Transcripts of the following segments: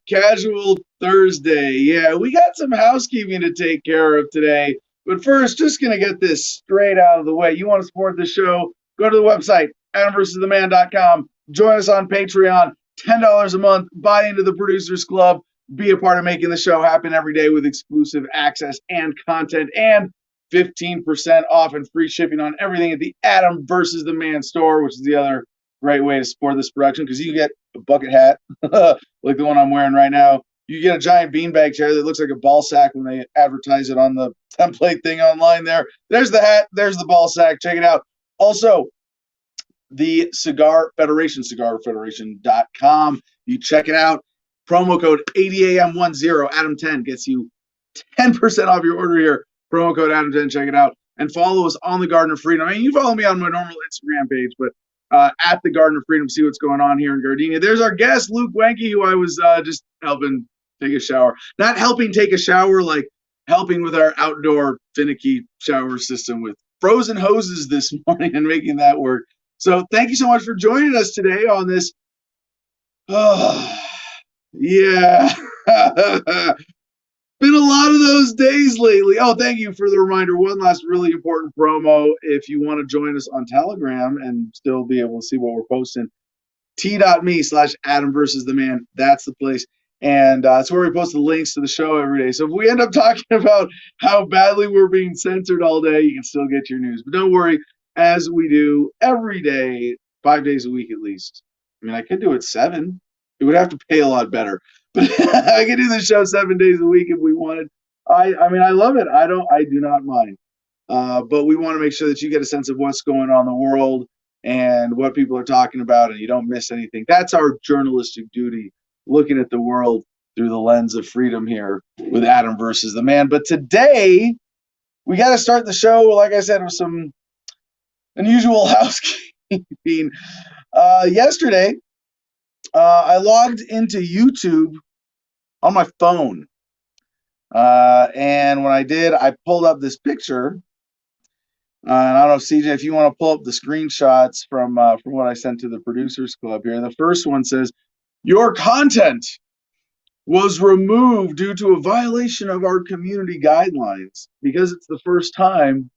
Casual Thursday. Yeah, we got some housekeeping to take care of today. But first, just going to get this straight out of the way. You want to support the show? Go to the website, AdamVersusTheMan.com. Join us on Patreon. $10 a month. Buy into the Producers Club. Be a part of making the show happen every day with exclusive access and content. And 15% off and free shipping on everything at the Adam versus the Man store, which is the other great way to support this production because you get a bucket hat like the one I'm wearing right now. You get a giant beanbag chair that looks like a ball sack when they advertise it on the template thing online there. There's the hat. There's the ball sack. Check it out. Also, the Cigar Federation, cigarfederation.com. You check it out. Promo code ADAM10, Adam10 gets you 10% off your order here. Promo code Adam10, check it out. And follow us on the Garden of Freedom. I mean, you follow me on my normal Instagram page, but at the Garden of Freedom, see what's going on here in Gardenia. There's our guest, Luke Wenke, who I was just helping take a shower. Not helping take a shower, like helping with our outdoor finicky shower system with frozen hoses this morning and making that work. So thank you so much for joining us today on this. Oh, yeah. Been a lot of those days lately. Oh, thank you for the reminder. One last really important promo. If you want to join us on Telegram and still be able to see what we're posting, t.me/Adam versus the Man. That's the place. And that's where we post the links to the show every day. So if we end up talking about how badly we're being censored all day, you can still get your news. But don't worry, as we do every day, 5 days a week at least. I mean, I could do it 7. It would have to pay a lot better. But I could do the show 7 days a week if we wanted. I mean, I love it. I do not mind. But we want to make sure that you get a sense of what's going on in the world and what people are talking about, and you don't miss anything. That's our journalistic duty, looking at the world through the lens of freedom here with Adam versus the Man. But today, we got to start the show, like I said, with some unusual housekeeping. Yesterday, I logged into YouTube on my phone. And when I did, I pulled up this picture. And I don't know, CJ, if you want to pull up the screenshots from what I sent to the Producers Club here. The first one says, "Your content was removed due to a violation of our community guidelines. Because it's the first time,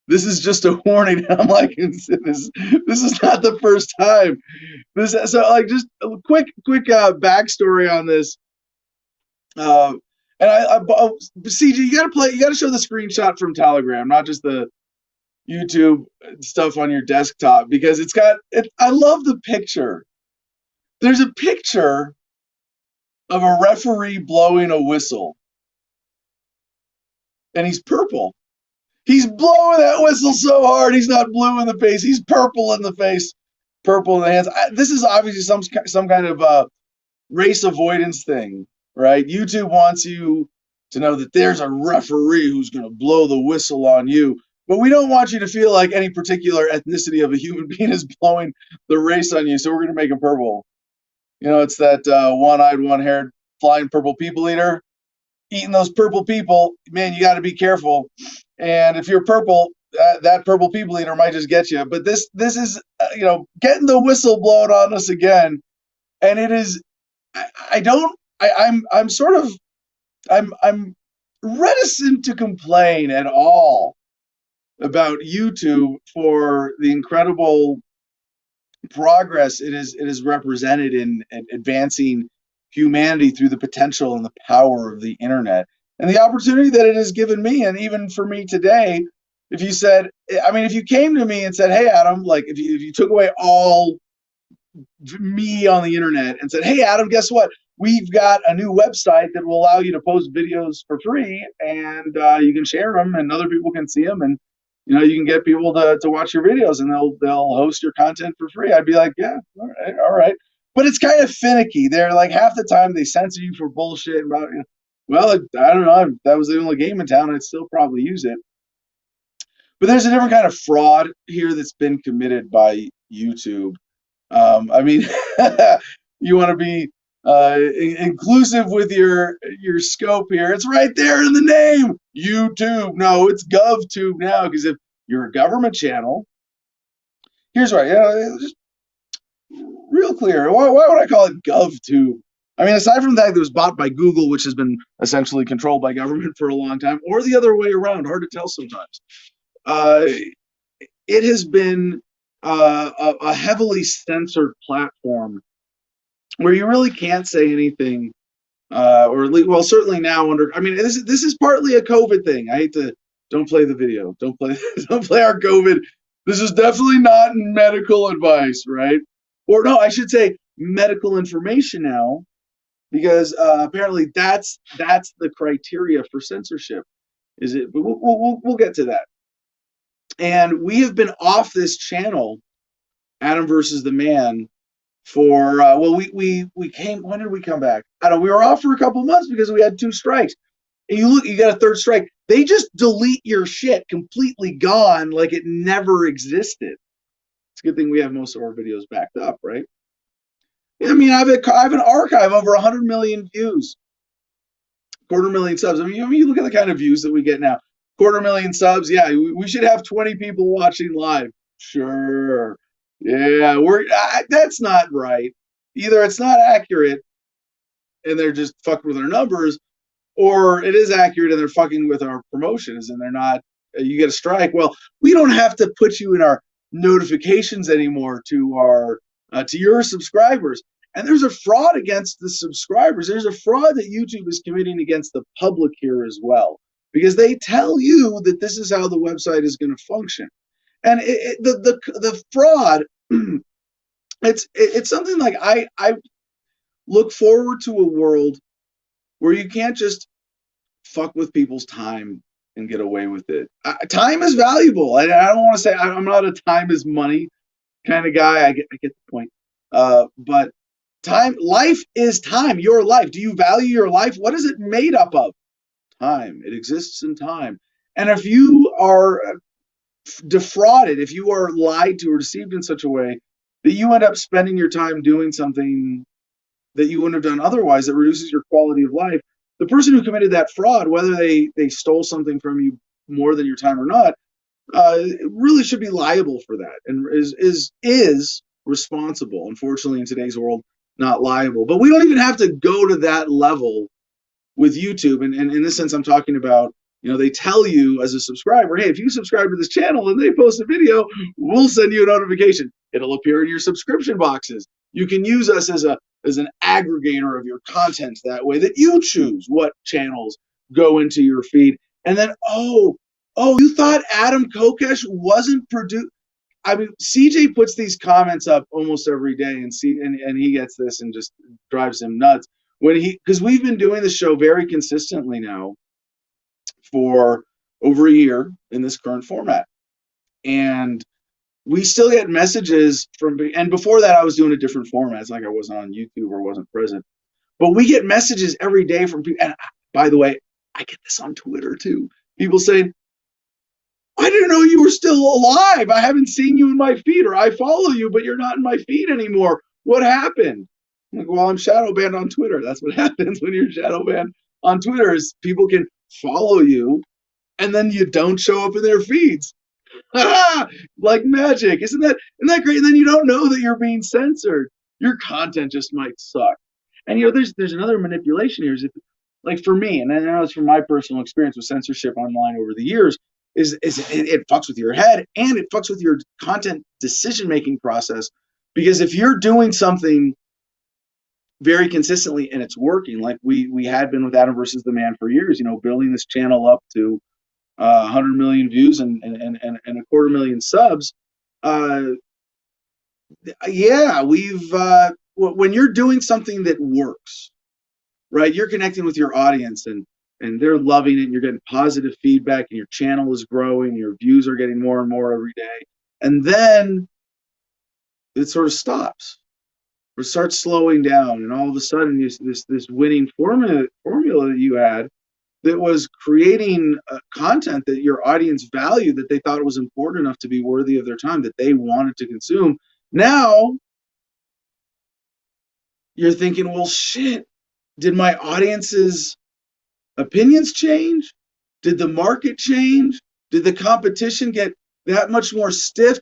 this is just a warning." And I'm like, this is not the first time. So like, just a quick backstory on this. And CJ, you gotta show the screenshot from Telegram, not just the YouTube stuff on your desktop, because I love the picture. There's a picture of a referee blowing a whistle, and he's purple. He's blowing that whistle so hard, he's not blue in the face. He's purple in the face, purple in the hands. This is obviously some kind of race avoidance thing, right? YouTube wants you to know that there's a referee who's going to blow the whistle on you. But we don't want you to feel like any particular ethnicity of a human being is blowing the race on you, so we're going to make him purple. You know, it's that one-eyed, one-haired, flying purple people eater. Eating those purple people, man, you got to be careful. And if you're purple, that purple people eater might just get you. But this is, getting the whistle blown on us again. And it is, I'm reticent to complain at all about YouTube for the incredible progress it is represented in advancing humanity through the potential and the power of the internet and the opportunity that it has given me. And even for me today, if you came to me and said, "Hey, Adam," like if you took away all me on the internet and said, "Hey, Adam, guess what? We've got a new website that will allow you to post videos for free, and you can share them, and other people can see them, and you can get people to watch your videos, and they'll host your content for free." I'd be like, "Yeah, all right." But it's kind of finicky. They're like, half the time they censor you for bullshit about, well, I don't know. If that was the only game in town, I'd still probably use it. But there's a different kind of fraud here that's been committed by YouTube. You want to be inclusive with your scope here. It's right there in the name, YouTube. No, it's GovTube now, because if you're a government channel, here's right. Just real clear. Why would I call it GovTube? I mean, aside from the fact that it was bought by Google, which has been essentially controlled by government for a long time, or the other way around, hard to tell sometimes. Uh, it has been a heavily censored platform where you really can't say anything, or at least, well, certainly now under. I mean, this is partly a COVID thing. I hate to don't play the video. Don't play don't play our COVID. This is definitely not medical advice, right? Or no, I should say medical information now, because apparently that's the criteria for censorship. Is it? But we'll get to that. And we have been off this channel, Adam versus the Man, for well, we came. When did we come back? I don't know. We were off for a couple months because we had 2 strikes. And you got a 3rd strike. They just delete your shit completely gone, like it never existed. It's a good thing we have most of our videos backed up, right? I mean, I have an archive over 100 million views, 250,000 subs. I mean, you look at the kind of views that we get now. 250,000 subs. Yeah, we should have 20 people watching live. Sure. Yeah, that's not right. Either it's not accurate and they're just fucking with our numbers, or it is accurate and they're fucking with our promotions and they're not. You get a strike. Well, we don't have to put you in our notifications anymore to your subscribers. And there's a fraud against the subscribers. There's a fraud that YouTube is committing against the public here as well, because they tell you that this is how the website is going to function. And the fraud, it's something like I look forward to a world where you can't just fuck with people's time and get away with it. Time is valuable. I don't want to say I'm not a time is money kind of guy. I get the point. But life is time. Your life. Do you value your life? What is it made up of? Time. It exists in time. And if you are defrauded, if you are lied to or deceived in such a way that you end up spending your time doing something that you wouldn't have done otherwise, that reduces your quality of life, the person who committed that fraud, whether they stole something from you more than your time or not, really should be liable for that, and is responsible. Unfortunately, in today's world, not liable. But we don't even have to go to that level with YouTube. And in this sense, I'm talking about, they tell you as a subscriber, hey, if you subscribe to this channel and they post a video, we'll send you a notification. It'll appear in your subscription boxes. You can use us as an aggregator of your content that way, that you choose what channels go into your feed. And then, oh, you thought Adam Kokesh wasn't produced? I mean, CJ puts these comments up almost every day, and he gets this and just drives him nuts. Because we've been doing the show very consistently now for over a year in this current format. And we still get messages and before that I was doing a different format. It's like I wasn't on YouTube or wasn't present. But we get messages every day from people. And by the way, I get this on Twitter too. People saying, I didn't know you were still alive. I haven't seen you in my feed, or I follow you, but you're not in my feed anymore. What happened? I'm like, well, I'm shadow banned on Twitter. That's what happens when you're shadow banned on Twitter, is people can follow you and then you don't show up in their feeds. Like magic. Isn't that great? And then you don't know that you're being censored. Your content just might suck. And there's another manipulation here. Is like for me, and I know it's from my personal experience with censorship online over the years, is it fucks with your head and it fucks with your content decision-making process. Because if you're doing something very consistently and it's working, like we had been with Adam versus the Man for years, building this channel up to 100 million views and 250,000 subs. Yeah, when you're doing something that works, right? You're connecting with your audience and they're loving it, and you're getting positive feedback, and your channel is growing, your views are getting more and more every day. And then it sort of stops or starts slowing down, and all of a sudden this winning formula that you had that was creating content that your audience valued, that they thought was important enough to be worthy of their time, that they wanted to consume. Now you're thinking, well, shit, did my audience's opinions change? Did the market change? Did the competition get that much more stiff?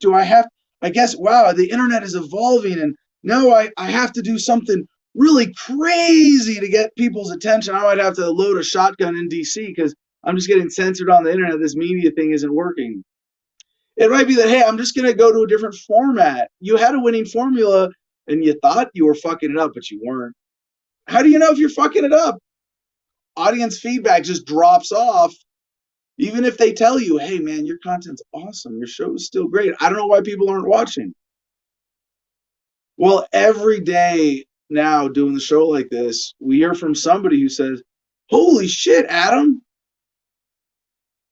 I guess, wow, the internet is evolving, and now I have to do something really crazy to get people's attention. I might have to load a shotgun in DC because I'm just getting censored on the internet. This media thing isn't working. It might be that, hey, I'm just going to go to a different format. You had a winning formula and you thought you were fucking it up, but you weren't. How do you know if you're fucking it up? Audience feedback just drops off. Even if they tell you, hey, man, your content's awesome. Your show is still great. I don't know why people aren't watching. Well, every day now doing the show like this, we hear from somebody who says, holy shit, Adam,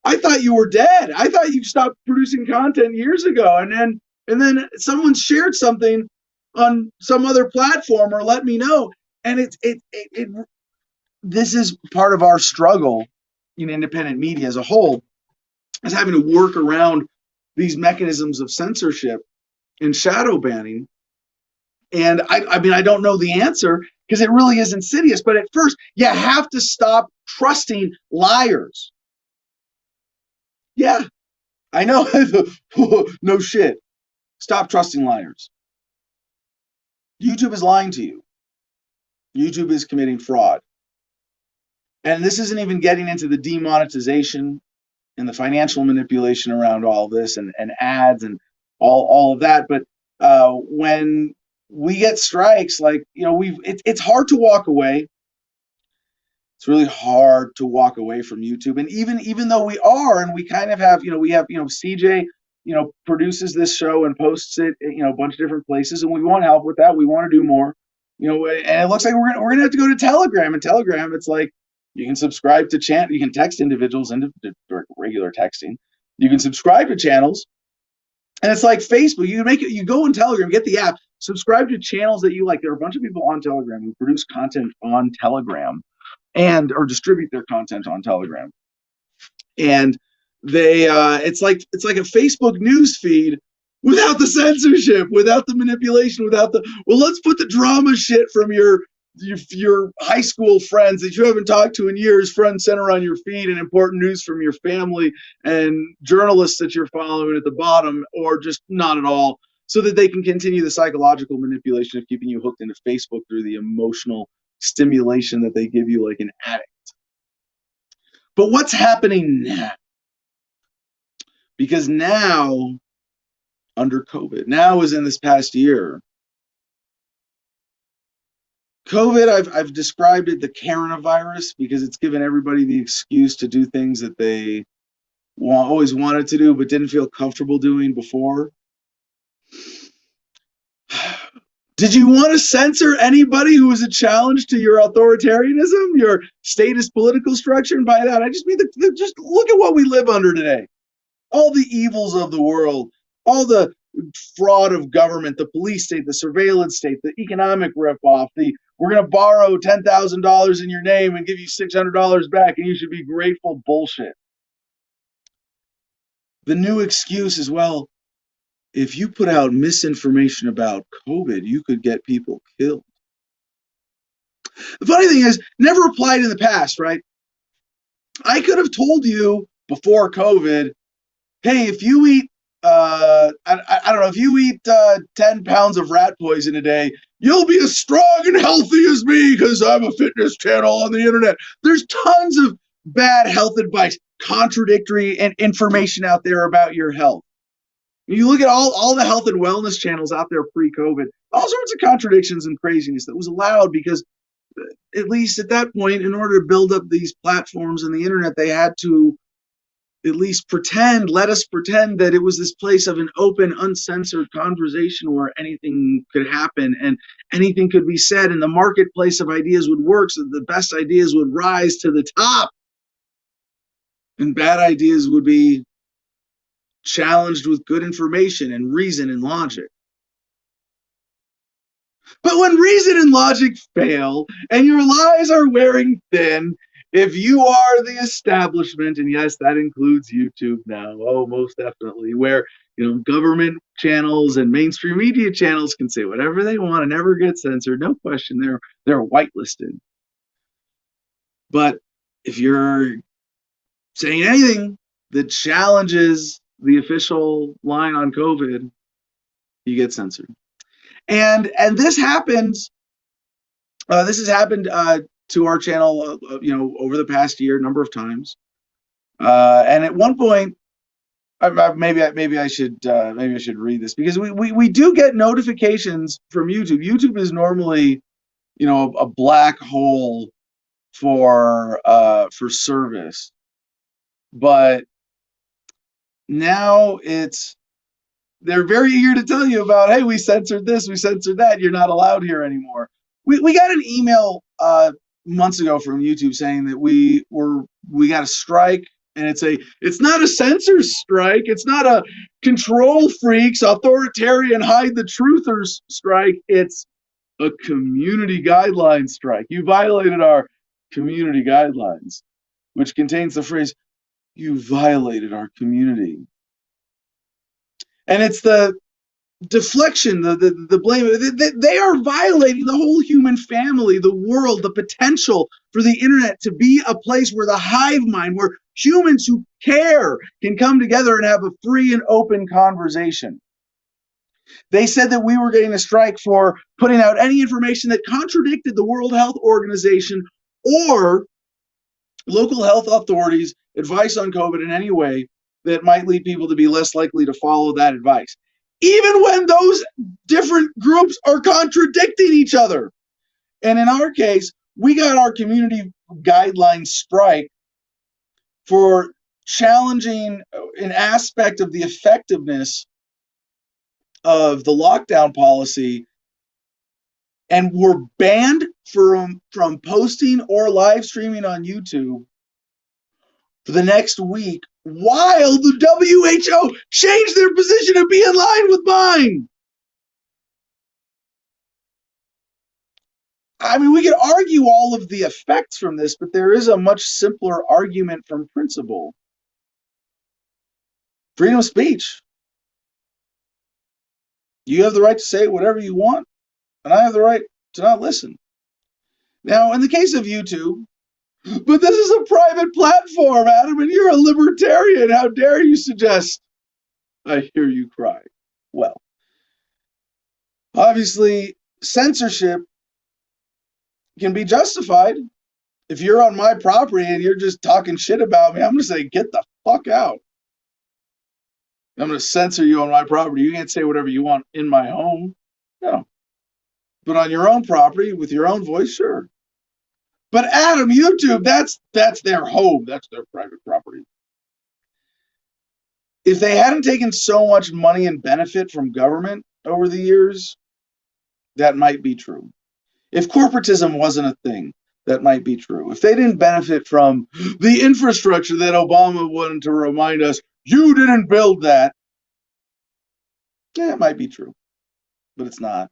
I thought you were dead. I thought you stopped producing content years ago. And then someone shared something on some other platform or let me know. And this is part of our struggle in independent media as a whole, is having to work around these mechanisms of censorship and shadow banning. And I mean, I don't know the answer because it really is insidious. But at first, you have to stop trusting liars. Yeah, I know. No shit. Stop trusting liars. YouTube is lying to you. YouTube is committing fraud. And this isn't even getting into the demonetization and the financial manipulation around all this and ads and all of that. But when we get strikes, like, it's hard to walk away. It's really hard to walk away from YouTube. And even though we are, and we kind of have, we have, CJ, produces this show and posts it, a bunch of different places, and we want help with that. We want to do more, and it looks like we're gonna have to go to Telegram. And Telegram, it's like you can subscribe to you can text individuals into regular texting. You can subscribe to channels, and it's like Facebook. You go on Telegram, get the app, subscribe to channels that you like. There are a bunch of people on Telegram who produce content on Telegram or distribute their content on Telegram. And they it's like a Facebook news feed without the censorship, without the manipulation, let's put the drama shit from your high school friends that you haven't talked to in years, front and center on your feed, and important news from your family and journalists that you're following at the bottom, or just not at all, so that they can continue the psychological manipulation of keeping you hooked into Facebook through the emotional stimulation that they give you like an addict. But what's happening now? Because now, under COVID, now is in this past year, COVID, I've described it the coronavirus because it's given everybody the excuse to do things that they always wanted to do but didn't feel comfortable doing before. Did you want to censor anybody who was a challenge to your authoritarianism, your statist political structure? And by that, I just mean just look at what we live under today. All the evils of the world, all the fraud of government, the police state, the surveillance state, the economic ripoff, we're going to borrow $10,000 in your name and give you $600 back and you should be grateful bullshit. The new excuse is, well, if you put out misinformation about COVID, you could get people killed. The funny thing is, never applied in the past, right? I could have told you before COVID, hey, if you eat, I don't know, if you eat 10 pounds of rat poison a day, you'll be as strong and healthy as me because I'm a fitness channel on the internet. There's tons of bad health advice, contradictory and information out there about your health. You look at all the health and wellness channels out there pre-COVID, all sorts of contradictions and craziness that was allowed because, at least at that point, in order to build up these platforms and the internet, they had to at least let us pretend that it was this place of an open, uncensored conversation where anything could happen and anything could be said, and the marketplace of ideas would work so that the best ideas would rise to the top and bad ideas would be challenged with good information and reason and logic. But when reason and logic fail and your lies are wearing thin, if you are the establishment, and yes, that includes YouTube now, oh, most definitely, where government channels and mainstream media channels can say whatever they want and never get censored, no question, they're whitelisted. But if you're saying anything that challenges the official line on COVID, you get censored. And this happens This has happened to our channel, over the past year, a number of times. And at one point, maybe I should read this, because we do get notifications from YouTube. YouTube is normally, a black hole for service, but now they're very eager to tell you about, hey, we censored this, we censored that, you're not allowed here anymore. We got an email months ago from YouTube saying that we got a strike, and it's not a censors strike, it's not a control freaks, authoritarian, hide the truthers strike, it's a community guideline strike. You violated our community guidelines, which contains the phrase, you violated our community. And it's the deflection, the blame. They are violating the whole human family, the world, the potential for the internet to be a place where the hive mind, where humans who care can come together and have a free and open conversation. They said that we were getting a strike for putting out any information that contradicted the World Health Organization or local health authorities' advice on COVID in any way that might lead people to be less likely to follow that advice, even when those different groups are contradicting each other. And in our case, we got our community guidelines strike for challenging an aspect of the effectiveness of the lockdown policy, and we're banned from posting or live streaming on YouTube for the next week, while the WHO changed their position to be in line with mine. I mean, we could argue all of the effects from this, but there is a much simpler argument from principle. Freedom of speech. You have the right to say whatever you want, and I have the right to not listen. Now, in the case of YouTube, but this is a private platform, Adam, and you're a libertarian. How dare you suggest? I hear you cry. Well, obviously, censorship can be justified. If you're on my property and you're just talking shit about me, I'm going to say, get the fuck out. I'm going to censor you on my property. You can't say whatever you want in my home. No. But on your own property with your own voice, sure. But Adam, YouTube, that's their home. That's their private property. If they hadn't taken so much money and benefit from government over the years, that might be true. If corporatism wasn't a thing, that might be true. If they didn't benefit from the infrastructure that Obama wanted to remind us, you didn't build that, yeah, it might be true. But it's not.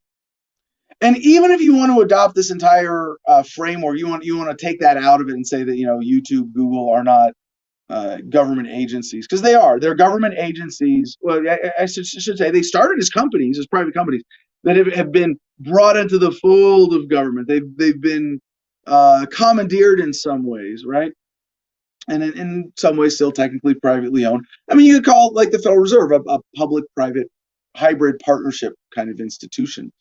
And even if you want to adopt this entire framework, you want to take that out of it and say that, YouTube, Google are not government agencies, because they are. They're government agencies. Well, I should say they started as companies, as private companies that have been brought into the fold of government. They've been commandeered in some ways, right? And in some ways still technically privately owned. I mean, you could call it like the Federal Reserve a public-private hybrid partnership kind of institution.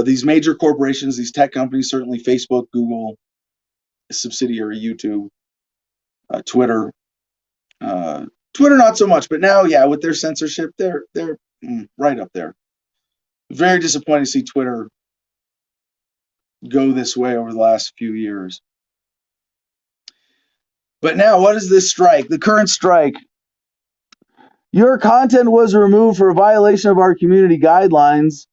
These major corporations, these tech companies, certainly Facebook, Google, subsidiary YouTube, Twitter. Twitter not so much, but now, yeah, with their censorship, they're right up there. Very disappointing to see Twitter go this way over the last few years. But now, what is this strike? The current strike. Your content was removed for a violation of our community guidelines.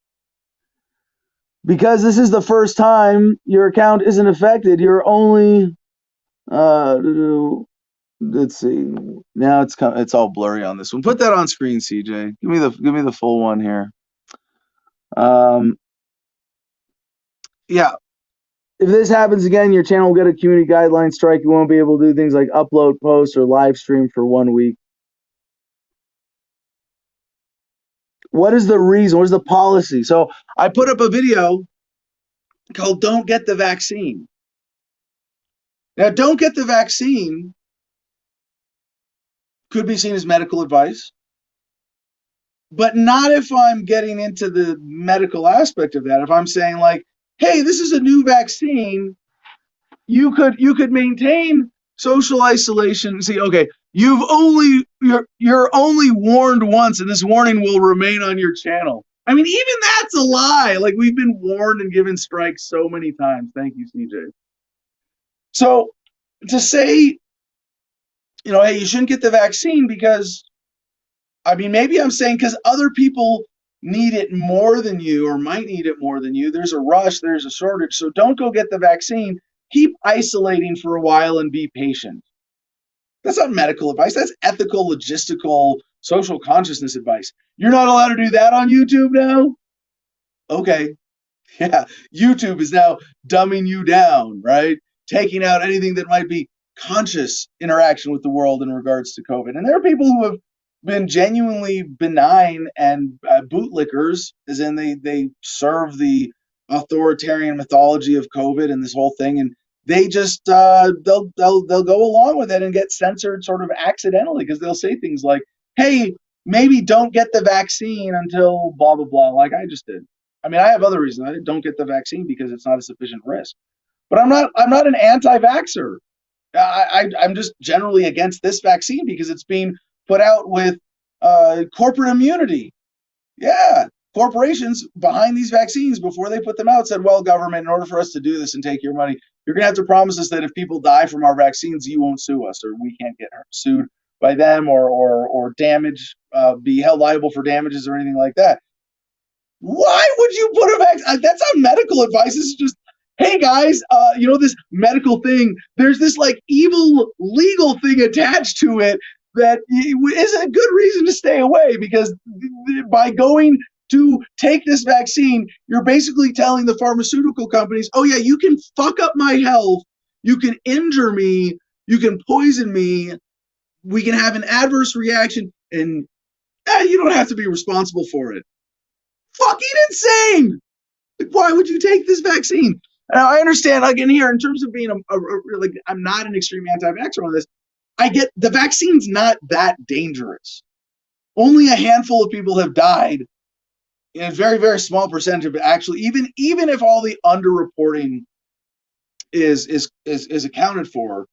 Because this is the first time your account isn't affected, you're only let's see. Now it's all blurry on this one. Put that on screen, CJ. Give me the full one here. Yeah. If this happens again, your channel will get a community guideline strike. You won't be able to do things like upload posts or live stream for 1 week. What is the reason? What is the policy? So I put up a video called "Don't Get the Vaccine." Now, don't get the vaccine could be seen as medical advice, but not if I'm getting into the medical aspect of that. If I'm saying, like, hey, this is a new vaccine. You could maintain social isolation. See, okay, you're only warned once, and this warning will remain on your channel. I mean, even that's a lie. Like, we've been warned and given strikes so many times. Thank you, CJ. So to say, hey, you shouldn't get the vaccine because, I mean, maybe I'm saying because other people need it more than you or might need it more than you. There's a rush, there's a shortage. So don't go get the vaccine. Keep isolating for a while and be patient. That's not medical advice. That's ethical, logistical, social consciousness advice. You're not allowed to do that on YouTube now? Okay. Yeah. YouTube is now dumbing you down, right? Taking out anything that might be conscious interaction with the world in regards to COVID. And there are people who have been genuinely benign and bootlickers, as in they serve the authoritarian mythology of COVID and this whole thing, and they just they'll go along with it and get censored sort of accidentally because they'll say things like, "Hey, maybe don't get the vaccine until blah blah blah," like I just did. I mean, I have other reasons. I don't get the vaccine because it's not a sufficient risk. But I'm not an anti-vaxxer. I'm just generally against this vaccine because it's being put out with corporate immunity. Yeah, corporations behind these vaccines before they put them out said, "Well, government, in order for us to do this and take your money, you're going to have to promise us that if people die from our vaccines, you won't sue us, or we can't get sued by them, or damage, be held liable for damages or anything like that." Why would you put a vaccine? That's not medical advice. This is just, hey guys, this medical thing, there's this like evil legal thing attached to it that is a good reason to stay away, because by going to take this vaccine, you're basically telling the pharmaceutical companies, oh yeah, you can fuck up my health, you can injure me, you can poison me, we can have an adverse reaction, and you don't have to be responsible for it. Fucking insane! Like, why would you take this vaccine? Now, I understand, again, here, in terms of being like, I'm not an extreme anti-vaxxer on this. I get the vaccine's not that dangerous. Only a handful of people have died, in a very, very small percentage of it, actually, even if all the underreporting is accounted for,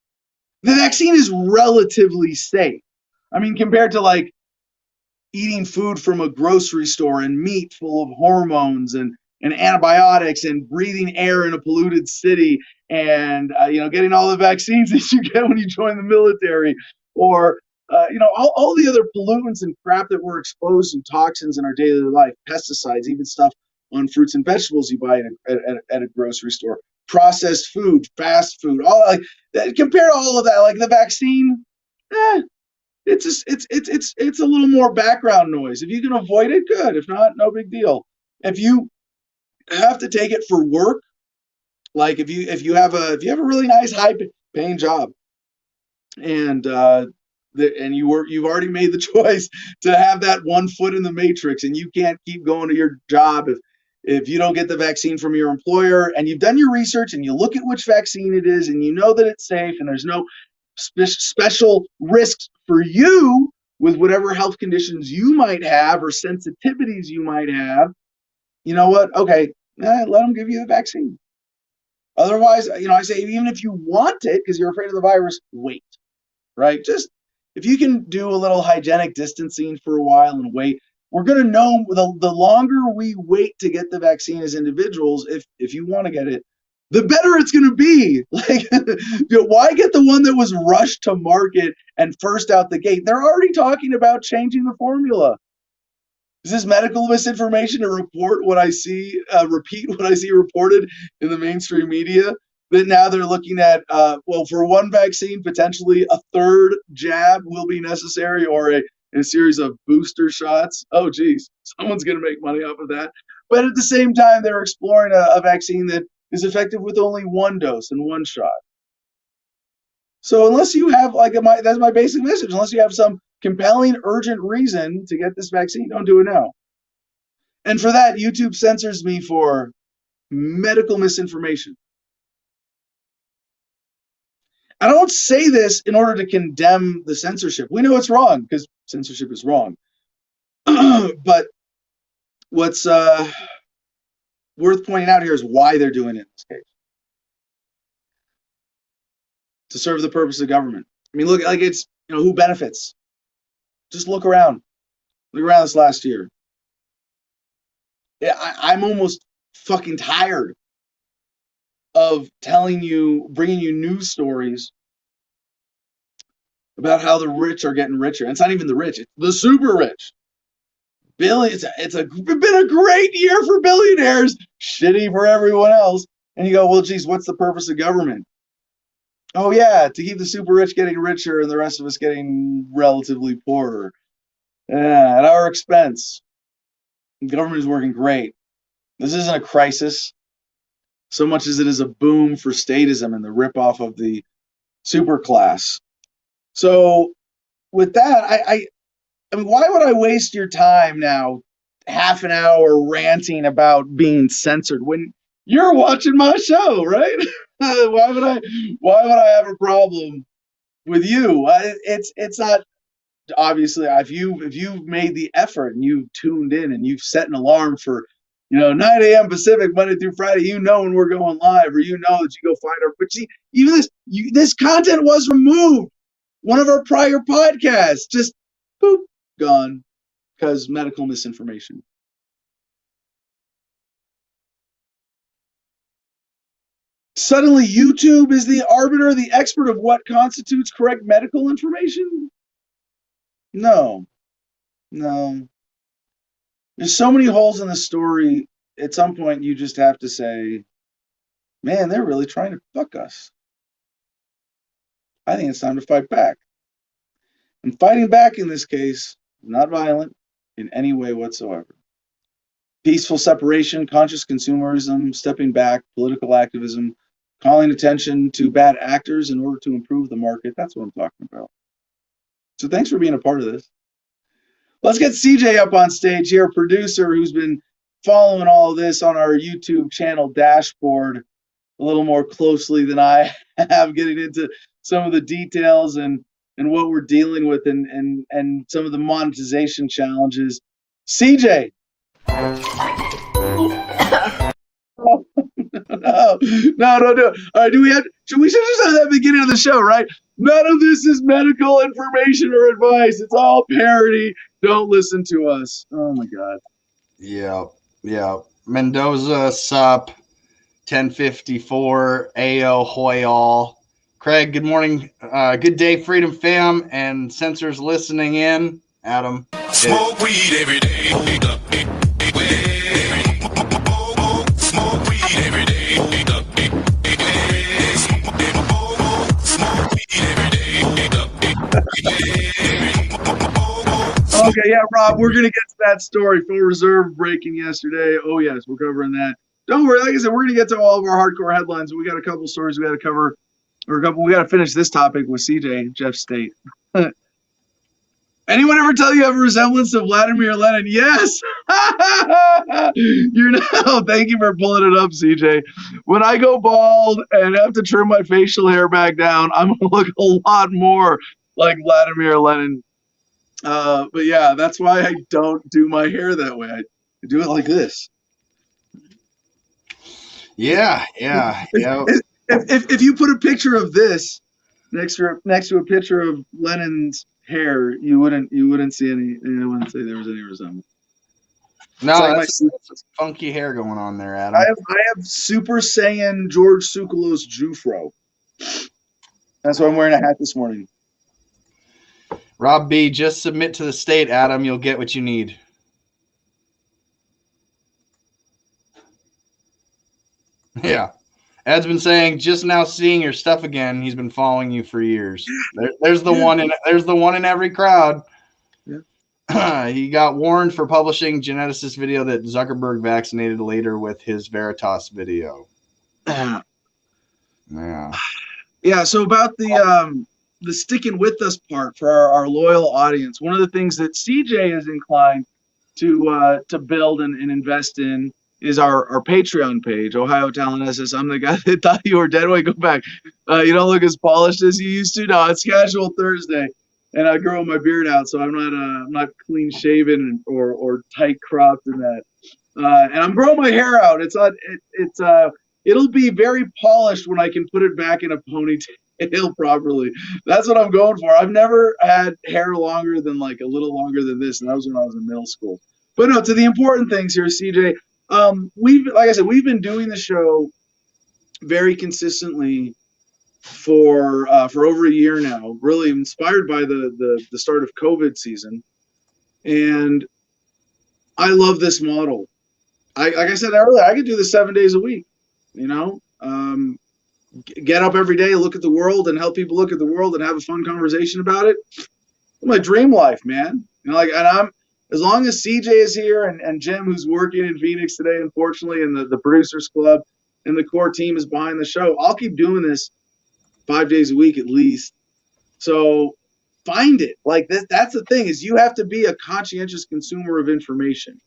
the vaccine is relatively safe. I mean, compared to like eating food from a grocery store and meat full of hormones and antibiotics and breathing air in a polluted city and getting all the vaccines that you get when you join the military, or all the other pollutants and crap that we're exposed to, toxins in our daily life, pesticides, even stuff on fruits and vegetables you buy at a grocery store, processed food, fast food, all like that. Compared to all of that, like the vaccine, it's a little more background noise. If you can avoid it, good. If not, no big deal. If you have to take it for work, like if you have a really nice high paying job, and you've already made the choice to have that one foot in the matrix, and you can't keep going to your job if you don't get the vaccine from your employer, and you've done your research and you look at which vaccine it is and you know that it's safe and there's no special risks for you with whatever health conditions you might have or sensitivities you might have, you know what? Okay, let them give you the vaccine. Otherwise, I say, even if you want it because you're afraid of the virus, wait, right? Just if you can do a little hygienic distancing for a while and wait, we're going to know the longer we wait to get the vaccine as individuals, if you want to get it, the better it's going to be. Like, why get the one that was rushed to market and first out the gate? They're already talking about changing the formula. Is this medical misinformation to report what I see, repeat what I see reported in the mainstream media? That now they're looking at, for one vaccine, potentially a third jab will be necessary, or a series of booster shots. Oh, geez, someone's going to make money off of that. But at the same time, they're exploring a vaccine that is effective with only one dose and one shot. So unless you have, that's my basic message, unless you have some compelling, urgent reason to get this vaccine, don't do it now. And for that, YouTube censors me for medical misinformation. I don't say this in order to condemn the censorship. We know it's wrong because censorship is wrong. But what's worth pointing out here is why they're doing it in this case. To serve the purpose of government. I mean, look, like it's, who benefits? Just look around. Look around this last year. I'm almost fucking tired of bringing you news stories about how the rich are getting richer. And it's not even the rich, it's the super rich. It's been a great year for billionaires, shitty for everyone else. And you go, well, geez, what's the purpose of government? Oh, yeah, to keep the super rich getting richer and the rest of us getting relatively poorer. Yeah, at our expense. The government is working great. This isn't a crisis so much as it is a boom for statism and the ripoff of the super class. So with that, I mean, why would I waste your time now, half an hour ranting about being censored when you're watching my show, right? Why would I have a problem with you? It's not, obviously, if you've made the effort and you've tuned in and you've set an alarm for 9 a.m. Pacific Monday through Friday, when we're going live, or that you go find our. But see, even this content was removed. One of our prior podcasts just boop gone because medical misinformation. Suddenly, YouTube is the arbiter, the expert of what constitutes correct medical information? No. There's so many holes in the story. At some point, you just have to say, man, they're really trying to fuck us. I think it's time to fight back. And fighting back in this case is not violent in any way whatsoever. Peaceful separation, conscious consumerism, stepping back, political activism, calling attention to bad actors in order to improve the market. That's what I'm talking about. So thanks for being a part of this. Let's get CJ up on stage here, producer who's been following all of this on our YouTube channel dashboard a little more closely than I have, getting into some of the details and what we're dealing with and some of the monetization challenges. CJ. No, don't do it. All right, we should just have that beginning of the show, right? None of this is medical information or advice. It's all parody. Don't listen to us. Oh my God. Yeah. Mendoza, sup. 1054, Ayo, hoy all. Craig, good morning. Good day, Freedom Fam and censors listening in. Adam. Smoke weed every day. Smoke weed every day. Okay, yeah, Rob, we're going to get to that story. Full Reserve breaking yesterday. Oh, yes, we're covering that. Don't worry. Like I said, we're going to get to all of our hardcore headlines. We got a couple stories we got to cover. We got to finish this topic with CJ, Jeff State. Anyone ever tell you have a resemblance to Vladimir Lenin? Yes. Thank you for pulling it up, CJ. When I go bald and have to trim my facial hair back down, I'm going to look a lot more like Vladimir Lenin. But yeah, that's why I don't do my hair that way. I do it like this. Yeah. If you put a picture of this next to a picture of Lenin's hair, you wouldn't see any. I wouldn't say there was any resemblance. No, like that's funky hair going on there, Adam. I have Super Saiyan George Tsoukalos Jufro. That's why I'm wearing a hat this morning. Rob B, just submit to the state, Adam. You'll get what you need. Yeah. Ed's been saying, just now seeing your stuff again. He's been following you for years. There's the one in every crowd. Yeah. He got warned for publishing geneticist video that Zuckerberg vaccinated later with his Veritas video. Yeah. So about the sticking with us part for our loyal audience, one of the things that CJ is inclined to build and invest in is our Patreon page, Ohio Talent SS. I'm the guy that thought you were dead. Wait, go back. You don't look as polished as you used to. No, it's Casual Thursday, and I grow my beard out, so I'm not clean shaven or tight cropped in that. And I'm growing my hair out. It'll be very polished when I can put it back in a ponytail properly. That's what I'm going for. I've never had hair longer than like a little longer than this, and that was when I was in middle school. But no, to the important things here, CJ. Like I said, we've been doing the show very consistently for over a year now. Really inspired by the start of COVID season, and I love this model. Like I said earlier, I could do this 7 days a week. You know, get up every day, look at the world, and help people look at the world and have a fun conversation about it. My dream life, man. You know, like, and I'm as long as CJ is here and Jim, who's working in Phoenix today, unfortunately, and the producers club and the core team is behind the show. I'll keep doing this 5 days a week at least. So find it. Like that's the thing is you have to be a conscientious consumer of information.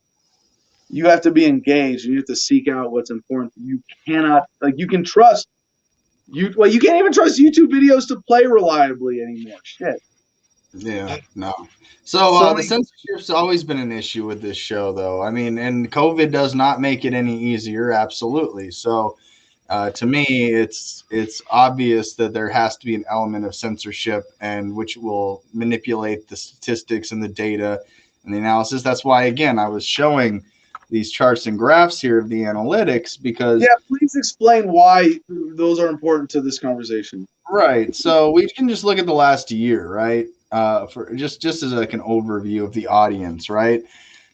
You have to be engaged and you have to seek out what's important. You cannot you can trust you can't even trust YouTube videos to play reliably anymore. Shit. Yeah, no. So the censorship's always been an issue with this show, though. I mean, and COVID does not make it any easier. Absolutely. So to me, it's obvious that there has to be an element of censorship, and which will manipulate the statistics and the data and the analysis. That's why, again, I was showing these charts and graphs here of the analytics because please explain why those are important to this conversation. Right. So we can just look at the last year, right? For just as like an overview of the audience, right?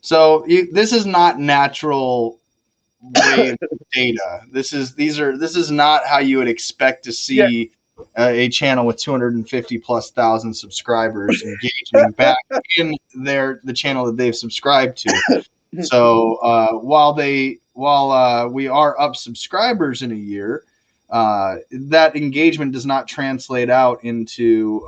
So this is not natural way of data. This is not how you would expect to see a channel with 250,000+ subscribers engaging back in the channel that they've subscribed to. So while we are up subscribers in a year, that engagement does not translate out into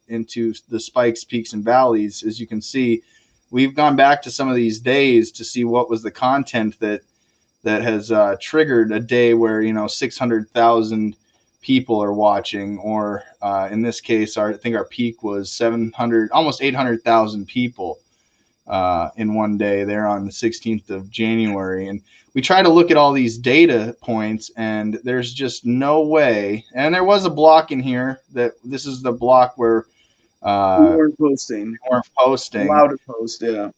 the spikes, peaks, and valleys. As you can see, we've gone back to some of these days to see what was the content that has triggered a day where 600,000 people are watching, or in this case, I think our peak was 700, almost 800,000 people in one day there on the 16th of January. And we try to look at all these data points, and there's just no way. And there was a block in here that this is the block where we weren't posting. Allowed to post, yeah.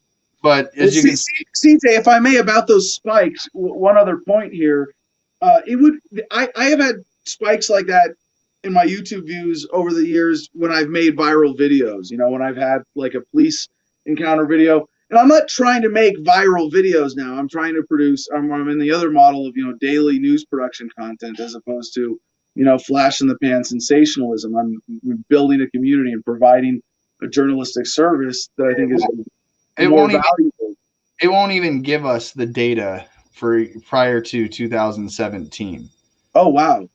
But as you can see, CJ, if I may, about those spikes, one other point here. I have had spikes like that in my YouTube views over the years when I've made viral videos, when I've had like a police encounter video. And I'm not trying to make viral videos now. I'm trying to produce, I'm in the other model of, daily news production content as opposed to, flash in the pan sensationalism. I'm building a community and providing a journalistic service that I think is more valuable. It won't even give us the data for prior to 2017. Oh, wow.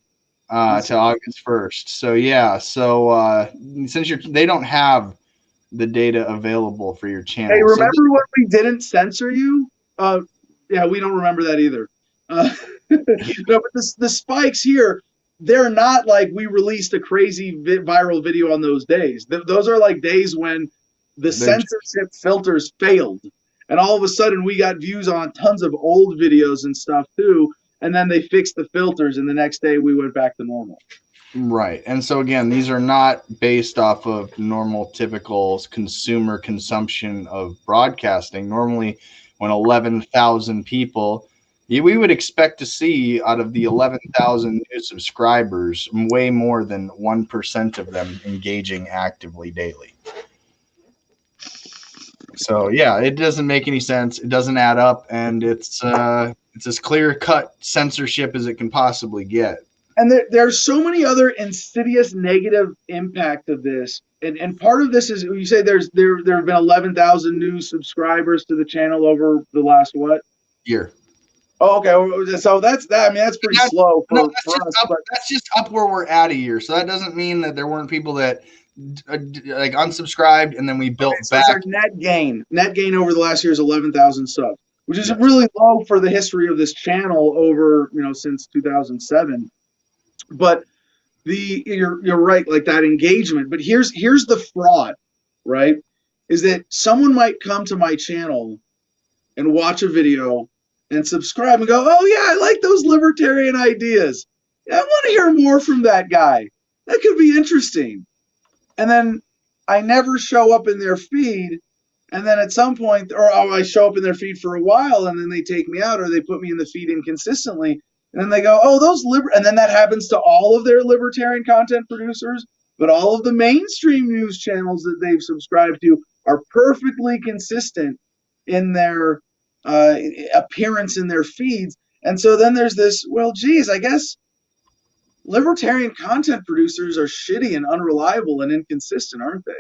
To August 1st. So, yeah. So, since they don't have the data available for your channel. Hey, remember when we didn't censor you? Yeah, we don't remember that either. No, but the spikes here, they're not like we released a crazy viral video on those days. Those are like days when the censorship filters failed. And all of a sudden we got views on tons of old videos and stuff too. And then they fixed the filters, and the next day we went back to normal. Right. And so, again, these are not based off of normal, typical consumer consumption of broadcasting. Normally, when 11,000 people, we would expect to see out of the 11,000 new subscribers, way more than 1% of them engaging actively daily. So, yeah, it doesn't make any sense. It doesn't add up. And it's as clear-cut censorship as it can possibly get. And there's so many other insidious negative impact of this. And part of this is, you say there have been 11,000 new subscribers to the channel over the last what? Year. Oh, okay. So that's that. I mean, that's pretty slow for us. That's just up where we're at a year. So that doesn't mean that there weren't people that like unsubscribed and then we built back. So net gain over the last year is 11,000 subs, which is really low for the history of this channel over, since 2007. But you're right, like that engagement. But here's the fraud, right? Is that someone might come to my channel and watch a video and subscribe and go, oh yeah, I like those libertarian ideas. Yeah, I want to hear more from that guy. That could be interesting. And then I never show up in their feed. And then at some point, or I show up in their feed for a while, and then they take me out, or they put me in the feed inconsistently. And then they go, oh, and then that happens to all of their libertarian content producers. But all of the mainstream news channels that they've subscribed to are perfectly consistent in their appearance in their feeds. And so then there's this, well, geez, I guess libertarian content producers are shitty and unreliable and inconsistent, aren't they?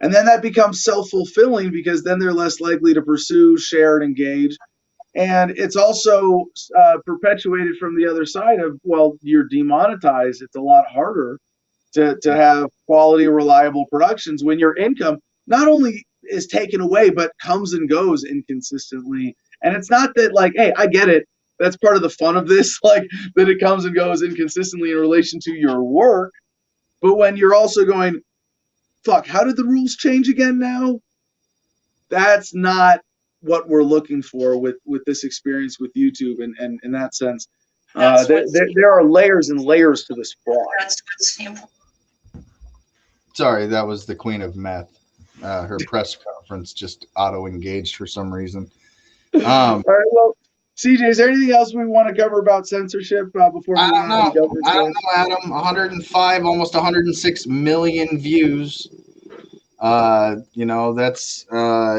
And then that becomes self-fulfilling because then they're less likely to pursue, share, and engage. And it's also perpetuated from the other side of, well, you're demonetized. It's a lot harder to have quality, reliable productions when your income not only is taken away, but comes and goes inconsistently. And it's not that like, hey, I get it. That's part of the fun of this, like that it comes and goes inconsistently in relation to your work. But when you're also going, fuck, how did the rules change again now? That's not what we're looking for with this experience with YouTube. And in that sense, there are layers and layers to this fraud. Sorry, that was the Queen of Meth. Her press conference just auto-engaged for some reason. All right, well, CJ, is there anything else we want to cover about censorship before we I don't know, Adam. 105, almost 106 million views. That's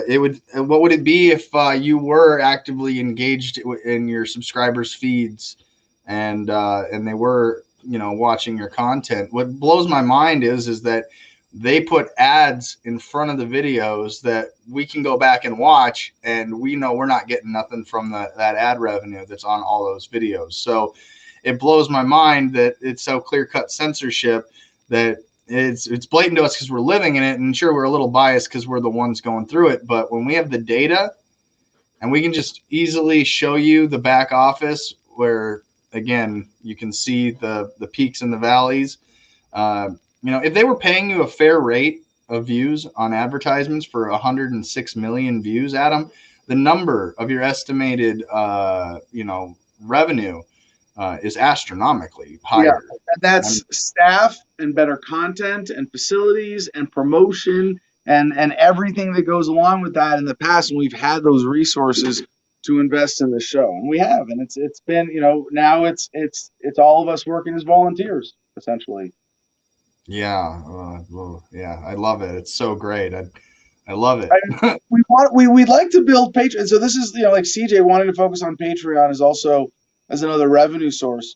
it would. What would it be if you were actively engaged in your subscribers' feeds, and they were watching your content? What blows my mind is that they put ads in front of the videos that we can go back and watch, and we know we're not getting nothing from that ad revenue that's on all those videos. So it blows my mind that it's so clear-cut censorship that it's blatant to us because we're living in it, and sure, we're a little biased because we're the ones going through it. But when we have the data and we can just easily show you the back office where, again, you can see the peaks and the valleys. If they were paying you a fair rate of views on advertisements for 106 million views, Adam, the number of your estimated, revenue is astronomically higher. Yeah, that's staff and better content and facilities and promotion and everything that goes along with that. In the past, when we've had those resources to invest in the show, and we have, and it's been, now it's all of us working as volunteers essentially. Yeah, yeah, I love it. It's so great. I love it. We'd like to build Patreon. So this is like CJ wanting to focus on Patreon is also as another revenue source,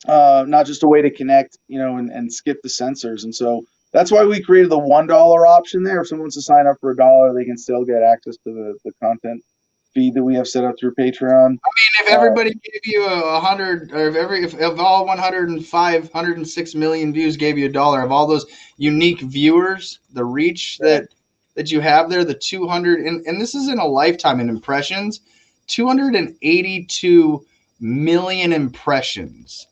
not just a way to connect, and skip the censors. And so that's why we created the $1 option there. If someone wants to sign up for $1, they can still get access to the content feed that we have set up through Patreon. I mean, if everybody gave you 100, or if all 106 million views gave you $1, of all those unique viewers, the reach that you have there, the 200, and this is in a lifetime in impressions, 282 million impressions.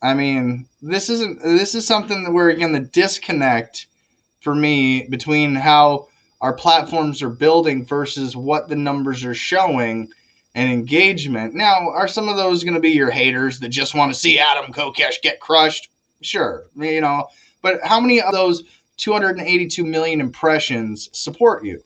I mean, this is something where, again, the disconnect for me between how our platforms are building versus what the numbers are showing and engagement. Now, are some of those going to be your haters that just want to see Adam Kokesh get crushed? Sure, but how many of those 282 million impressions support you?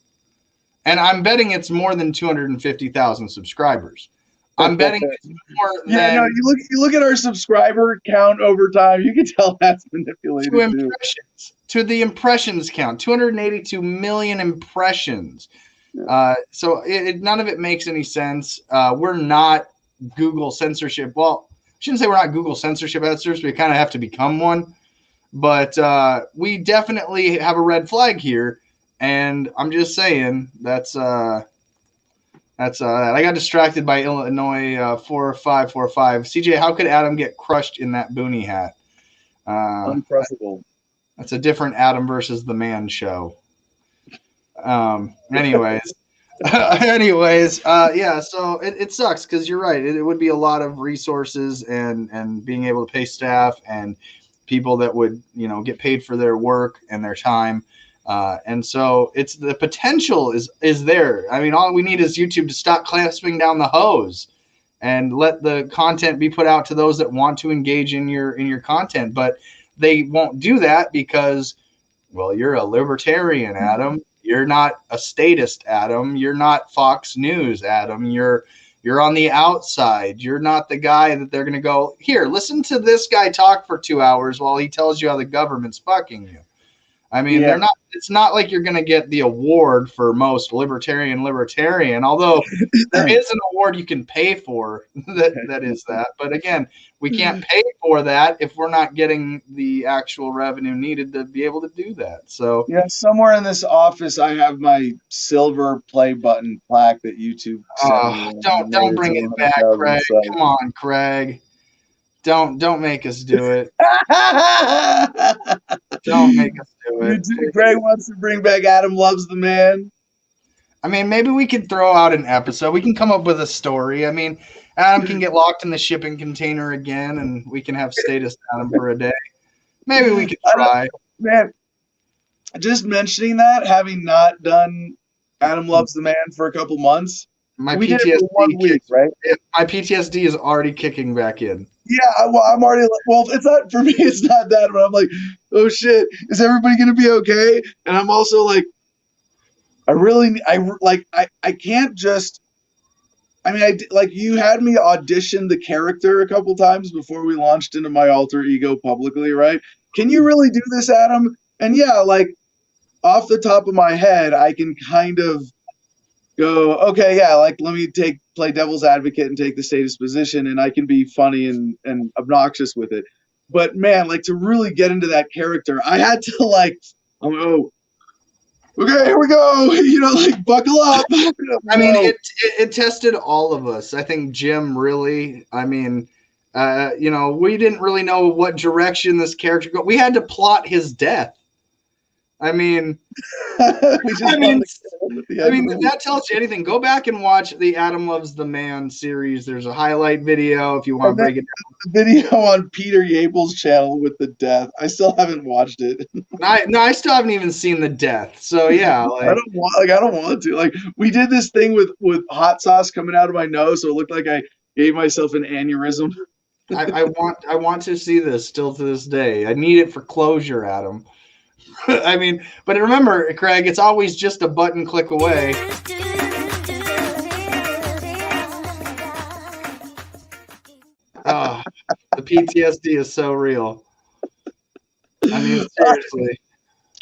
And I'm betting it's more than 250,000 subscribers. I'm betting it's more than... no, you look at our subscriber count over time, you can tell that's manipulated to the impressions count, 282 million impressions. Yeah. So none of it makes any sense. We're not Google censorship. Well, I shouldn't say we're not Google censorship experts. We kind of have to become one. But we definitely have a red flag here. And I'm just saying that's I got distracted by Illinois 4545. CJ, how could Adam get crushed in that boonie hat? Unprecedented. That's a different Adam versus the Man show. Anyways, yeah. So it sucks because you're right. It would be a lot of resources and being able to pay staff and people that would get paid for their work and their time. And so it's the potential is there. I mean, all we need is YouTube to stop clasping down the hose and let the content be put out to those that want to engage in your content. But they won't do that because, well, you're a libertarian, Adam. You're not a statist, Adam. You're not Fox News, Adam. You're on the outside. You're not the guy that they're going to go, here, listen to this guy talk for 2 hours while he tells you how the government's fucking you. I mean, they're not. It's not like you're going to get the award for most libertarian, although there is an award you can pay for that is that. But again, we can't pay for that if we're not getting the actual revenue needed to be able to do that. So yeah, somewhere in this office, I have my silver play button plaque that YouTube sent me. Don't bring it back, Craig. Come on, Craig. Don't make us do it. Don't make us do it. Craig wants to bring back Adam Loves the Man. I mean, maybe we could throw out an episode. We can come up with a story. I mean, Adam can get locked in the shipping container again, and we can have status Adam for a day. Maybe we could try. Man, just mentioning that, having not done Adam Loves the Man for a couple months, we PTSD did it for 1 week, right? My PTSD is already kicking back in. Yeah, well, I'm already like, well, it's not for me. It's not that, but I'm like, oh shit, is everybody gonna be okay? And I'm also like, I can't just. I mean, like you had me audition the character a couple times before we launched into my alter ego publicly, right? Can you really do this, Adam? And yeah, like off the top of my head, I can kind of go, okay, yeah, like let me play devil's advocate and take the statist position, and I can be funny and obnoxious with it. But man, like to really get into that character, I had to like, oh, okay, here we go. You know, like buckle up. I mean, it tested all of us. I think Jim really. I mean, you know, we didn't really know what direction this character go. We had to plot his death. I mean, if that tells you anything, go back and watch the Adam Loves the Man series. There's a highlight video if you want to break it down. The video on Peter Yapel's channel with the death. I still haven't watched it. I still haven't even seen the death. So yeah, I don't want to. Like we did this thing with hot sauce coming out of my nose, so it looked like I gave myself an aneurysm. I want to see this still to this day. I need it for closure, Adam. I mean, but remember, Craig, it's always just a button click away. Oh, the PTSD is so real. I mean, seriously.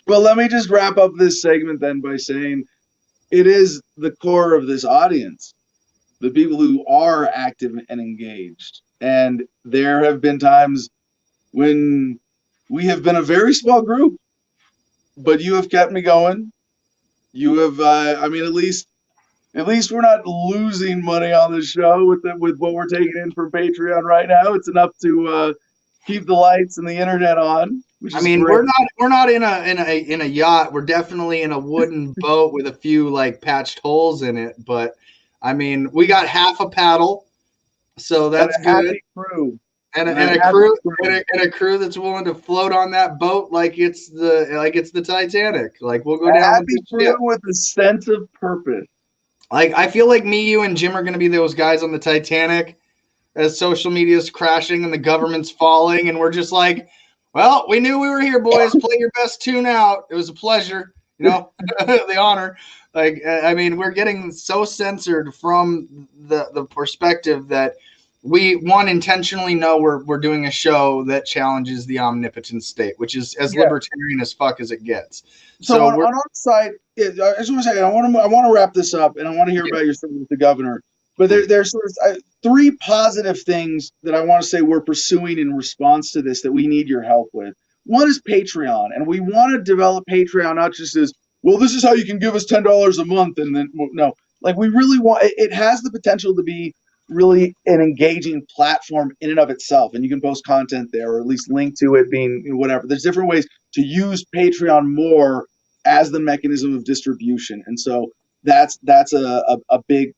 Well, let me just wrap up this segment then by saying it is the core of this audience, the people who are active and engaged. And there have been times when we have been a very small group, but you have kept me going. You have, I mean, at least we're not losing money on the show with what we're taking in from Patreon right now. It's enough to keep the lights and the internet on. I mean, great. we're not in a yacht. We're definitely in a wooden boat with a few like patched holes in it. But I mean, we got half a paddle, so that's good. Happy crew. And a crew that's willing to float on that boat like it's the Titanic. Like we'll go down. Happy crew with a sense of purpose. Like I feel like me, you, and Jim are going to be those guys on the Titanic as social media is crashing and the government's falling, and we're just like, well, we knew we were here, boys. Play your best tune out. It was a pleasure, you know, the honor. Like I mean, we're getting so censored from the perspective that. We intentionally know we're doing a show that challenges the omnipotent state, which is as libertarian as fuck as it gets. So on our side, I just want to say I want to wrap this up, and I want to hear about your story with the governor. But there's sort of three positive things that I want to say we're pursuing in response to this that we need your help with. One is Patreon, and we want to develop Patreon not just as well. This is how you can give us $10 a month, and then no, like we really want. It has the potential to be really an engaging platform in and of itself, and you can post content there or at least link to it being whatever. There's different ways to use Patreon more as the mechanism of distribution, and so that's a big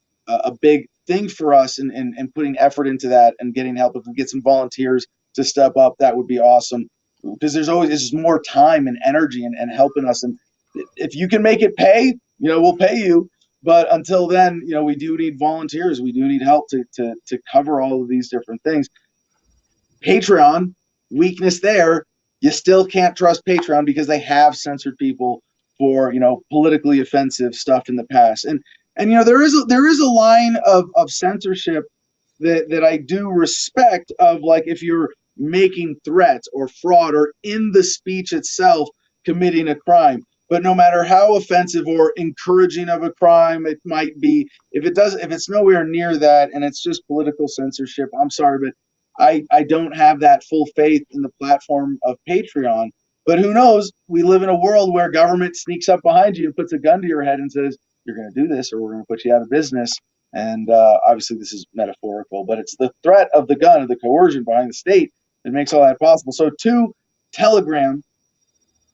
thing for us and putting effort into that and getting help. If we get some volunteers to step up, that would be awesome, because there's always just more time and energy and helping us. And if you can make it pay, we'll pay you. But until then, we do need volunteers. We do need help to cover all of these different things. Patreon, weakness there. You still can't trust Patreon because they have censored people for politically offensive stuff in the past. And there is a line of censorship that I do respect, of like if you're making threats or fraud or in the speech itself committing a crime. But no matter how offensive or encouraging of a crime it might be, if it's nowhere near that and it's just political censorship, I'm sorry, but I don't have that full faith in the platform of Patreon. But who knows? We live in a world where government sneaks up behind you and puts a gun to your head and says, you're going to do this or we're going to put you out of business. And obviously this is metaphorical, but it's the threat of the gun, of the coercion behind the state that makes all that possible. So Telegram,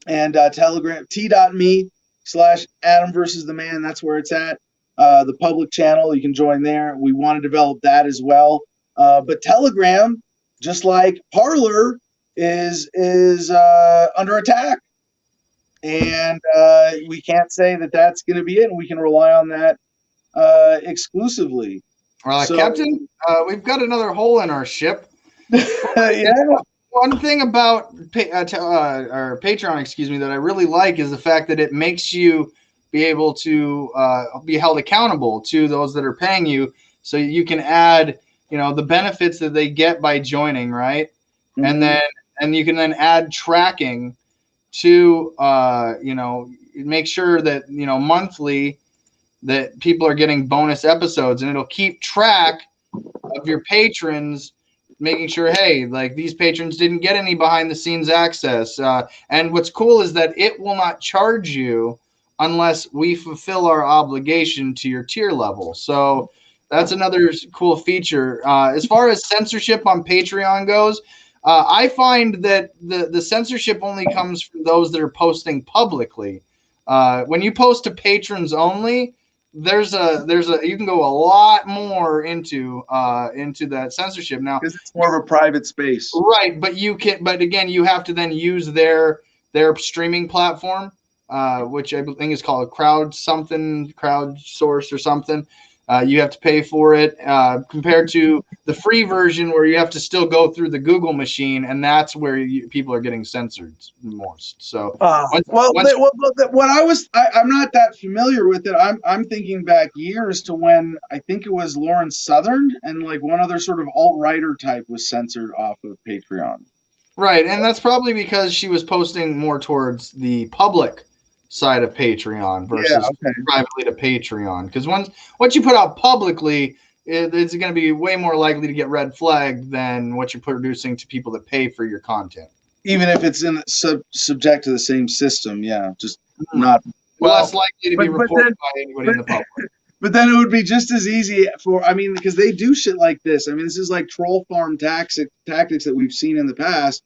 and Telegram, t.me/Adam versus the man. That's where it's at. The public channel, you can join there. We want to develop that as well. But Telegram, just like Parler, is under attack. And we can't say that that's going to be it. And we can rely on that exclusively. Captain, we've got another hole in our ship. Yeah. One thing about Patreon, that I really like is the fact that it makes you be able to be held accountable to those that are paying you. So you can add, the benefits that they get by joining, right? Mm-hmm. And you can then add tracking to, make sure that, monthly that people are getting bonus episodes, and it'll keep track of your patrons, making sure, hey, like these patrons didn't get any behind the scenes access. And what's cool is that it will not charge you unless we fulfill our obligation to your tier level. So that's another cool feature. As far as censorship on Patreon goes, I find that the censorship only comes from those that are posting publicly. When you post to patrons only, there's a you can go a lot more into that censorship now because it's more of a private space, right? But again, you have to then use their streaming platform, which I think is called crowdsource or something. You have to pay for it compared to the free version where you have to still go through the Google machine, and that's where people are getting censored most. So, I'm not that familiar with it. I'm thinking back years to when I think it was Lauren Southern and like one other sort of alt-righter type was censored off of Patreon. Right, and that's probably because she was posting more towards the public side of Patreon versus privately to Patreon. Because once you put out publicly, it's going to be way more likely to get red flagged than what you're producing to people that pay for your content. Even if it's subject to the same system, just not less likely to be reported by anybody in the public. But then it would be just as easy because they do shit like this. I mean, this is like troll farm tactics that we've seen in the past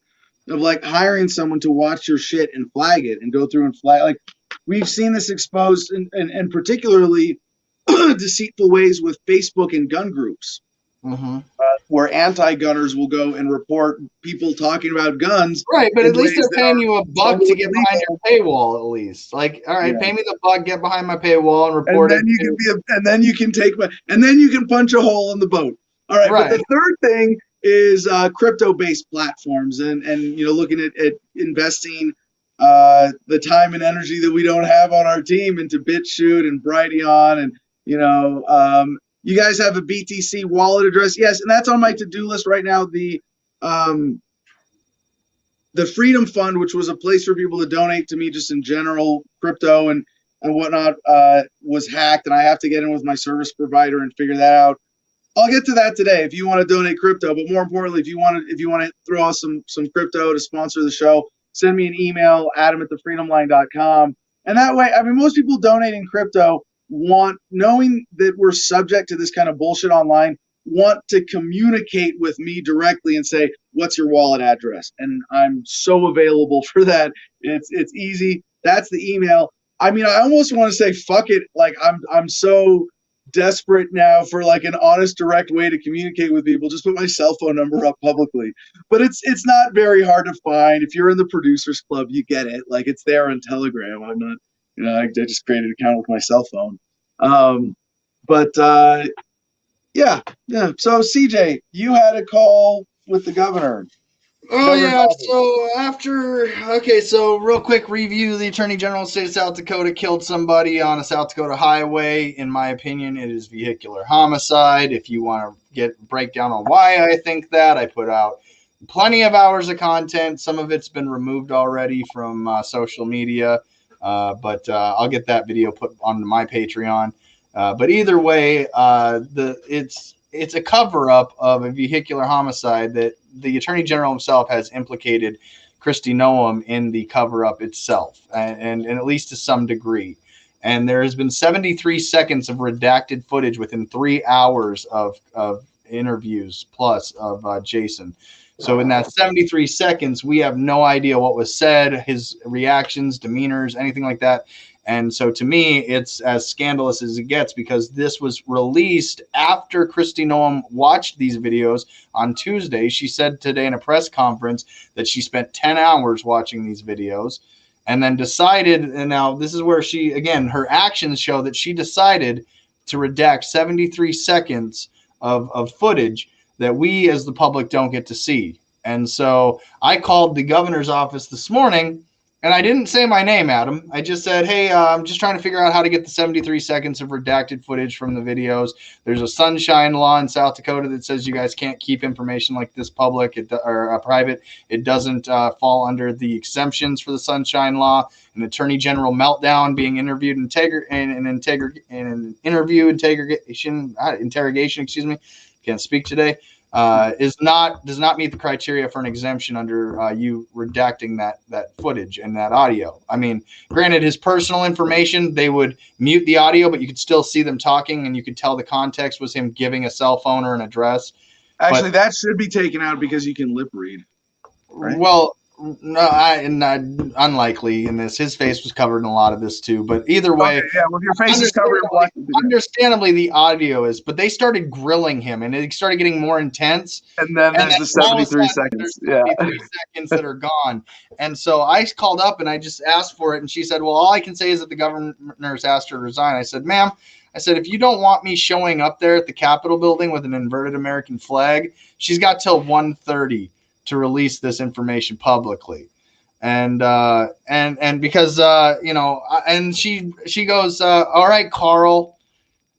of like hiring someone to watch your shit and flag it and go through and flag. Like we've seen this exposed and particularly deceitful ways with Facebook and gun groups, where anti-gunners will go and report people talking about guns. Right, but at least they're paying you $1 to get behind your paywall. At least, like, all right, pay me the $1, get behind my paywall, and report it. And then you can punch a hole in the boat. All right, but the third thing is crypto-based platforms and looking at investing the time and energy that we don't have on our team into BitChute and Brighteon and you guys have a BTC wallet address. Yes, and that's on my to-do list right now. The Freedom Fund, which was a place for people to donate to me just in general, crypto and whatnot, was hacked, and I have to get in with my service provider and figure that out. I'll get to that today if you want to donate crypto, but more importantly, if you want to throw out some crypto to sponsor the show, send me an email, adam@thefreedomline.com. And that way, I mean, most people donating crypto knowing that we're subject to this kind of bullshit online, want to communicate with me directly and say, what's your wallet address? And I'm so available for that. It's easy. That's the email. I mean, I almost want to say, fuck it. Like I'm so desperate now for like an honest, direct way to communicate with people. Just put my cell phone number up publicly. But it's not very hard to find. If you're in the Producers Club, you get it. Like it's there on Telegram. I'm not I just created an account with my cell phone. But yeah. So CJ, you had a call with the governor. Oh Governor's yeah, office. so real quick review. The Attorney General of the State of South Dakota killed somebody on a South Dakota highway. In my opinion, it is vehicular homicide. If you want to get breakdown on why I think that, I put out plenty of hours of content. Some of it's been removed already from social media, but I'll get that video put on my Patreon. But either way, it's a cover up of a vehicular homicide that the Attorney General himself has implicated Kristi Noem in the cover up itself, and at least to some degree. And there has been 73 seconds of redacted footage within 3 hours of interviews plus of Jason. So in that 73 seconds, we have no idea what was said, his reactions, demeanors, anything like that. And so to me, it's as scandalous as it gets because this was released after Kristi Noem watched these videos on Tuesday. She said today in a press conference that she spent 10 hours watching these videos and then decided, and now this is where she, again, her actions show that she decided to redact 73 seconds of footage that we as the public don't get to see. And so I called the governor's office this morning. And I didn't say my name, Adam. I just said, hey, I'm just trying to figure out how to get the 73 seconds of redacted footage from the videos. There's a sunshine law in South Dakota that says you guys can't keep information like this public or private. It doesn't fall under the exemptions for the sunshine law. An attorney general meltdown being interviewed in an interrogation, excuse me. Can't speak today. Does not meet the criteria for an exemption under you redacting that footage and that audio. I mean, granted, his personal information, they would mute the audio, but you could still see them talking, and you could tell the context was him giving a cell phone or an address. Actually, that should be taken out because you can lip read. Right? Well, no, unlikely in this. His face was covered in a lot of this too. But either way, okay, yeah, well, your face is covered in black. Understandably, the audio is. But they started grilling him, and it started getting more intense. And then there's the 73 seconds. Yeah, 73 seconds that are gone. And so I called up and I just asked for it, and she said, "Well, all I can say is that the governor's asked her to resign." I said, "Ma'am." I said, if you don't want me showing up there at the Capitol building with an inverted American flag, she's got till 1:30 to release this information publicly. And because, and she goes, all right, Carl.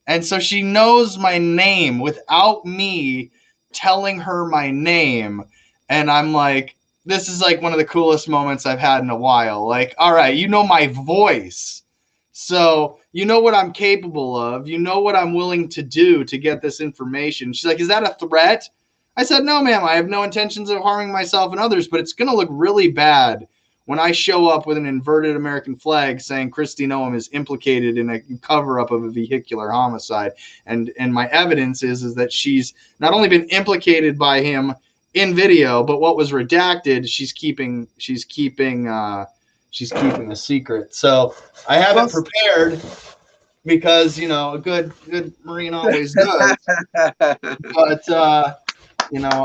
And so she knows my name without me telling her my name. And I'm like, this is like one of the coolest moments I've had in a while. Like, all right, you know my voice. So you know what I'm capable of. You know what I'm willing to do to get this information. She's like, is that a threat? I said, no, ma'am, I have no intentions of harming myself and others, but it's going to look really bad when I show up with an inverted American flag saying Kristi Noem is implicated in a cover-up of a vehicular homicide. And my evidence is that she's not only been implicated by him in video, but what was redacted, she's keeping a secret. So I have it prepared because, a good Marine always does. But,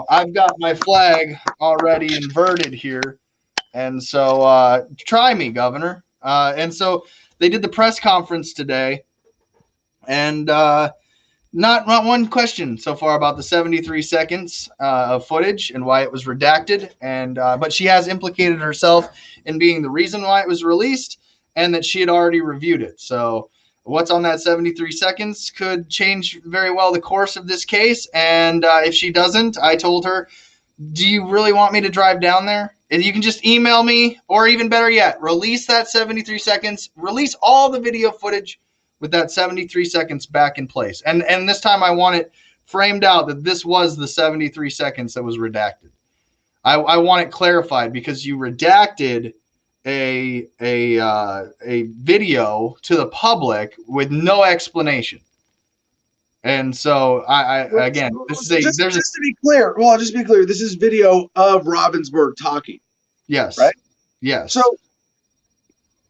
I've got my flag already inverted here. And so try me, Governor. And so they did the press conference today. And not one question so far about the 73 seconds of footage and why it was redacted. And but she has implicated herself in being the reason why it was released and that she had already reviewed it. So what's on that 73 seconds could change very well the course of this case. And if she doesn't, I told her, do you really want me to drive down there? And you can just email me, or even better yet, release that 73 seconds, release all the video footage with that 73 seconds back in place. And this time I want it framed out that this was the 73 seconds that was redacted. I want it clarified because you redacted a video to the public with no explanation. And so just to be clear, this is video of Robbinsburg talking. Yes. Right? Yes. So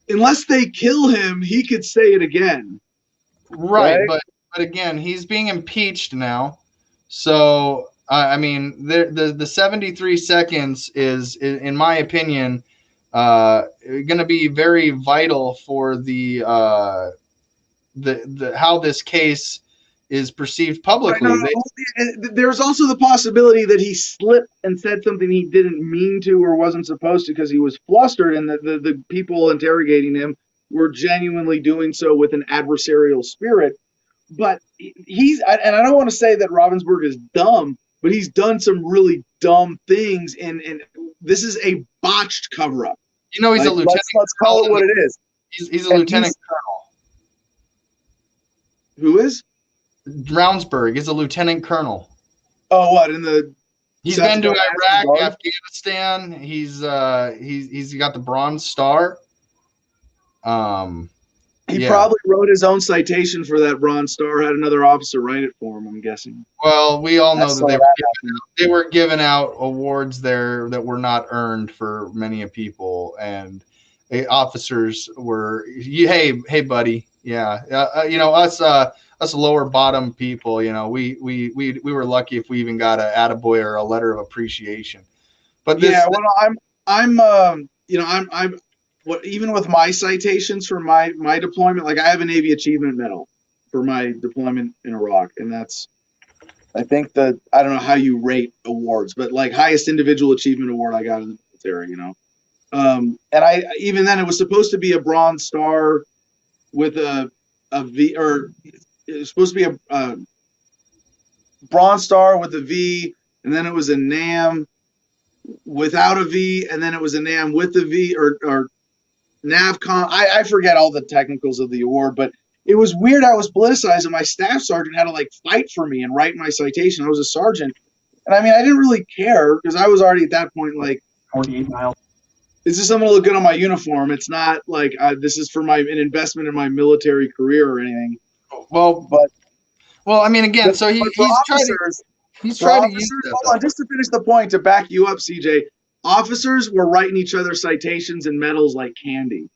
unless they kill him, he could say it again. Right? But again, he's being impeached now. So the 73 seconds is, in my opinion, going to be very vital for the how this case is perceived publicly. There's also the possibility that he slipped and said something he didn't mean to or wasn't supposed to because he was flustered, and the people interrogating him were genuinely doing so with an adversarial spirit. But and I don't want to say that Ravensburg is dumb, but he's done some really dumb things, and this is a botched cover-up. He's a lieutenant. Let's call it what it is. He's a lieutenant colonel. Who is? Ravensburg is a lieutenant colonel. Oh, what in the? He's been to Iraq, Afghanistan. He's got the Bronze Star. He probably wrote his own citation for that Bronze Star. Had another officer write it for him. I'm guessing. Well, we all know that they were giving out awards there that were not earned for many people, and officers were, hey, buddy, yeah, us lower bottom people, we were lucky if we even got a attaboy or a letter of appreciation. But even with my citations for my deployment, like I have a Navy Achievement Medal for my deployment in Iraq, and that's, I think I don't know how you rate awards, but like highest individual achievement award I got in the military, and even then it was supposed to be a Bronze Star with a V, or it was supposed to be a Bronze Star with a V, and then it was a NAM without a V, and then it was a NAM with a V, or NAVCOM. I forget all the technicals of the award, but it was weird. I was politicized, and my staff sergeant had to fight for me and write my citation. I was a sergeant, and I didn't really care because I was already at that point 48 miles. This is something to look good on my uniform. It's not like this is for an investment in my military career or anything. Well, again, so he's trying to use that. Hold on, just to finish the point, to back you up, CJ. Officers were writing each other citations and medals like candy.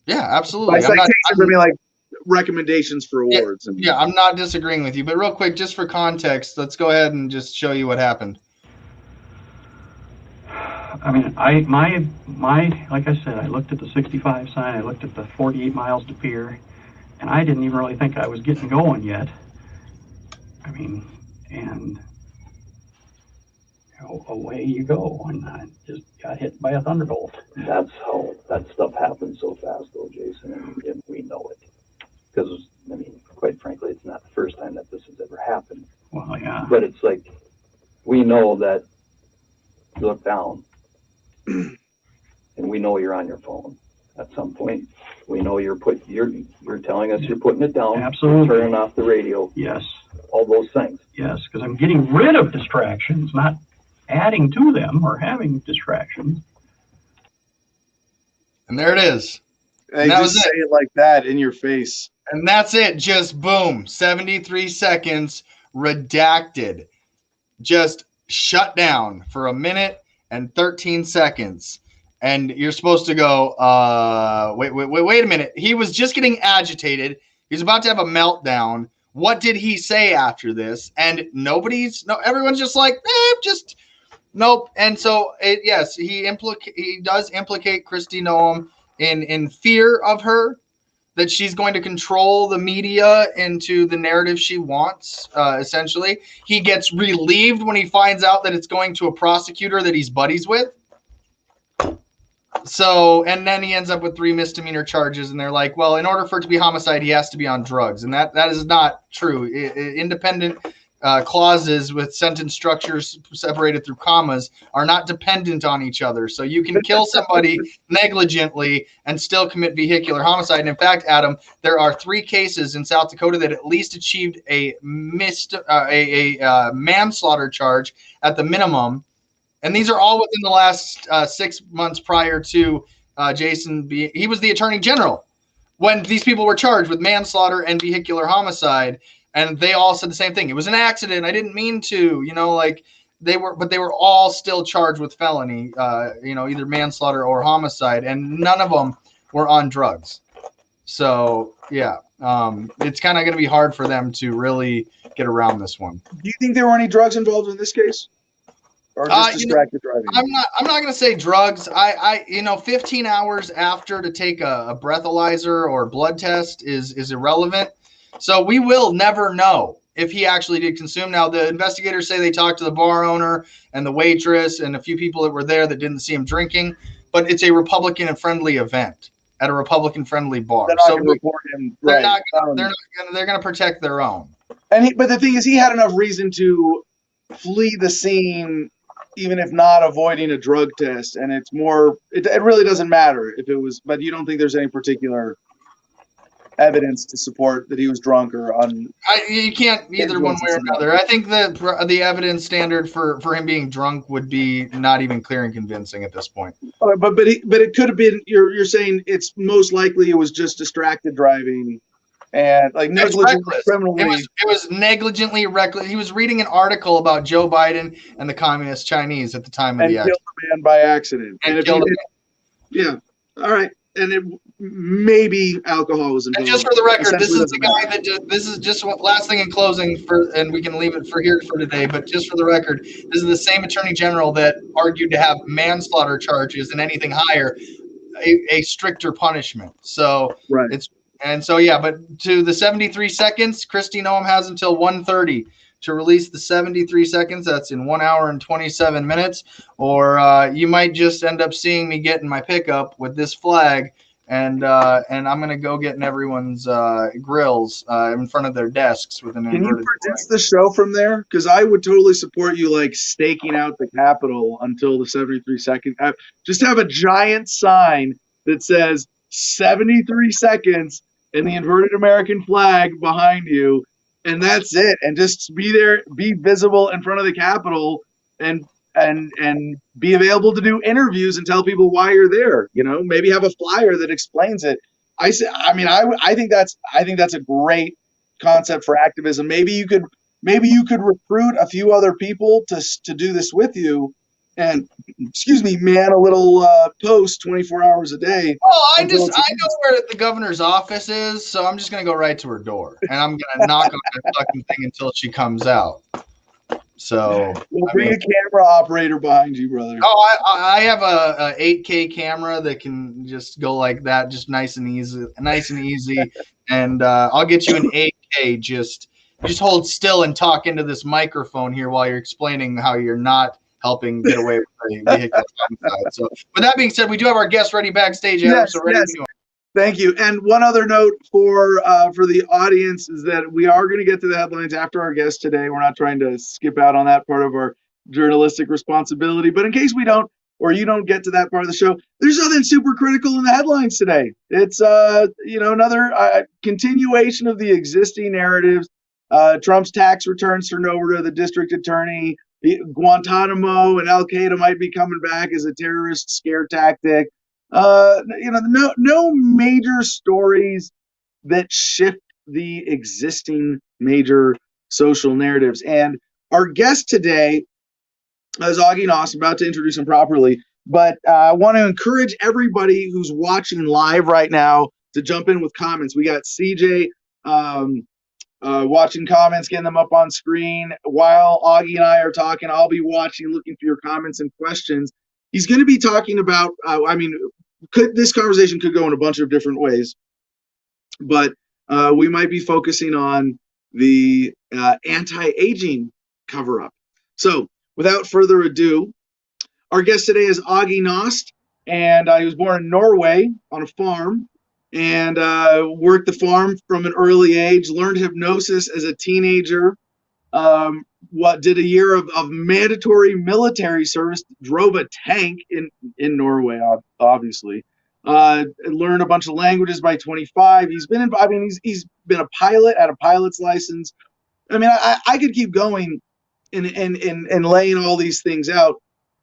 Yeah, absolutely. By citations, recommendations for awards. I'm not disagreeing with you, but real quick, just for context, let's go ahead and just show you what happened. Like I said, I looked at the 65 sign, I looked at the 48 miles to pier, and I didn't even really think I was getting going yet. And away you go, and I just got hit by a thunderbolt. That's how that stuff happens so fast, though, Jason, and we know it. Because, quite frankly, it's not the first time that this has ever happened. Well, yeah. But it's like, we know that you look down, and we know you're on your phone at some point. We know you're telling us you're putting it down. Absolutely. Turning off the radio. Yes. All those things. Yes, because I'm getting rid of distractions, not adding to them or having distractions. And there it is. Hey, just say it like that in your face. And that's it. Just boom. 73 seconds redacted. Just shut down for a minute and 13 seconds. And you're supposed to go, wait a minute. He was just getting agitated. He's about to have a meltdown. What did he say after this? And everyone's just like, nope. And so, yes, he does implicate Kristi Noem in fear of her, that she's going to control the media into the narrative she wants, essentially. He gets relieved when he finds out that it's going to a prosecutor that he's buddies with. So, and then he ends up with 3 misdemeanor charges, and they're like, well, in order for it to be homicide, he has to be on drugs. And that is not true. Independent clauses with sentence structures separated through commas are not dependent on each other. So you can kill somebody negligently and still commit vehicular homicide. And in fact, Adam, there are 3 cases in South Dakota that at least achieved a manslaughter charge at the minimum. And these are all within the last 6 months prior to Jason he was the attorney general when these people were charged with manslaughter and vehicular homicide. And they all said the same thing. It was an accident. I didn't mean to, they were all still charged with felony, either manslaughter or homicide. And none of them were on drugs. So, yeah, it's kind of going to be hard for them to really get around this one. Do you think there were any drugs involved in this case? or just You know, distracted driving? I'm not going to say drugs. I 15 hours after to take a breathalyzer or blood test is irrelevant. So we will never know if he actually did consume. Now, the investigators say they talked to the bar owner and the waitress and a few people that were there that didn't see him drinking, but it's a Republican and friendly event at a Republican friendly bar. They're not going to report him. They're Right. not they're going to protect their own. But the thing is, he had enough reason to flee the scene, even if not avoiding a drug test. And it's more, it really doesn't matter if it was, but you don't think there's any particular evidence to support that he was drunk or on. You can't either one way or another. I think that the evidence standard for him being drunk would be not even clear and convincing at this point. But it could have been. You're saying it's most likely it was just distracted driving, and like negligently criminally. It was negligently reckless. He was reading an article about Joe Biden and the communist Chinese at the time of the accident. Killed a man by accident. And killed a man. Yeah. All right. And maybe alcohol was involved. And just for the record, this is the guy that this is just what last thing in closing and we can leave it for here for today. But just for the record, this is the same attorney general that argued to have manslaughter charges and anything higher, a stricter punishment. So right. But to the 73 seconds, Kristi Noem has until 1:30 to release the 73 seconds. That's in 1 hour and 27 minutes. Or you might just end up seeing me get in my pickup with this flag, and I'm going to go get in everyone's grills in front of their desks with an inverted flag. Can you produce the show from there? Because I would totally support you, like, staking out the Capitol until the 73 seconds. Just have a giant sign that says 73 seconds and the inverted American flag behind you. And that's it. And just be there, be visible in front of the Capitol, and be available to do interviews and tell people why you're there. You know, maybe have a flyer that explains it. I think that's a great concept for activism. Maybe you could recruit a few other people to do this with you. And man a little post 24 hours a day. Oh, I know where the governor's office is, so I'm just gonna go right to her door, and I'm gonna knock on that fucking thing until she comes out. So we'll bring a camera operator behind you, brother. Oh, I have a 8K camera that can just go like that, just nice and easy, and I'll get you an 8K. Just hold still and talk into this microphone here while you're explaining how you're not helping get away with the vehicle homicide. So, with that being said, we do have our guests ready backstage. Adam, so ready to go. Thank you. And one other note for the audience is that we are going to get to the headlines after our guest today. We're not trying to skip out on that part of our journalistic responsibility. But in case we don't, or you don't get to that part of the show, there's nothing super critical in the headlines today. It's another continuation of the existing narratives. Trump's tax returns turned over to the district attorney. Guantanamo and Al Qaeda might be coming back as a terrorist scare tactic. No major stories that shift the existing major social narratives. And our guest today is Augie Noss. I'm about to introduce him properly, but I want to encourage everybody who's watching live right now to jump in with comments. We got CJ watching comments, getting them up on screen. While Augie and I are talking, I'll be watching, looking for your comments and questions. He's going to be talking about, this conversation could go in a bunch of different ways, but we might be focusing on the anti-aging cover-up. So without further ado, our guest today is Augie Noss, and he was born in Norway on a farm, and worked the farm from an early age, learned hypnosis as a teenager, did a year of mandatory military service, drove a tank in Norway, obviously, learned a bunch of languages by 25. He's been a pilot, at a pilot's license. I mean, I could keep going and laying all these things out,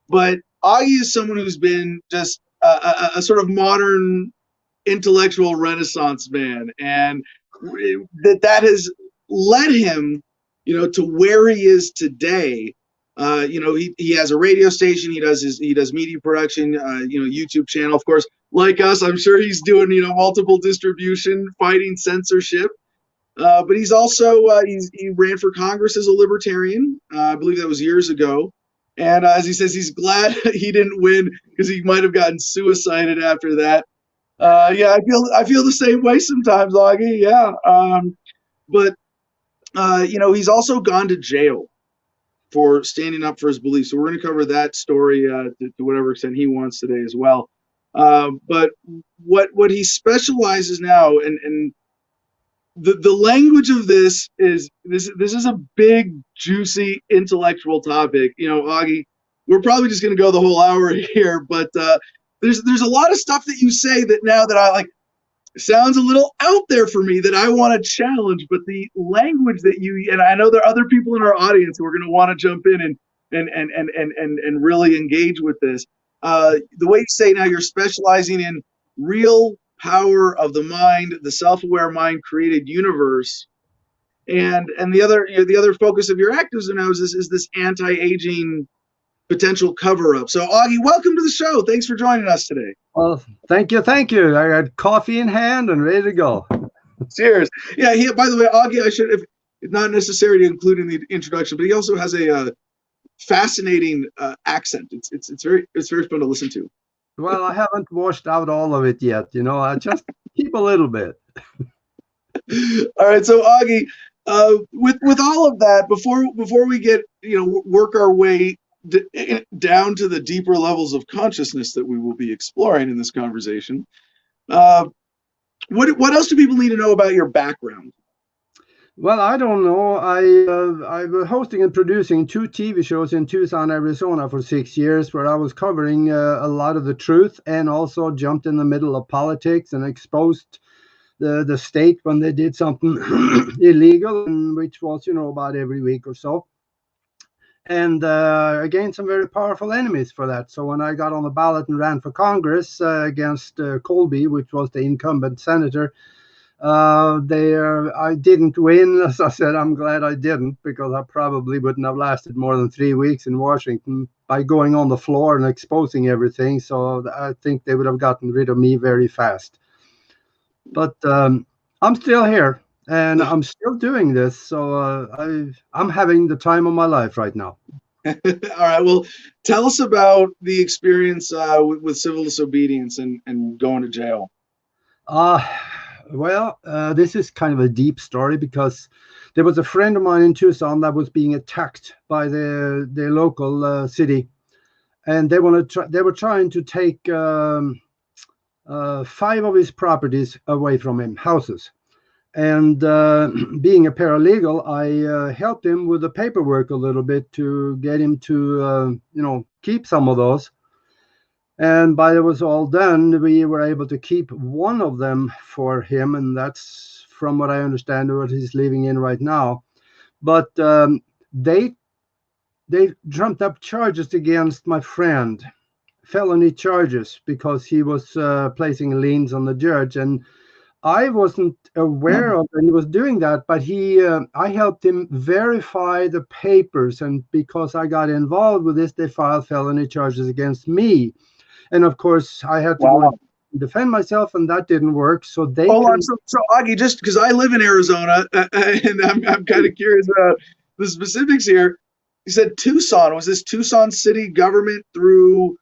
but Augie is someone who's been just a sort of modern intellectual renaissance man, and that has led him, to where he is today. He has a radio station. He does media production. YouTube channel, of course. Like us, I'm sure he's doing multiple distribution, fighting censorship. But he's also he ran for Congress as a libertarian. I believe that was years ago, And as he says, he's glad he didn't win because he might have gotten suicided after that. Yeah, I feel the same way sometimes, Augie. Yeah, but he's also gone to jail for standing up for his beliefs. So we're going to cover that story to whatever extent he wants today as well. But what he specializes now, and the language of this is a big, juicy, intellectual topic. Augie, we're probably just going to go the whole hour here, but there's a lot of stuff that you say that now that I like sounds a little out there for me that I want to challenge. But the language that and I know there are other people in our audience who are going to want to jump in and really engage with this. The way you say now you're specializing in real power of the mind, the self-aware mind created universe, and the other focus of your activism now is this anti-aging potential cover-up. So Augie, welcome to the show. Thanks for joining us today. Well, thank you. I got coffee in hand and ready to go. Cheers. Yeah. By the way, Augie, I should have not necessary to include in the introduction, but he also has a fascinating accent. It's very fun to listen to. Well, I haven't washed out all of it yet. I just keep a little bit. All right. So Augie, with all of that, before we get work our way down to the deeper levels of consciousness that we will be exploring in this conversation, what else do people need to know about your background? Well, I don't know. I was hosting and producing 2 TV shows in Tucson, Arizona for 6 years, where I was covering a lot of the truth and also jumped in the middle of politics and exposed the state when they did something illegal, which was about every week or so. And I gained some very powerful enemies for that. So when I got on the ballot and ran for Congress against Colby, which was the incumbent senator, I didn't win. As I said, I'm glad I didn't, because I probably wouldn't have lasted more than 3 weeks in Washington by going on the floor and exposing everything. So I think they would have gotten rid of me very fast. But I'm still here. And I'm still doing this, so I'm having the time of my life right now. All right. Well, tell us about the experience with civil disobedience and going to jail. This is kind of a deep story, because there was a friend of mine in Tucson that was being attacked by the local city, and they were trying to take 5 of his properties away from him, houses. And being a paralegal, I helped him with the paperwork a little bit to get him to, keep some of those. And by it was all done, we were able to keep one of them for him. And that's, from what I understand, what he's living in right now. But they trumped up charges against my friend, felony charges, because he was placing liens on the judge. And I wasn't aware of that he was doing that, but I helped him verify the papers, and because I got involved with this, they filed felony charges against me. And of course, I had to go and defend myself, and that didn't work. So they So Augie, just because I live in Arizona, and I'm kind of curious about the specifics here. You said Tucson. Was this Tucson city government through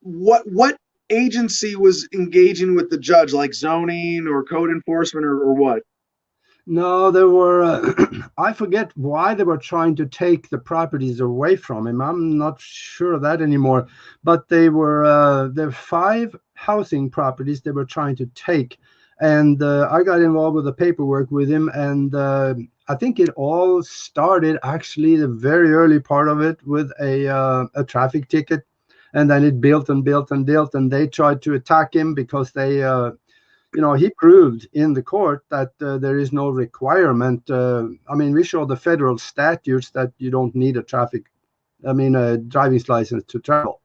what agency was engaging with the judge, like zoning or code enforcement or what? No, there were, I forget why they were trying to take the properties away from him. I'm not sure of that anymore. But there were 5 housing properties they were trying to take. And I got involved with the paperwork with him. And I think it all started, actually, the very early part of it, with a traffic ticket. And then it built and built and built, and they tried to attack him because they, he proved in the court that there is no requirement. We show the federal statutes that you don't need a driver's license to travel.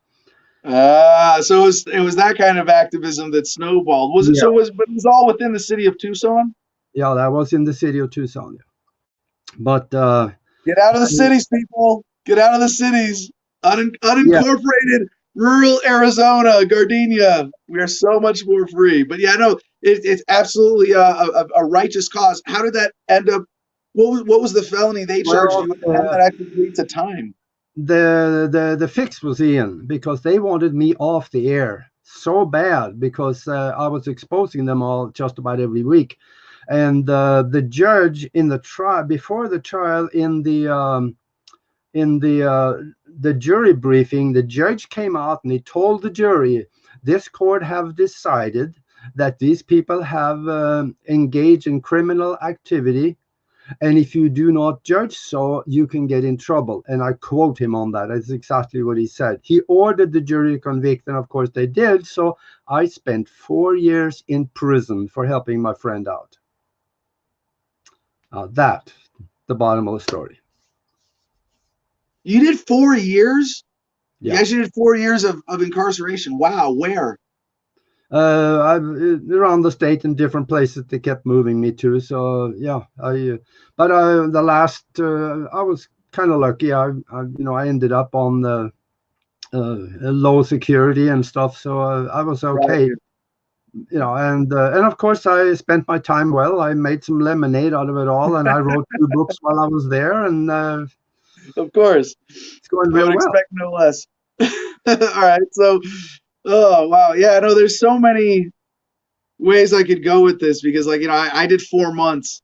So it was that kind of activism that snowballed. Was it? Yeah. But it was all within the city of Tucson? Yeah, that was in the city of Tucson. Yeah. But get out of the cities, people. Get out of the cities. Unincorporated rural Arizona, Gardenia. We are so much more free. But yeah, no, it's absolutely a righteous cause. How did that end up? What was the felony they charged you? How did that actually lead to time? the fix was in, because they wanted me off the air so bad, because I was exposing them all just about every week. And the judge in the trial, before the trial, in the jury briefing, the judge came out and he told the jury, this court have decided that these people have engaged in criminal activity, and if you do not judge so, you can get in trouble. And I quote him on that. That's exactly what he said. He ordered the jury to convict, and of course they did. So I spent 4 years in prison for helping my friend out. That's the bottom of the story. You did 4 years? Yeah. You actually did 4 years of incarceration. Wow, where? Around the state in different places they kept moving me to. So yeah, the last I was kind of lucky. I ended up on the low security and stuff, so I was okay. Right. And of course I spent my time well. I made some lemonade out of it all, and I wrote 2 books while I was there, and Of course. it's going I real would well. expect no less. All right. So, oh, wow. Yeah, no, there's so many ways I could go with this because, like, I did 4 months.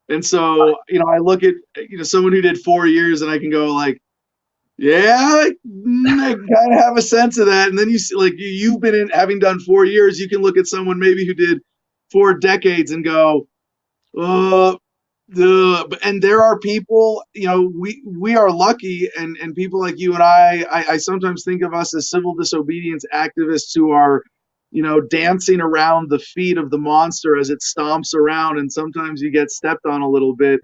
And so, I look at, someone who did 4 years and I can go, like, yeah, I kind of have a sense of that. And then you see, like, you've been in, having done 4 years, you can look at someone maybe who did 4 decades and go, and there are people, we are lucky, and people like you and I sometimes think of us as civil disobedience activists who are, dancing around the feet of the monster as it stomps around, and sometimes you get stepped on a little bit,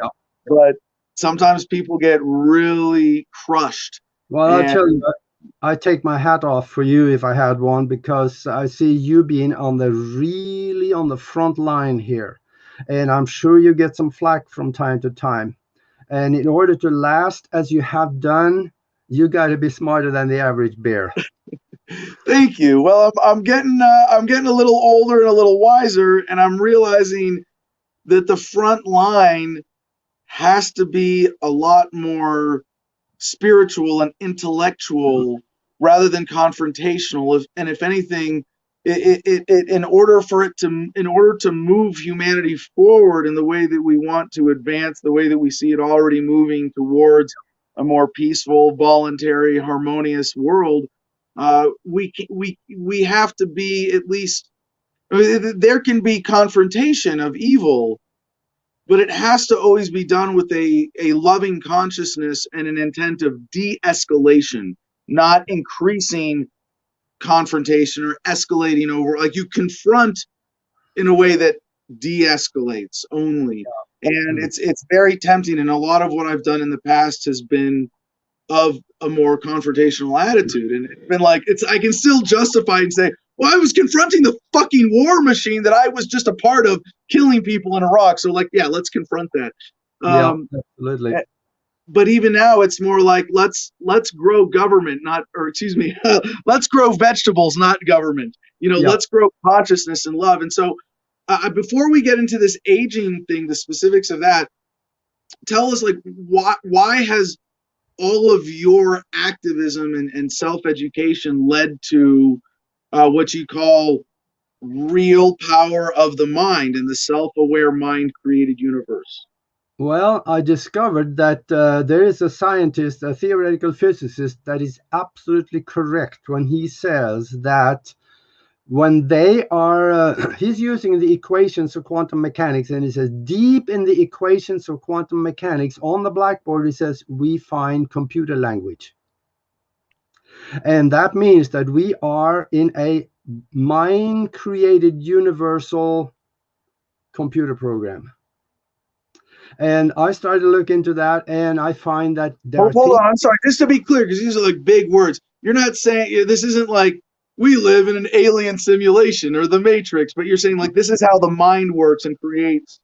but sometimes people get really crushed. Well, I'll tell you, I take my hat off for you if I had one, because I see you being really on the front line here. And I'm sure you get some flack from time to time. And in order to last as you have done, you got to be smarter than the average bear. Thank you. Well, I'm getting a little older and a little wiser, and I'm realizing that the front line has to be a lot more spiritual and intellectual rather than confrontational. If anything, in order to move humanity forward in the way that we want to advance, the way that we see it already moving towards a more peaceful, voluntary, harmonious world, we have to be at least. There can be confrontation of evil, but it has to always be done with a loving consciousness and an intent of de-escalation, not increasing confrontation or escalating over. Like, you confront in a way that de-escalates only. And it's very tempting, and a lot of what I've done in the past has been of a more confrontational attitude, and it's been like, I can still justify and say, well, I was confronting the fucking war machine that I was just a part of, killing people in Iraq. So, like, yeah, let's confront that. Absolutely. But even now, it's more like, let's grow government, let's grow vegetables, not government. Let's grow consciousness and love. And so, before we get into this aging thing, the specifics of that, tell us, like, why has all of your activism and self-education led to what you call real power of the mind and the self-aware mind-created universe? Well, I discovered that there is a scientist, a theoretical physicist, that is absolutely correct when he says that when they are, he's using the equations of quantum mechanics, and he says deep in the equations of quantum mechanics on the blackboard, he says, we find computer language. And that means that we are in a mind-created universal computer program. And I started to look into that, and I find that hold on, I'm sorry, just to be clear, because these are like big words. You're not saying, this isn't like we live in an alien simulation or the Matrix, but you're saying, like, this is how the mind works and creates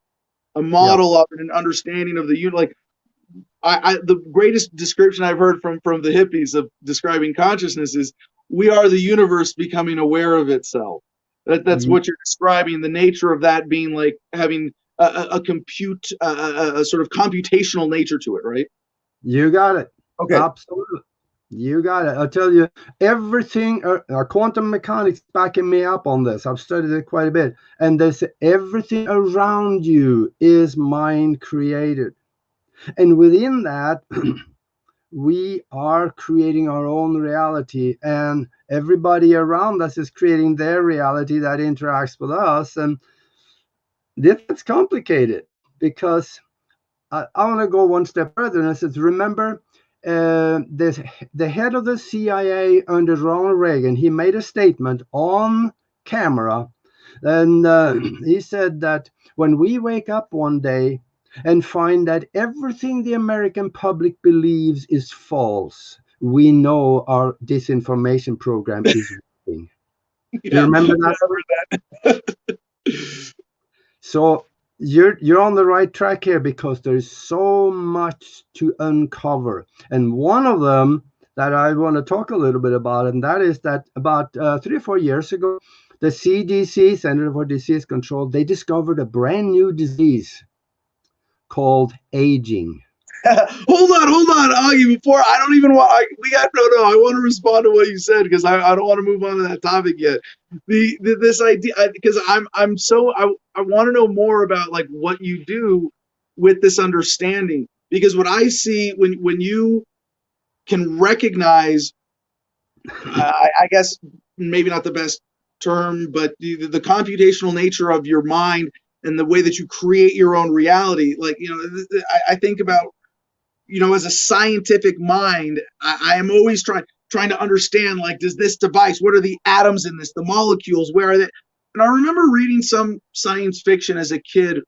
a model of an understanding of the universe. Like, the greatest description I've heard from the hippies of describing consciousness is, we are the universe becoming aware of itself. That's what you're describing, the nature of that being like having a sort of computational nature to it, right? You got it. Okay. Absolutely. You got it. I'll tell you, everything, quantum mechanics backing me up on this. I've studied it quite a bit. And there's everything around you is mind created. And within that, we are creating our own reality. And everybody around us is creating their reality that interacts with us. And this is complicated because I want to go one step further. And I said, remember, the head of the CIA under Ronald Reagan, he made a statement on camera, and he said that when we wake up one day and find that everything the American public believes is false, we know our disinformation program is working. Do you remember that? So you're on the right track here, because there's so much to uncover. And one of them that I want to talk a little bit about, and that is that about 3 or 4 years ago, the CDC, Center for Disease Control, they discovered a brand new disease called aging. Hold on, Augie. Before I don't even want, I want to respond to what you said, because I don't want to move on to that topic yet. This idea, because I want to know more about like what you do with this understanding, because what I see when you can recognize, I guess maybe not the best term, but the computational nature of your mind and the way that you create your own reality. Like, I think about, as a scientific mind, I am always trying to understand, like, does this device, what are the atoms in this, the molecules, where are they? And I remember reading some science fiction as a kid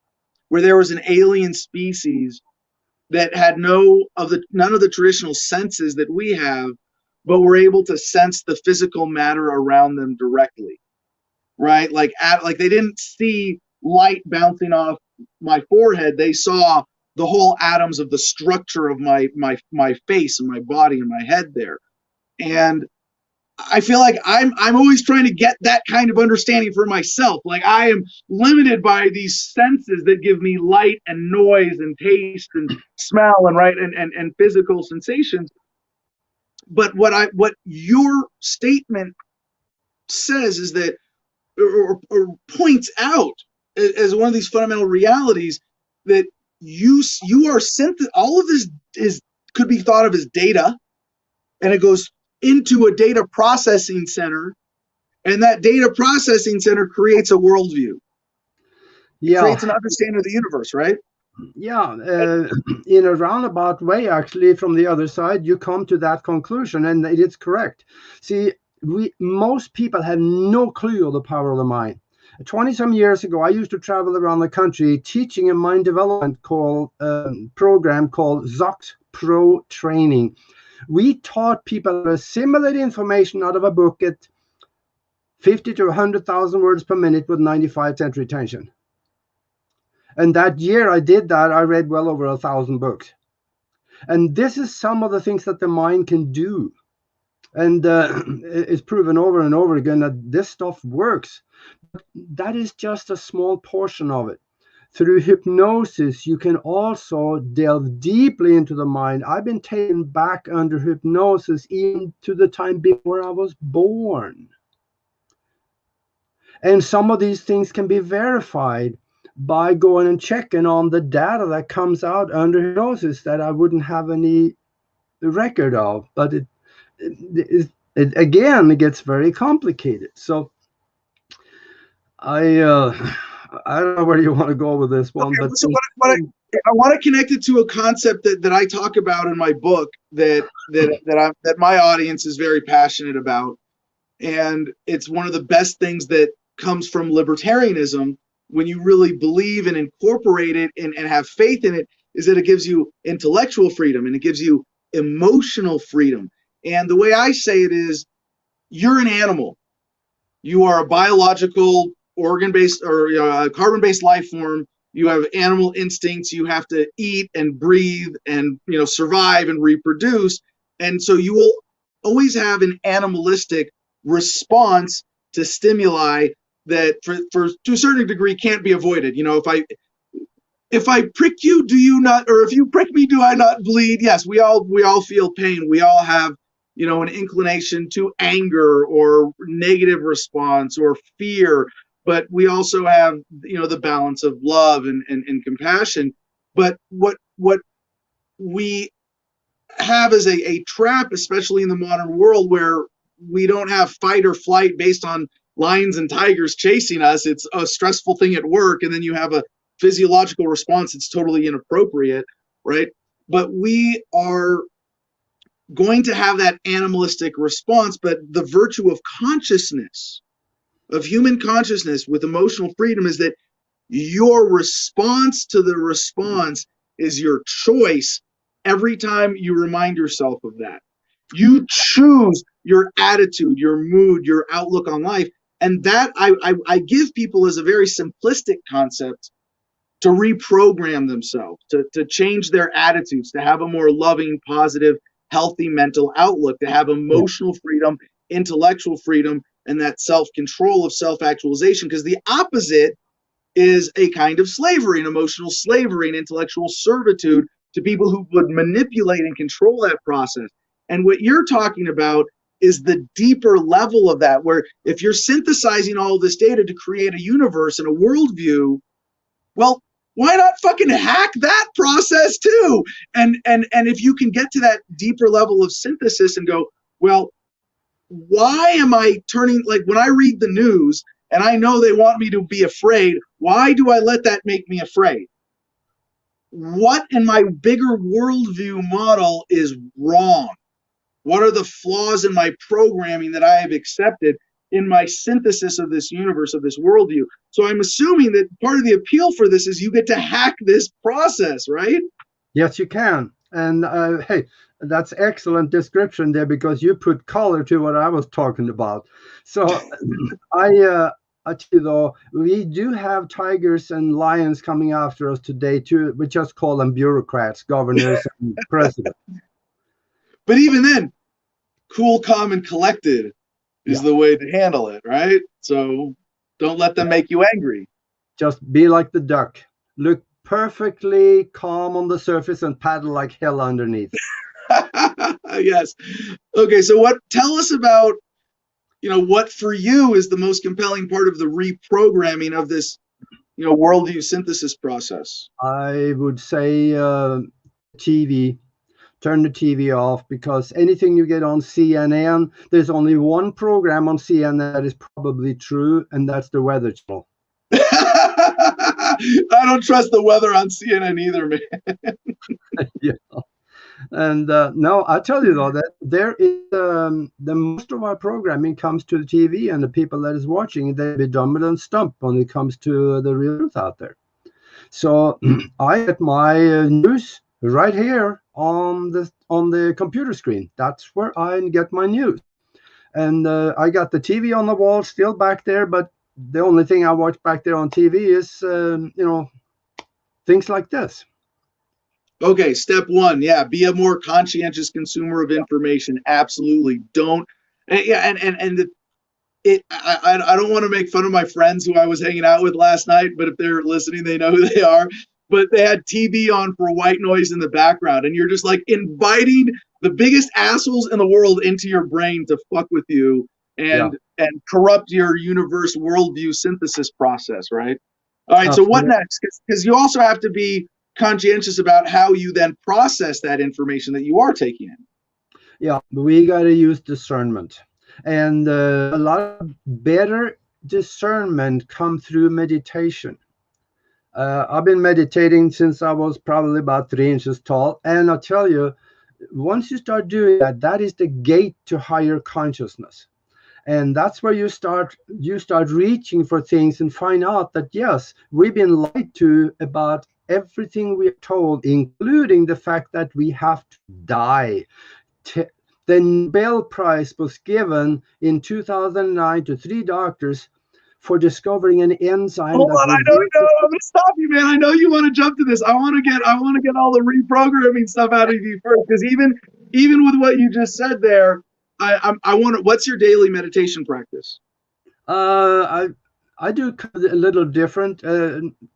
where there was an alien species that had none of the traditional senses that we have, but were able to sense the physical matter around them directly, right? Like they didn't see light bouncing off my forehead. They saw the whole atoms of the structure of my face and my body and my head there. And I feel like I'm always trying to get that kind of understanding for myself. Like, I am limited by these senses that give me light and noise and taste and smell and and physical sensations. But what your statement says is that, or points out as one of these fundamental realities, that you are all of this could be thought of as data, and it goes into a data processing center, and that data processing center creates a worldview. Creates an understanding of the universe, right? Yeah, in a roundabout way, actually, from the other side, you come to that conclusion, and it is correct. See, most people have no clue of the power of the mind. 20-some years ago, I used to travel around the country teaching a mind development program called ZOX Pro Training. We taught people to assimilate information out of a book at 50 to 100,000 words per minute with 95% retention. And that year I did that, I read well over 1,000 books. And this is some of the things that the mind can do. And it's proven over and over again that this stuff works. But that is just a small portion of it. Through hypnosis, you can also delve deeply into the mind. I've been taken back under hypnosis even to the time before I was born. And some of these things can be verified by going and checking on the data that comes out under hypnosis that I wouldn't have any record of. But it again, it gets very complicated. So I don't know where you want to go with this one. Okay, but so I want to connect it to a concept that I talk about in my book that my audience is very passionate about, and it's one of the best things that comes from libertarianism when you really believe and incorporate it and have faith in it, is that it gives you intellectual freedom and it gives you emotional freedom. And the way I say it is, you're an animal. You are a biological organ-based or a carbon-based life form. You have animal instincts. You have to eat and breathe and survive and reproduce. And so you will always have an animalistic response to stimuli that for to a certain degree can't be avoided. If I prick you, do you not, or if you prick me, do I not bleed? Yes, we all feel pain. We all have an inclination to anger or negative response or fear. But we also have, the balance of love and compassion. But what we have is a trap, especially in the modern world, where we don't have fight or flight based on lions and tigers chasing us. It's a stressful thing at work, and then you have a physiological response that's totally inappropriate, right? But we are going to have that animalistic response, but the virtue of consciousness, of human consciousness with emotional freedom, is that your response to the response is your choice every time you remind yourself of that. You choose your attitude, your mood, your outlook on life. And that I give people as a very simplistic concept to reprogram themselves, to change their attitudes, to have a more loving, positive, healthy mental outlook, to have emotional freedom, intellectual freedom, and that self-control of self-actualization. Because the opposite is a kind of slavery, an emotional slavery, and intellectual servitude to people who would manipulate and control that process. And what you're talking about is the deeper level of that, where if you're synthesizing all this data to create a universe and a worldview, well, why not fucking hack that process too? And if you can get to that deeper level of synthesis and go, well, why am I turning, like when I read the news and I know they want me to be afraid, why do I let that make me afraid? What in my bigger worldview model is wrong? What are the flaws in my programming that I have accepted in my synthesis of this universe, of this worldview? So I'm assuming that part of the appeal for this is you get to hack this process, right? Yes, you can. And hey, that's excellent description there, because you put color to what I was talking about. So I tell you though, we do have tigers and lions coming after us today too. We just call them bureaucrats, governors, and presidents. But even then, cool, calm, and collected is the way to handle it, right? So don't let them make you angry. Just be like the duck. Look perfectly calm on the surface and paddle like hell underneath. Yes. Okay, so tell us about, what for you is the most compelling part of the reprogramming of this, worldview synthesis process? I would say TV. Turn the TV off, because anything you get on CNN, there's only one program on CNN that is probably true, and that's the Weather Channel. I don't trust the weather on CNN either, man. Yeah. And no, I tell you though that there is the most of our programming comes to the TV, and the people that is watching, they be dumb and stump when it comes to the real truth out there. So I get my news right here on the computer screen. That's where I get my news. And I got the TV on the wall still back there, but the only thing I watch back there on TV is things like this. Okay, step one, be a more conscientious consumer of information. Absolutely, don't. I don't want to make fun of my friends who I was hanging out with last night, but if they're listening, they know who they are. But they had TV on for white noise in the background, and you're just like inviting the biggest assholes in the world into your brain to fuck with you and corrupt your universe worldview synthesis process, right? All right, so what next? Because you also have to be conscientious about how you then process that information that you are taking in. Yeah, we got to use discernment, and a lot of better discernment come through meditation. I've been meditating since I was probably about 3 inches tall, and I'll tell you, once you start doing that, that is the gate to higher consciousness. And that's where you start reaching for things and find out that yes, we've been lied to about everything we're told, including the fact that we have to die. The Nobel Prize was given in 2009 to 3 doctors for discovering an enzyme. Hold on, I know. I'm gonna stop you, man. I know you want to jump to this. I want to get all the reprogramming stuff out of you first, because even with what you just said there, I want to. What's your daily meditation practice? I I do a little different,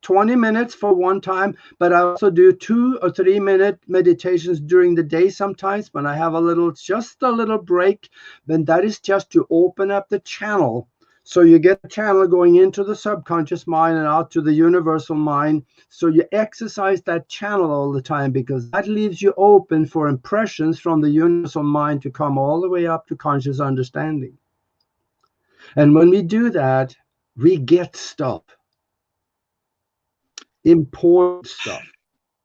20 minutes for one time, but I also do 2 or 3 minute meditations during the day sometimes when I have just a little break. Then that is just to open up the channel. So you get a channel going into the subconscious mind and out to the universal mind. So you exercise that channel all the time, because that leaves you open for impressions from the universal mind to come all the way up to conscious understanding. And when we do that, we get stuff, important stuff.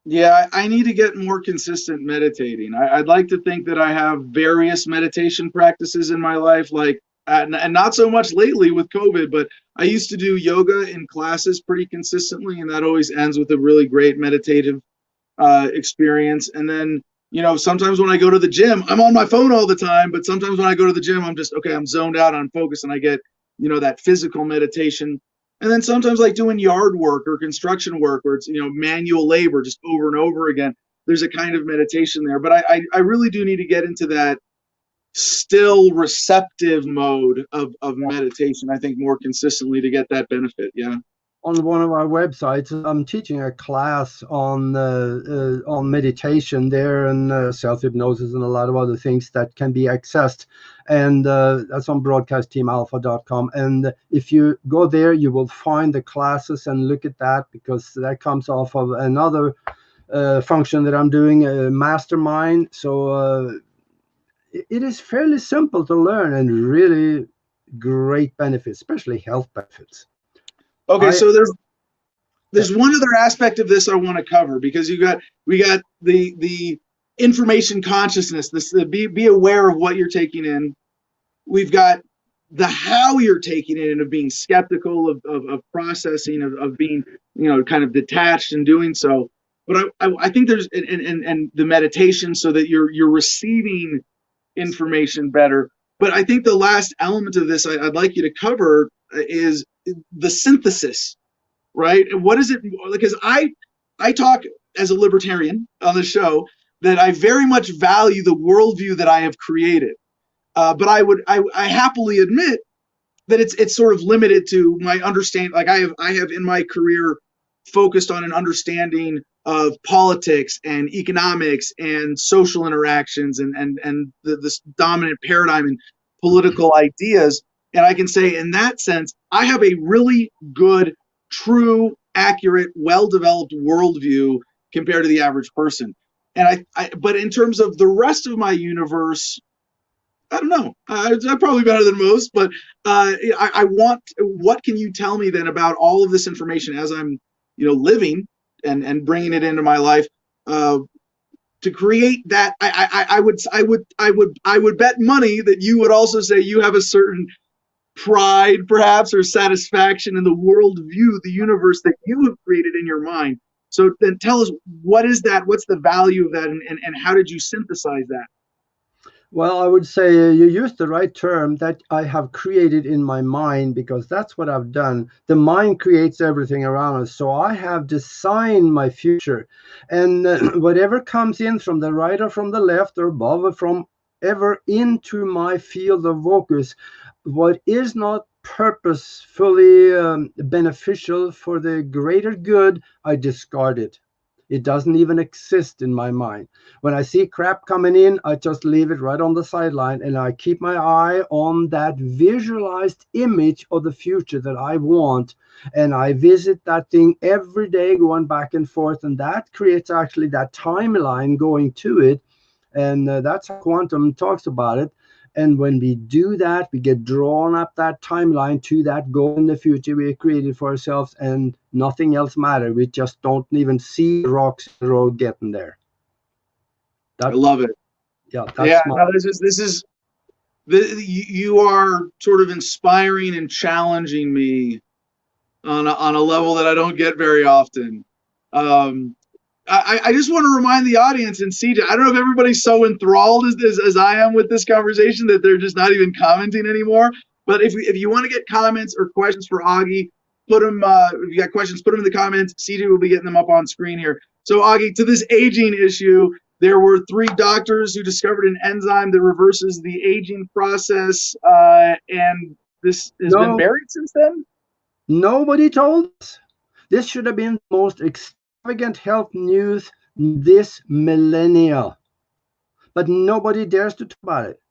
Yeah, I need to get more consistent meditating. I'd like to think that I have various meditation practices in my life, like, and not so much lately with COVID, but I used to do yoga in classes pretty consistently, and that always ends with a really great meditative experience. And then, sometimes when I go to the gym, I'm on my phone all the time, but sometimes when I go to the gym, I'm just, okay, I'm zoned out on focus, and I get, that physical meditation. And then sometimes, like doing yard work or construction work, or it's, manual labor just over and over again, there's a kind of meditation there. But I really do need to get into that still receptive mode of meditation, I think, more consistently to get that benefit. Yeah. On one of our websites, I'm teaching a class on meditation there, and self-hypnosis and a lot of other things that can be accessed. And that's on broadcastteamalpha.com. And if you go there, you will find the classes and look at that, because that comes off of another function that I'm doing, a mastermind. So it is fairly simple to learn and really great benefits, especially health benefits. Okay, so there's one other aspect of this I want to cover, because we got the information consciousness, be aware of what you're taking in. We've got the how you're taking it in, of being skeptical, of processing, of being, kind of detached and doing so. But I think there's and the meditation, so that you're receiving information better. But I think the last element of this I'd like you to cover is the synthesis, right? And what is it? Because I talk as a libertarian on the show that I very much value the worldview that I have created, but I happily admit that it's sort of limited to my understanding. Like I have in my career focused on an understanding of politics and economics and social interactions and this dominant paradigm in political ideas. And I can say, in that sense, I have a really good, true, accurate, well-developed worldview compared to the average person. And but in terms of the rest of my universe, I don't know. I'm probably better than most, but I want. What can you tell me then about all of this information as I'm, living and bringing it into my life to create that? I would bet money that you would also say you have a certain pride, perhaps, or satisfaction in the worldview, the universe that you have created in your mind. So then tell us, what is that? What's the value of that? And how did you synthesize that? Well, I would say you used the right term, that I have created in my mind, because that's what I've done. The mind creates everything around us. So I have designed my future. And whatever comes in from the right or from the left or above or from ever into my field of focus, what is not purposefully beneficial for the greater good, I discard it. It doesn't even exist in my mind. When I see crap coming in, I just leave it right on the sideline, and I keep my eye on that visualized image of the future that I want. And I visit that thing every day, going back and forth. And that creates actually that timeline going to it. And that's how quantum talks about it. And when we do that, we get drawn up that timeline to that goal in the future we created for ourselves, and nothing else matters. We just don't even see rocks in the road getting there. I love it. Yeah. You are sort of inspiring and challenging me on a level that I don't get very often. I just want to remind the audience, and CJ, I don't know if everybody's so enthralled as I am with this conversation that they're just not even commenting anymore. But if you want to get comments or questions for Augie, put them. If you got questions, put them in the comments. CJ will be getting them up on screen here. So Augie, to this aging issue, there were 3 doctors who discovered an enzyme that reverses the aging process, and this has been buried since then. Nobody told us. This should have been the most extravagant health news this millennia. But nobody dares to talk about it.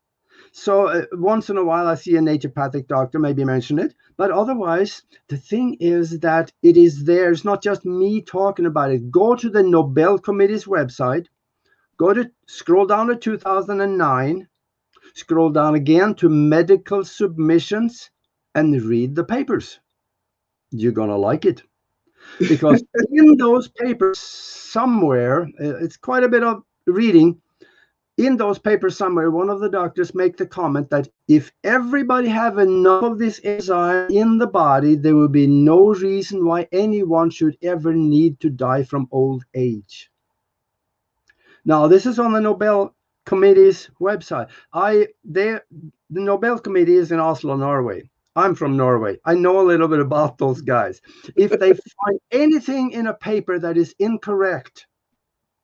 So once in a while, I see a naturopathic doctor maybe mention it. But otherwise, the thing is that it is there. It's not just me talking about it. Go to the Nobel Committee's website. Scroll down to 2009. Scroll down again to medical submissions and read the papers. You're going to like it. Because in those papers somewhere, it's quite a bit of reading. In those papers somewhere, one of the doctors make the comment that if everybody have enough of this enzyme in the body, there will be no reason why anyone should ever need to die from old age. Now, this is on the Nobel Committee's website. The Nobel Committee is in Oslo, Norway. I'm from Norway. I know a little bit about those guys. If they find anything in a paper that is incorrect,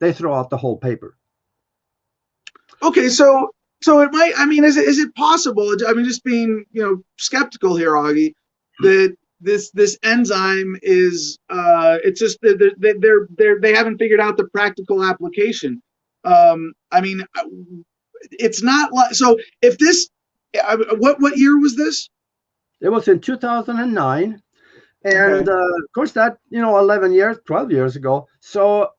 they throw out the whole paper. Okay, so it might. I mean, is it possible? I mean, just being skeptical here, Augie, that this enzyme is it's just they haven't figured out the practical application. I mean, it's not like so. If this, what year was this? It was in 2009, and of course that 11 years, 12 years ago. So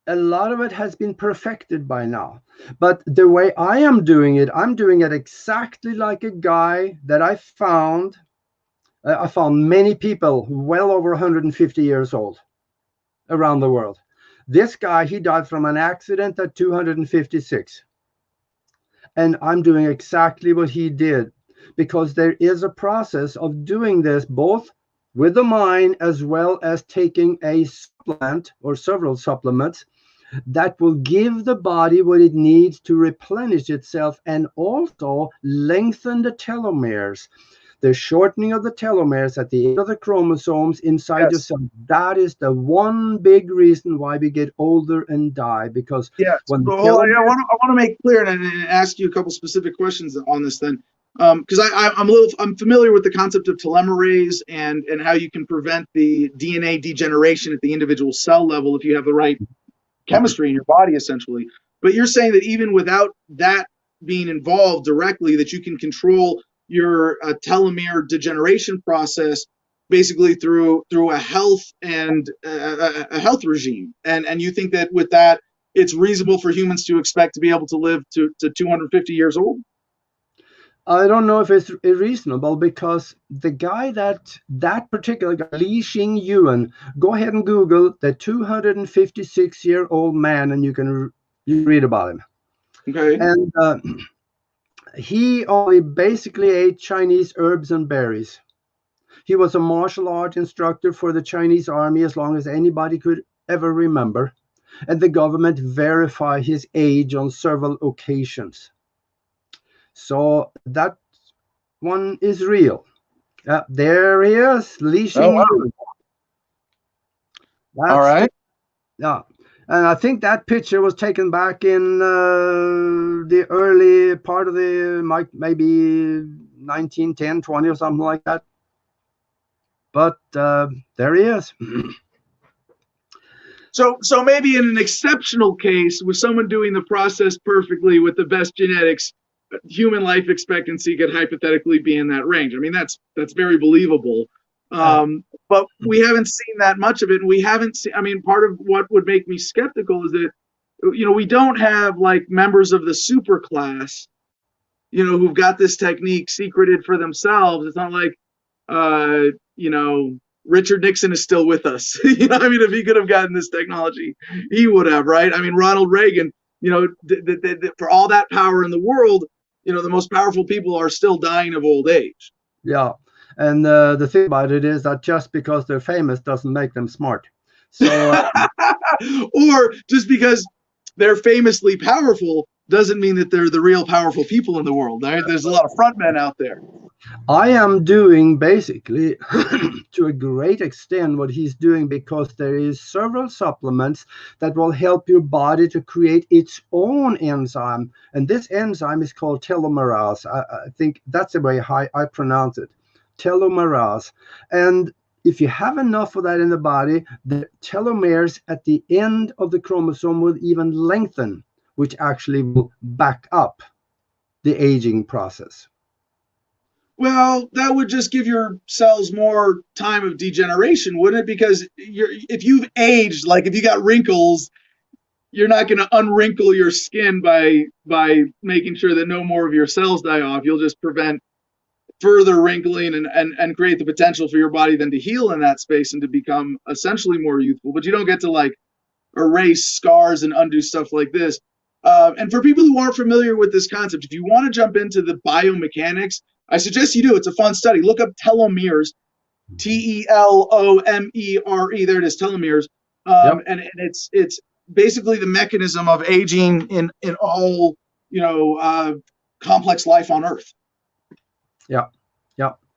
a lot of it has been perfected by now. But the way I am doing it, I'm doing it exactly like a guy that I found. I found many people well over 150 years old around the world. This guy, he died from an accident at 256. And I'm doing exactly what he did, because there is a process of doing this both with the mind as well as taking a supplement or several supplements that will give the body what it needs to replenish itself and also lengthen the telomeres. The shortening of the telomeres at the end of the chromosomes inside yourself. That is the one big reason why we get older and die. Because when I want to make clear and ask you a couple specific questions on this then, because I'm familiar with the concept of telomerase and how you can prevent the DNA degeneration at the individual cell level if you have the right chemistry in your body, essentially. But you're saying that even without that being involved directly, that you can control your telomere degeneration process basically through a health and a health regime, and you think that with that it's reasonable for humans to expect to be able to live to 250 years old? I don't know if it's reasonable, because the guy that particular guy, Li Xing Yuan, go ahead and Google the 256-year-old man and you can read about him. Okay. And he only basically ate Chinese herbs and berries. He was a martial art instructor for the Chinese army as long as anybody could ever remember. And the government verified his age on several occasions. So that one is real. There he is, Li Xing. Oh, wow. All right. Yeah. And I think that picture was taken back in the early part of the maybe 1910, 20 or something like that. But there he is. So maybe in an exceptional case, with someone doing the process perfectly with the best genetics, human life expectancy could hypothetically be in that range. I mean, that's very believable. But we haven't seen that much of it, and we haven't seen. I mean, part of what would make me skeptical is that we don't have like members of the super class, who've got this technique secreted for themselves. It's not like Richard Nixon is still with us. I mean, if he could have gotten this technology, he would have, right? I mean, Ronald Reagan, for all that power in the world, the most powerful people are still dying of old age. Yeah. And the thing about it is that just because they're famous doesn't make them smart. So, or just because they're famously powerful doesn't mean that they're the real powerful people in the world. Right? There's a lot of front men out there. I am doing basically to a great extent what he's doing, because there is several supplements that will help your body to create its own enzyme. And this enzyme is called telomerase. I think that's the way I pronounce it. Telomerase. And if you have enough of that in the body, the telomeres at the end of the chromosome will even lengthen, which actually will back up the aging process. Well, that would just give your cells more time of degeneration, wouldn't it? Because if you've aged, like if you got wrinkles, you're not going to unwrinkle your skin by making sure that no more of your cells die off. You'll just prevent further wrinkling and create the potential for your body then to heal in that space and to become essentially more youthful. But you don't get to like erase scars and undo stuff like this. And for people who aren't familiar with this concept, if you want to jump into the biomechanics, I suggest you do. It's a fun study. Look up telomeres, Telomere. There it is, telomeres. And it's basically the mechanism of aging in all complex life on Earth. Yeah,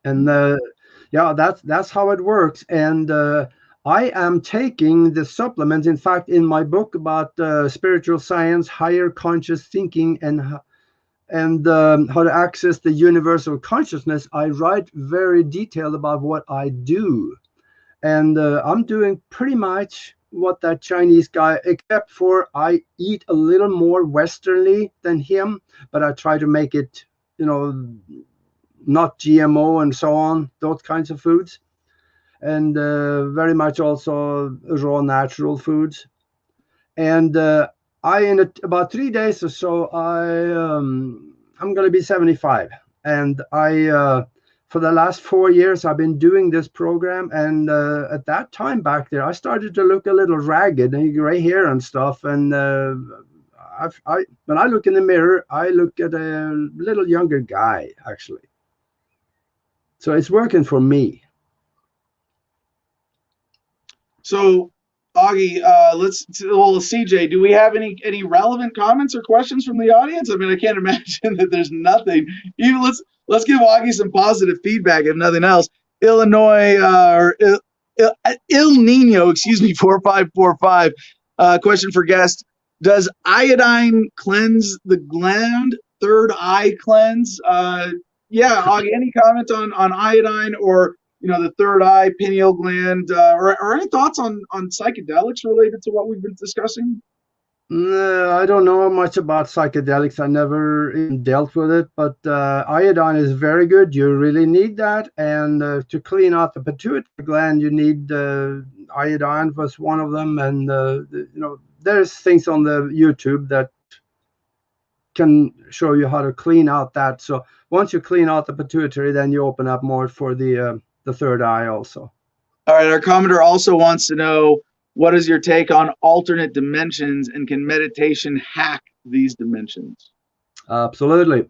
and that's how it works. And I am taking the supplement. In fact, in my book about spiritual science, higher conscious thinking, and how to access the universal consciousness, I write very detailed about what I do. And I'm doing pretty much what that Chinese guy, except for I eat a little more Westernly than him, but I try to make it, not GMO and so on, those kinds of foods. And very much also raw natural foods. And in about 3 days or so, I'm going to be 75. And for the last 4 years, I've been doing this program. And at that time back there, I started to look a little ragged and gray hair and stuff. And when I look in the mirror, I look at a little younger guy, actually. So it's working for me. So, Augie, CJ, do we have any relevant comments or questions from the audience? I mean, I can't imagine that there's nothing. Even let's give Augie some positive feedback, if nothing else. Illinois or Il Nino, 4545. Question for guest: does iodine cleanse the gland? Third eye cleanse? Yeah, Augie, any comment on iodine or the third eye, pineal gland, or any thoughts on psychedelics related to what we've been discussing? I don't know much about psychedelics. I never even dealt with it, but iodine is very good. You really need that. And to clean out the pituitary gland, you need iodine was one of them. And, there's things on the YouTube that can show you how to clean out that. So once you clean out the pituitary, then you open up more for the third eye also. All right. Our commenter also wants to know, what is your take on alternate dimensions, and can meditation hack these dimensions? Absolutely.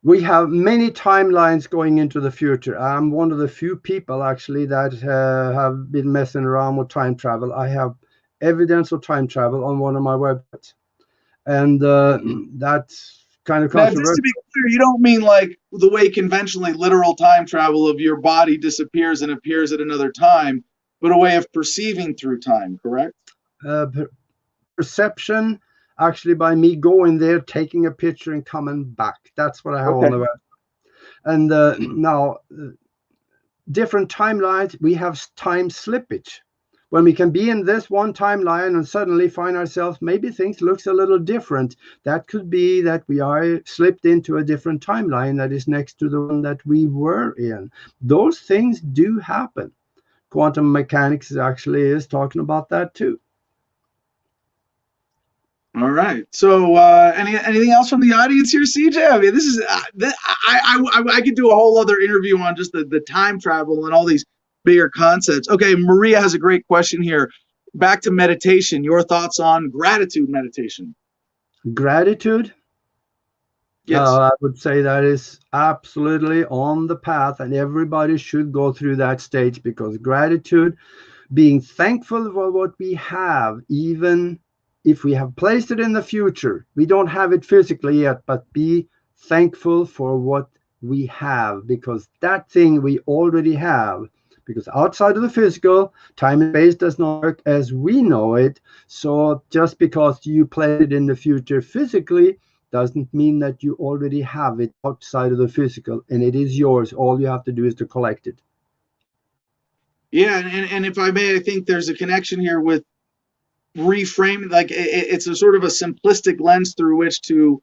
We have many timelines going into the future. I'm one of the few people actually that have been messing around with time travel. I have evidence of time travel on one of my websites. And that's kind of controversial. Now, just to be clear, you don't mean like the way conventionally literal time travel of your body disappears and appears at another time, but a way of perceiving through time, correct? Perception, actually, by me going there, taking a picture and coming back. That's what I have on the web. And now, different timelines, we have time slippage. When we can be in this one timeline and suddenly find ourselves, maybe things looks a little different. That could be that we are slipped into a different timeline that is next to the one that we were in. Those things do happen. Quantum mechanics actually is talking about that too. All right. So, anything else from the audience here, CJ? I mean, this is I could do a whole other interview on just the time travel and all these bigger concepts. Okay, Maria has a great question here. Back to meditation. Your thoughts on gratitude meditation? Gratitude? Yes. I would say that is absolutely on the path, and everybody should go through that stage, because gratitude, being thankful for what we have, even if we have placed it in the future, we don't have it physically yet, but be thankful for what we have, because that thing we already have. Because outside of the physical, time and space does not work as we know it. So just because you play it in the future physically doesn't mean that you already have it outside of the physical, and it is yours. All you have to do is to collect it. Yeah, and if I may, I think there's a connection here with reframing. Like it's a sort of a simplistic lens through which to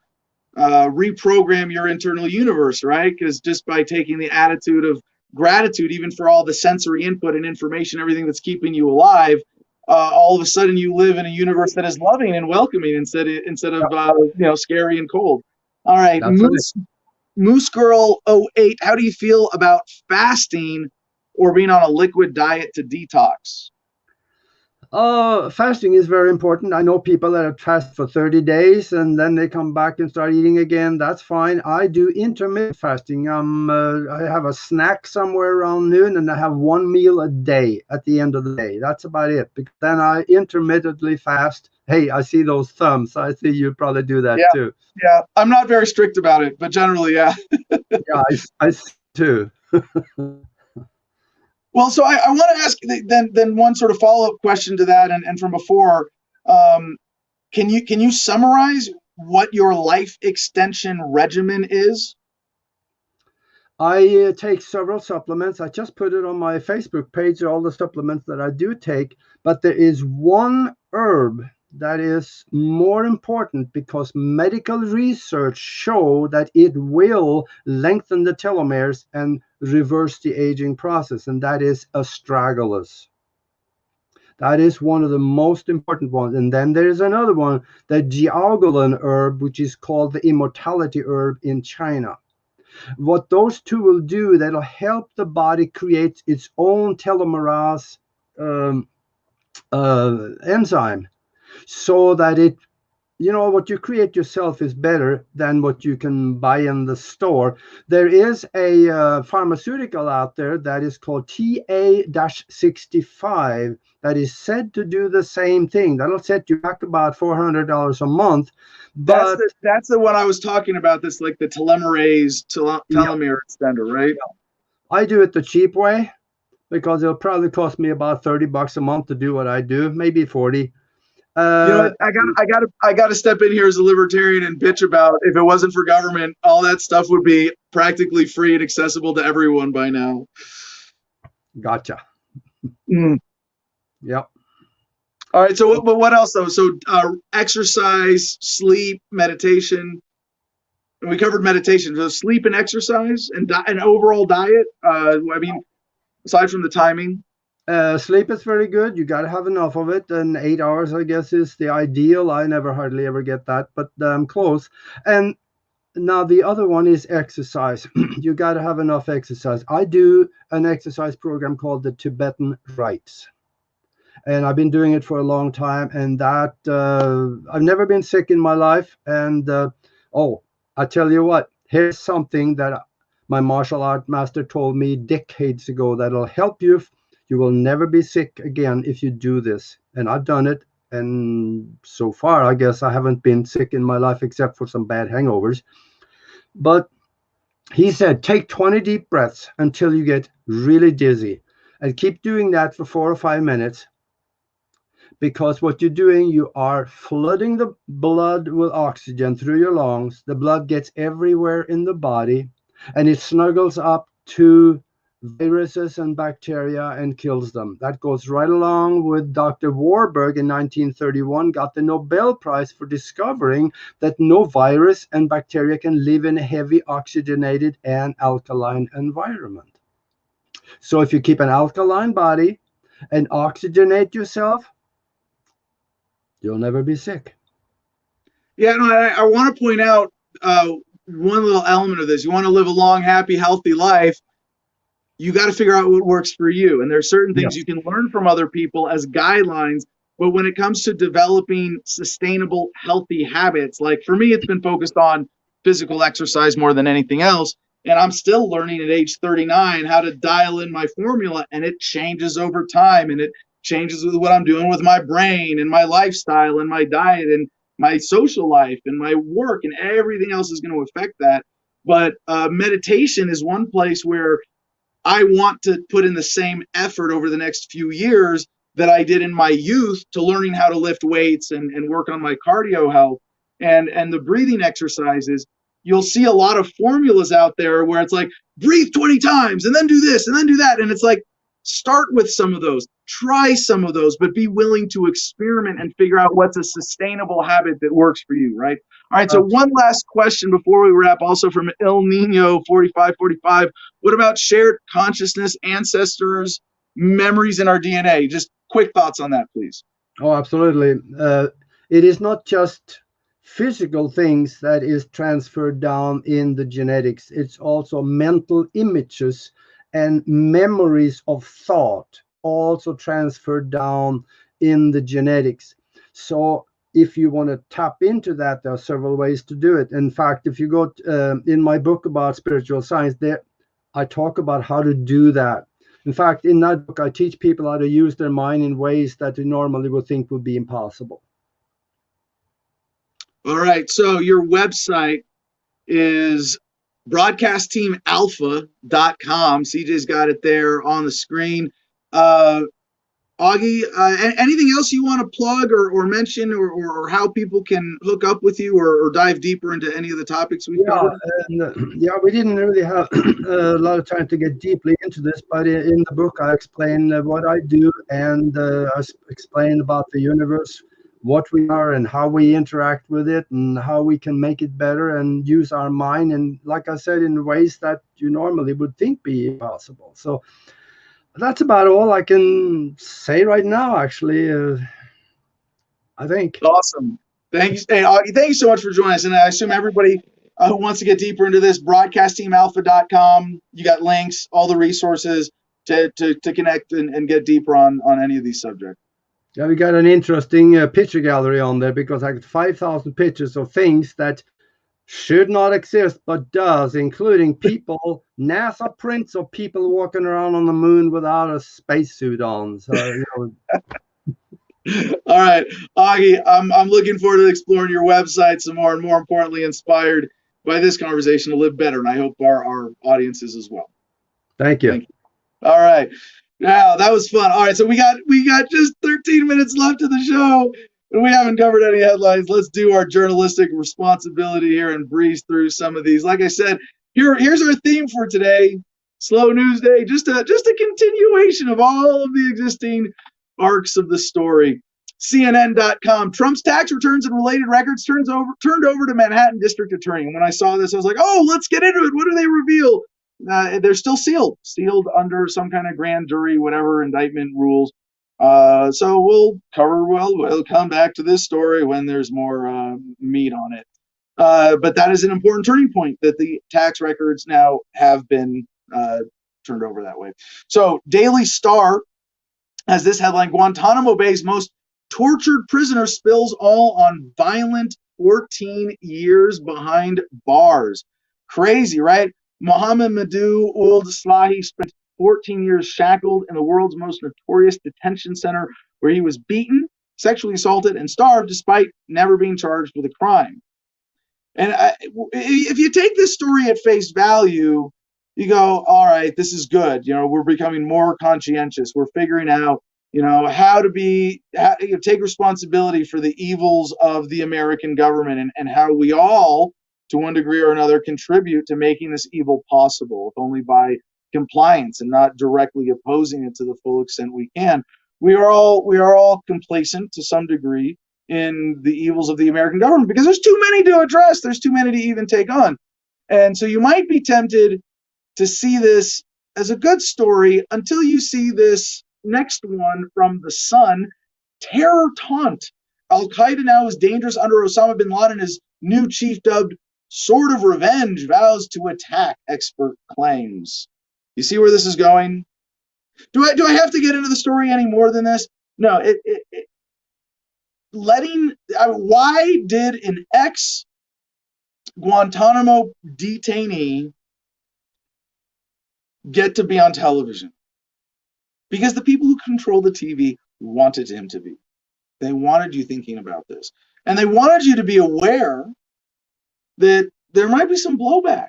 reprogram your internal universe, right? Because just by taking the attitude of gratitude, even for all the sensory input and information, everything that's keeping you alive, all of a sudden you live in a universe that is loving and welcoming instead of scary and cold. All right, That's right. Moose Girl 08, how do you feel about fasting or being on a liquid diet to detox? Fasting is very important. I know people that have fast for 30 days and then they come back and start eating again. That's fine. I do intermittent fasting. I have a snack somewhere around noon and I have one meal a day at the end of the day. That's about it. Because then I intermittently fast. Hey, I see those thumbs. I see you probably do that Yeah, too. yeah. I'm not very strict about it, but generally, yeah. Yeah, I see too. Well, so I want to ask then one sort of follow-up question to that and from before. Um, can you summarize what your life extension regimen is? I take several supplements. I just put it on my Facebook page, all the supplements that I do take. But there is one herb that is more important because medical research show that it will lengthen the telomeres and reverse the aging process, and that is astragalus. That is one of the most important ones. And then there's another one, the jiaogulan herb, which is called the immortality herb in China. What those two will do, that'll help the body create its own telomerase enzyme, so that what you create yourself is better than what you can buy in the store. There is a pharmaceutical out there that is called TA-65 that is said to do the same thing. That'll set you back about $400 a month. But That's the one I was talking about. This like the telomerase telomere extender, right? I do it the cheap way because it'll probably cost me about $30 a month to do what I do, maybe 40. I got to step in here as a libertarian and bitch about if it wasn't for government, all that stuff would be practically free and accessible to everyone by now. Gotcha. Mm. Yep. All right. So, but what else though? So, exercise, sleep, meditation. We covered meditation. So, sleep and exercise and overall diet. I mean, aside from the timing. Sleep is very good. You got to have enough of it, and 8 hours, I guess, is the ideal. I never hardly ever get that, but I'm close. And now the other one is exercise. You got to have enough exercise. I do an exercise program called the Tibetan Rites, and I've been doing it for a long time. And that I've never been sick in my life. And I tell you what, here's something that my martial art master told me decades ago that'll help you. You will never be sick again if you do this. And I've done it. And so far, I guess I haven't been sick in my life except for some bad hangovers. But he said, take 20 deep breaths until you get really dizzy. And keep doing that for 4 or 5 minutes. Because what you're doing, you are flooding the blood with oxygen through your lungs. The blood gets everywhere in the body. And it snuggles up to viruses and bacteria and kills them. That goes right along with Dr. Warburg in 1931 got the Nobel Prize for discovering that no virus and bacteria can live in a heavy oxygenated and alkaline environment. So if you keep an alkaline body and oxygenate yourself, you'll never be sick. Yeah, no, I want to point out one little element of this. You want to live a long, happy, healthy life. You got to figure out what works for you. And there's certain things you can learn from other people as guidelines. But when it comes to developing sustainable, healthy habits, like for me, it's been focused on physical exercise more than anything else. And I'm still learning at age 39 how to dial in my formula, and it changes over time. And it changes with what I'm doing with my brain and my lifestyle and my diet and my social life and my work, and everything else is going to affect that. But meditation is one place where I want to put in the same effort over the next few years that I did in my youth to learning how to lift weights and work on my cardio health and the breathing exercises. You'll see a lot of formulas out there where it's like, breathe 20 times and then do this and then do that. And it's like, start with some of those, try some of those, but be willing to experiment and figure out what's a sustainable habit that works for you, right? All right, so one last question before we wrap, also from El Nino 4545. What about shared consciousness, ancestors, memories in our DNA? Just quick thoughts on that, please. Oh, absolutely. It is not just physical things that is transferred down in the genetics. It's also mental images and memories of thought also transferred down in the genetics. So if you want to tap into that, there are several ways to do it. In fact, if you go in my book about spiritual science, there I talk about how to do that. In fact, in that book, I teach people how to use their mind in ways that they normally would think would be impossible. All right, so your website is broadcastteamalpha.com. CJ's got it there on the screen. Augie, anything else you want to plug or mention, or how people can hook up with you or dive deeper into any of the topics we've covered? Yeah, we didn't really have a lot of time to get deeply into this, but in the book I explain what I do, and I explain about the universe, what we are and how we interact with it, and how we can make it better and use our mind, and like I said, in ways that you normally would think be impossible. So that's about all I can say right now, actually. I think. Awesome. Thank you. Hey, Augie, thank you so much for joining us. And I assume everybody who wants to get deeper into this, broadcastteamalpha.com, you got links, all the resources to connect and get deeper on any of these subjects. Yeah, we got an interesting picture gallery on there, because I got 5,000 pictures of things that should not exist but does, including people, NASA prints of people walking around on the moon without a spacesuit on. So, All right, Augie, I'm looking forward to exploring your website some more, and more importantly, inspired by this conversation to live better. And I hope our audiences as well. Thank you. All right. Now that was fun. All right, so we got just 13 minutes left of the show, and we haven't covered any headlines. Let's do our journalistic responsibility here and breeze through some of these. Like I said, here's our theme for today: Slow News Day. Just a continuation of all of the existing arcs of the story. CNN.com. Trump's tax returns and related records turned over to Manhattan District Attorney. And when I saw this, I was like, oh, let's get into it. What do they reveal? They're still sealed under some kind of grand jury, whatever indictment rules. So we'll come back to this story when there's more meat on it. But that is an important turning point, that the tax records now have been turned over that way. So Daily Star has this headline: Guantanamo Bay's most tortured prisoner spills all on violent 14 years behind bars. Crazy, right? Mohamedou Ould Slahi spent 14 years shackled in the world's most notorious detention center, where he was beaten, sexually assaulted, and starved despite never being charged with a crime. And if you take this story at face value, you go, all right, this is good. We're becoming more conscientious. We're figuring out, how to take responsibility for the evils of the American government, and how we all, to one degree or another, contribute to making this evil possible, if only by compliance and not directly opposing it to the full extent we can. We are all complacent to some degree in the evils of the American government, because there's too many to address. There's too many to even take on. And so you might be tempted to see this as a good story until you see this next one from The Sun: terror taunt. Al-Qaeda now is dangerous under Osama bin Laden. His new chief, dubbed Sword of Revenge, vows to attack, expert claims. You see where this is going? Do I have to get into the story any more than this? No. Why did an ex-Guantanamo detainee get to be on television? Because the people who control the TV wanted him to be. They wanted you thinking about this. And they wanted you to be aware that there might be some blowback.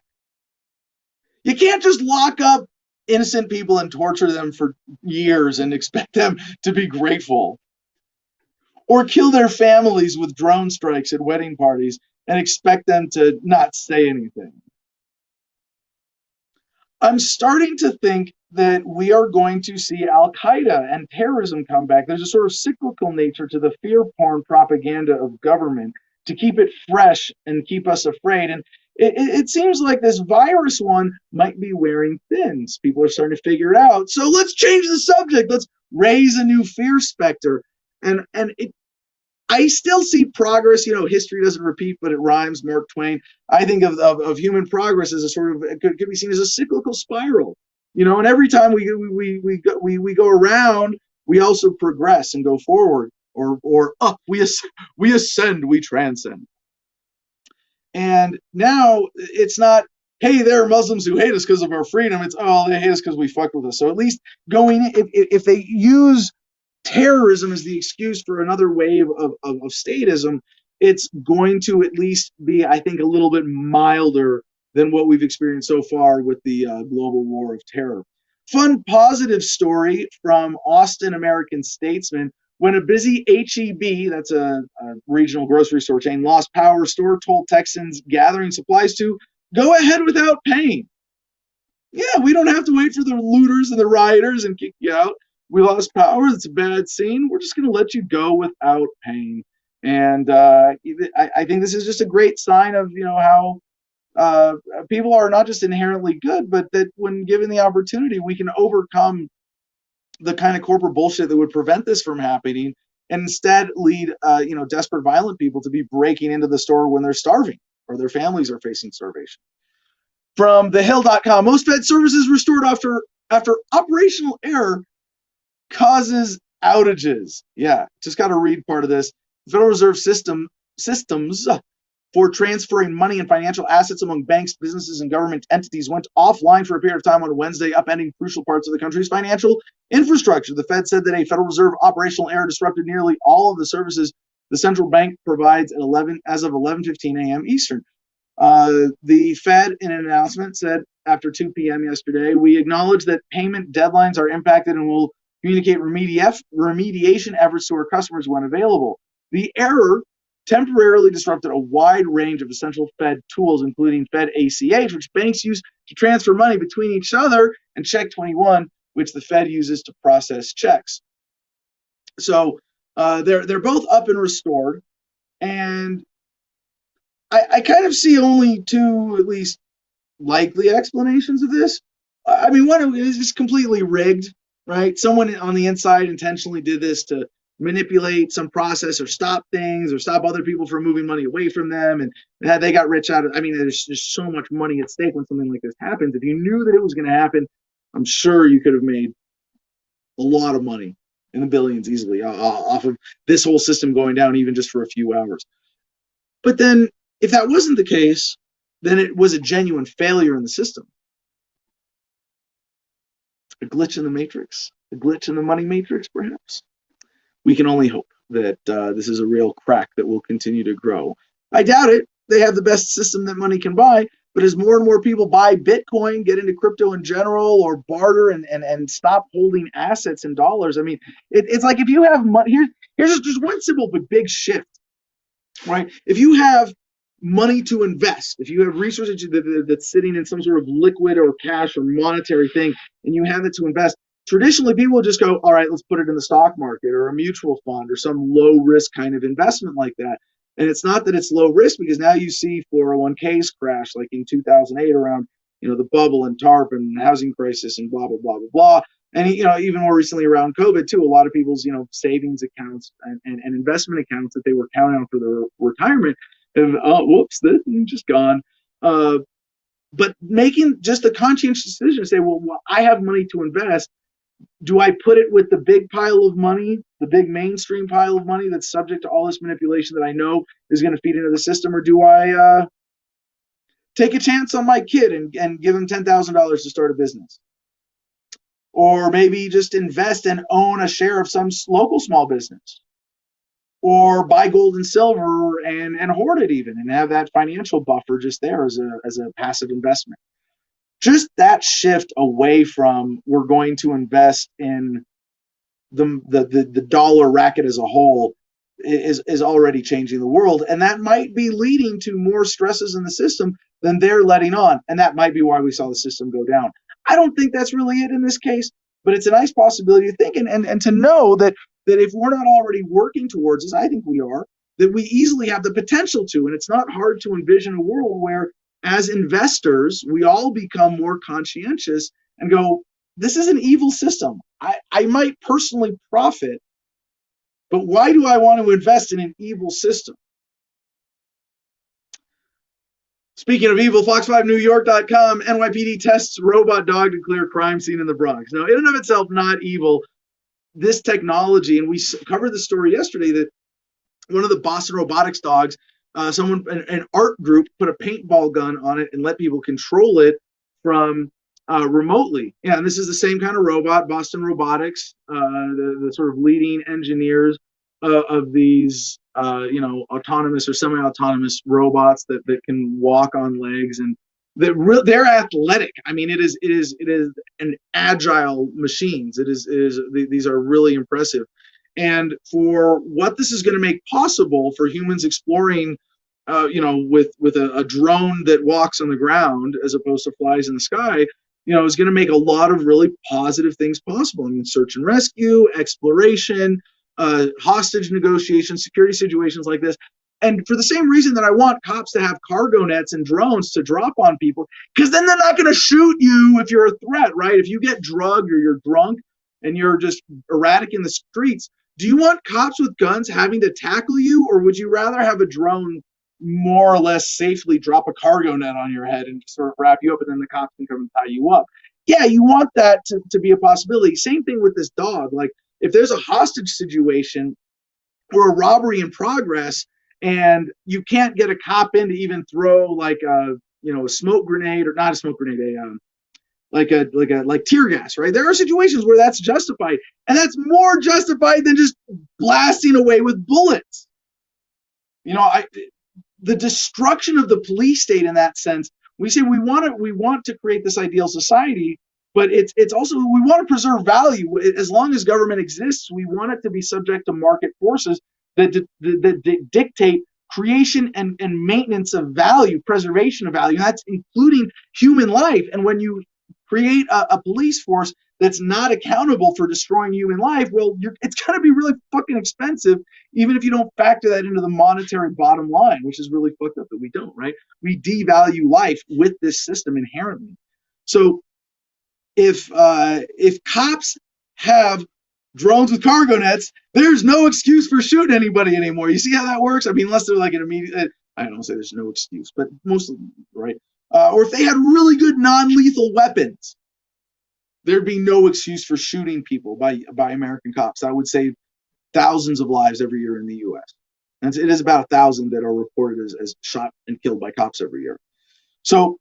You can't just lock up innocent people and torture them for years and expect them to be grateful. Or kill their families with drone strikes at wedding parties and expect them to not say anything. I'm starting to think that we are going to see Al Qaeda and terrorism come back. There's a sort of cyclical nature to the fear porn propaganda of government to keep it fresh and keep us afraid. And it seems like this virus one might be wearing thin. People are starting to figure it out. So let's change the subject. Let's raise a new fear specter. I still see progress. History doesn't repeat, but it rhymes. Mark Twain. I think of human progress as a sort of could be seen as a cyclical spiral. And every time we go around, we also progress and go forward, or up. We ascend. We transcend. And now it's not, hey, there are Muslims who hate us because of our freedom. It's, oh, they hate us because we fucked with us. So at least if they use terrorism as the excuse for another wave of statism, it's going to at least be, I think, a little bit milder than what we've experienced so far with the global war of terror. Fun, positive story from Austin American Statesman. When a busy HEB, that's a regional grocery store chain, lost power, store told Texans gathering supplies to go ahead without paying. Yeah, we don't have to wait for the looters and the rioters and kick you out. We lost power. It's a bad scene. We're just going to let you go without paying. And I think this is just a great sign of how people are not just inherently good, but that when given the opportunity, we can overcome the kind of corporate bullshit that would prevent this from happening, and instead lead desperate, violent people to be breaking into the store when they're starving or their families are facing starvation. From thehill.com, most Fed services restored after operational error causes outages. Yeah, just got to read part of this. The Federal Reserve systems for transferring money and financial assets among banks, businesses, and government entities went offline for a period of time on Wednesday, upending crucial parts of the country's financial infrastructure. The Fed said that a Federal Reserve operational error disrupted nearly all of the services the central bank provides as of 11:15 a.m. Eastern. The Fed, in an announcement, said after 2 p.m. yesterday, we acknowledge that payment deadlines are impacted and will communicate remediation efforts to our customers when available. The error temporarily disrupted a wide range of essential Fed tools, including Fed ACH, which banks use to transfer money between each other, and Check 21, which the Fed uses to process checks. So they're both up and restored, and I kind of see only two, at least, likely explanations of this. I mean, one is just completely rigged, right? Someone on the inside intentionally did this to manipulate some process or stop things or stop other people from moving money away from them, and they got rich out of. I mean, there's just so much money at stake when something like this happens. If you knew that it was going to happen, I'm sure you could have made a lot of money, in the billions easily, off of this whole system going down, even just for a few hours. But then, if that wasn't the case, then it was a genuine failure in the system. A glitch in the matrix, a glitch in the money matrix, perhaps. We can only hope that this is a real crack that will continue to grow. I doubt it. They have the best system that money can buy, but as more and more people buy Bitcoin, get into crypto in general, or barter and stop holding assets in dollars, I mean, it's like if you have money, here's just one simple but big shift, right? If you have money to invest, if you have resources that's sitting in some sort of liquid or cash or monetary thing, and you have it to invest, traditionally people will just go, all right, let's put it in the stock market or a mutual fund or some low risk kind of investment like that. And it's not that it's low risk, because now you see 401ks crash like in 2008 around the bubble and TARP and housing crisis and blah blah blah blah blah. And even more recently around COVID too, a lot of people's savings accounts and investment accounts that they were counting on for their retirement have whoops, they're just gone. But making just a conscientious decision to say, well, I have money to invest. Do I put it with the big pile of money, the big mainstream pile of money that's subject to all this manipulation that I know is going to feed into the system, or do I take a chance on my kid and give him $10,000 to start a business? Or maybe just invest and own a share of some local small business? Or buy gold and silver and hoard it even, and have that financial buffer just there as a passive investment. Just that shift away from we're going to invest in the dollar racket as a whole is already changing the world, and that might be leading to more stresses in the system than they're letting on, and that might be why we saw the system go down. I don't think that's really it in this case, but it's a nice possibility to think and to know that if we're not already working towards this, I think we are, that we easily have the potential to, and it's not hard to envision a world where as investors, we all become more conscientious and go, this is an evil system. I might personally profit, but why do I want to invest in an evil system? Speaking of evil, Fox5NewYork.com, NYPD tests robot dog to clear crime scene in the Bronx. Now, in and of itself, not evil. This technology, and we covered the story yesterday, that one of the Boston Robotics dogs, an art group put a paintball gun on it and let people control it from remotely. Yeah, and this is the same kind of robot, Boston Robotics, the sort of leading engineers of these, autonomous or semi-autonomous robots that can walk on legs, and they're athletic. I mean, it is an agile machines. These are really impressive. And for what this is going to make possible for humans exploring, with a drone that walks on the ground as opposed to flies in the sky, is going to make a lot of really positive things possible. I mean, search and rescue, exploration, hostage negotiations, security situations like this. And for the same reason that I want cops to have cargo nets and drones to drop on people, because then they're not going to shoot you if you're a threat, right? If you get drugged or you're drunk and you're just erratic in the streets, do you want cops with guns having to tackle you, or would you rather have a drone more or less safely drop a cargo net on your head and sort of wrap you up, and then the cops can come and tie you up? Yeah, you want that to be a possibility. Same thing with this dog. Like, if there's a hostage situation or a robbery in progress, and you can't get a cop in to even throw like a smoke grenade, or not a smoke grenade, like tear gas, right? There are situations where that's justified, and that's more justified than just blasting away with bullets. The destruction of the police state in that sense. We say we want to create this ideal society, but it's also, we want to preserve value. As long as government exists, we want it to be subject to market forces that dictate creation and maintenance of value, preservation of value. And that's including human life. And when you create a police force that's not accountable for destroying human life, well, it's going to be really fucking expensive, even if you don't factor that into the monetary bottom line, which is really fucked up that we don't, right? We devalue life with this system inherently. So if cops have drones with cargo nets, there's no excuse for shooting anybody anymore. You see how that works? I mean, unless they're like an immediate, I don't say there's no excuse, but mostly, right? Or if they had really good non-lethal weapons, there'd be no excuse for shooting people by American cops. That would save thousands of lives every year in the U.S. And it is about 1,000 that are reported as shot and killed by cops every year. So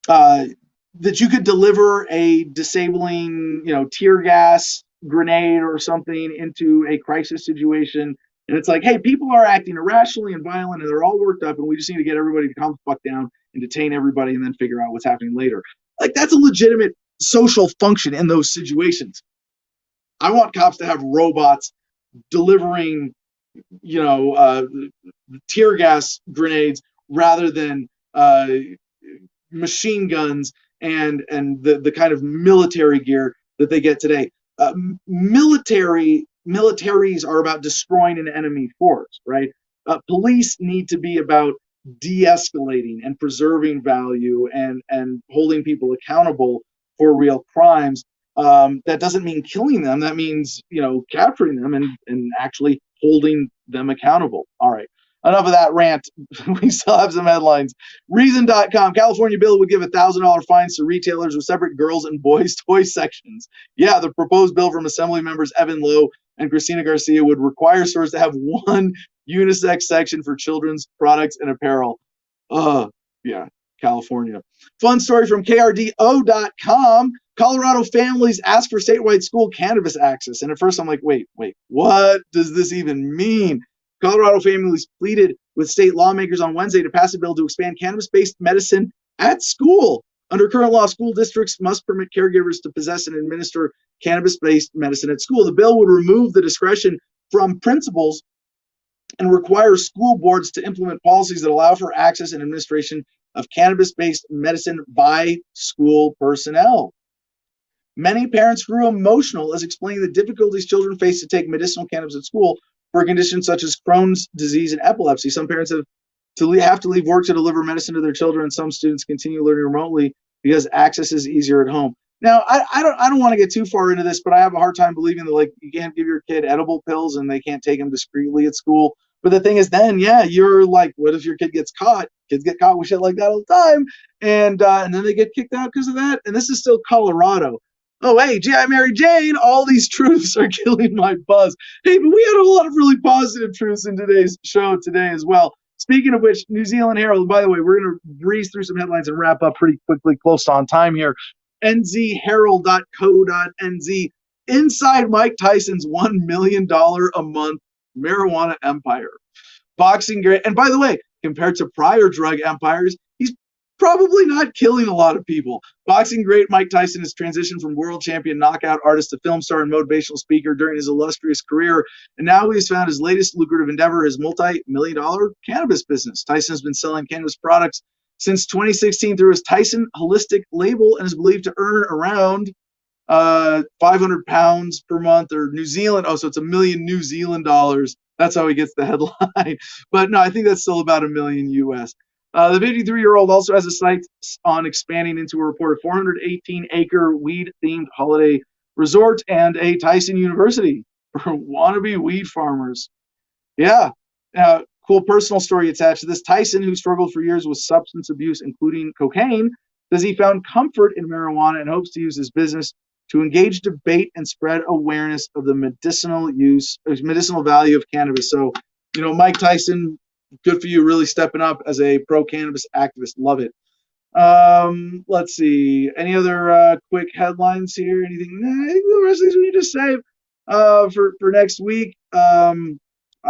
that you could deliver a disabling, tear gas grenade or something into a crisis situation, and it's like, hey, people are acting irrationally and violent, and they're all worked up, and we just need to get everybody to calm the fuck down and detain everybody, and then figure out what's happening later. Like, that's a legitimate social function in those situations. I want cops to have robots delivering, tear gas grenades rather than machine guns and the kind of military gear that they get today. Militaries are about destroying an enemy force, right? Police need to be about de-escalating and preserving value and holding people accountable for real crimes. That doesn't mean killing them. That means, capturing them and actually holding them accountable. All right. Enough of that rant. We still have some headlines. Reason.com. California bill would give $1,000 fines to retailers with separate girls and boys toy sections. Yeah, the proposed bill from Assembly members Evan Lowe and Cristina Garcia would require stores to have one unisex section for children's products and apparel. Yeah, California. Fun story from KRDO.com. Colorado families ask for statewide school cannabis access. And at first I'm like, wait, what does this even mean? Colorado families pleaded with state lawmakers on Wednesday to pass a bill to expand cannabis-based medicine at school. Under current law, school districts must permit caregivers to possess and administer cannabis-based medicine at school. The bill would remove the discretion from principals and require school boards to implement policies that allow for access and administration of cannabis-based medicine by school personnel. Many parents grew emotional as explaining the difficulties children face to take medicinal cannabis at school for conditions such as Crohn's disease and epilepsy. Some parents have to leave work to deliver medicine to their children, and some students continue learning remotely because access is easier at home. Now, I don't want to get too far into this, but I have a hard time believing that like you can't give your kid edible pills and they can't take them discreetly at school. But the thing is, then you're like, what if your kid gets caught? Kids get caught with shit like that all the time, and then they get kicked out because of that. And this is still Colorado. Oh, hey, G.I. Mary Jane, all these truths are killing my buzz. Hey, but we had a lot of really positive truths in today's show today as well. Speaking of which, New Zealand Herald, by the way, we're going to breeze through some headlines and wrap up pretty quickly, close on time here. nzherald.co.nz, inside Mike Tyson's $1 million a month marijuana empire. Boxing great. And by the way, compared to prior drug empires, he's probably not killing a lot of people. Boxing great Mike Tyson has transitioned from world champion knockout artist to film star and motivational speaker during his illustrious career, and now he has found his latest lucrative endeavor, his multi-million-dollar cannabis business. Tyson has been selling cannabis products since 2016 through his Tyson Holistic label and is believed to earn around 500 pounds per month, or New Zealand. Oh, so it's $1 million New Zealand dollars. That's how he gets the headline. But no, I think that's still about $1 million US. The 53-year-old also has a sight on expanding into a reported 418-acre weed-themed holiday resort and a Tyson University for wannabe weed farmers. Yeah. Cool personal story attached to this. Tyson, who struggled for years with substance abuse, including cocaine, says he found comfort in marijuana and hopes to use his business to engage debate and spread awareness of the medicinal value of cannabis. So, Mike Tyson, good for you, really stepping up as a pro-cannabis activist. Love it. Let's see. Any other quick headlines here? Anything? I think the rest of these we need to save for next week. I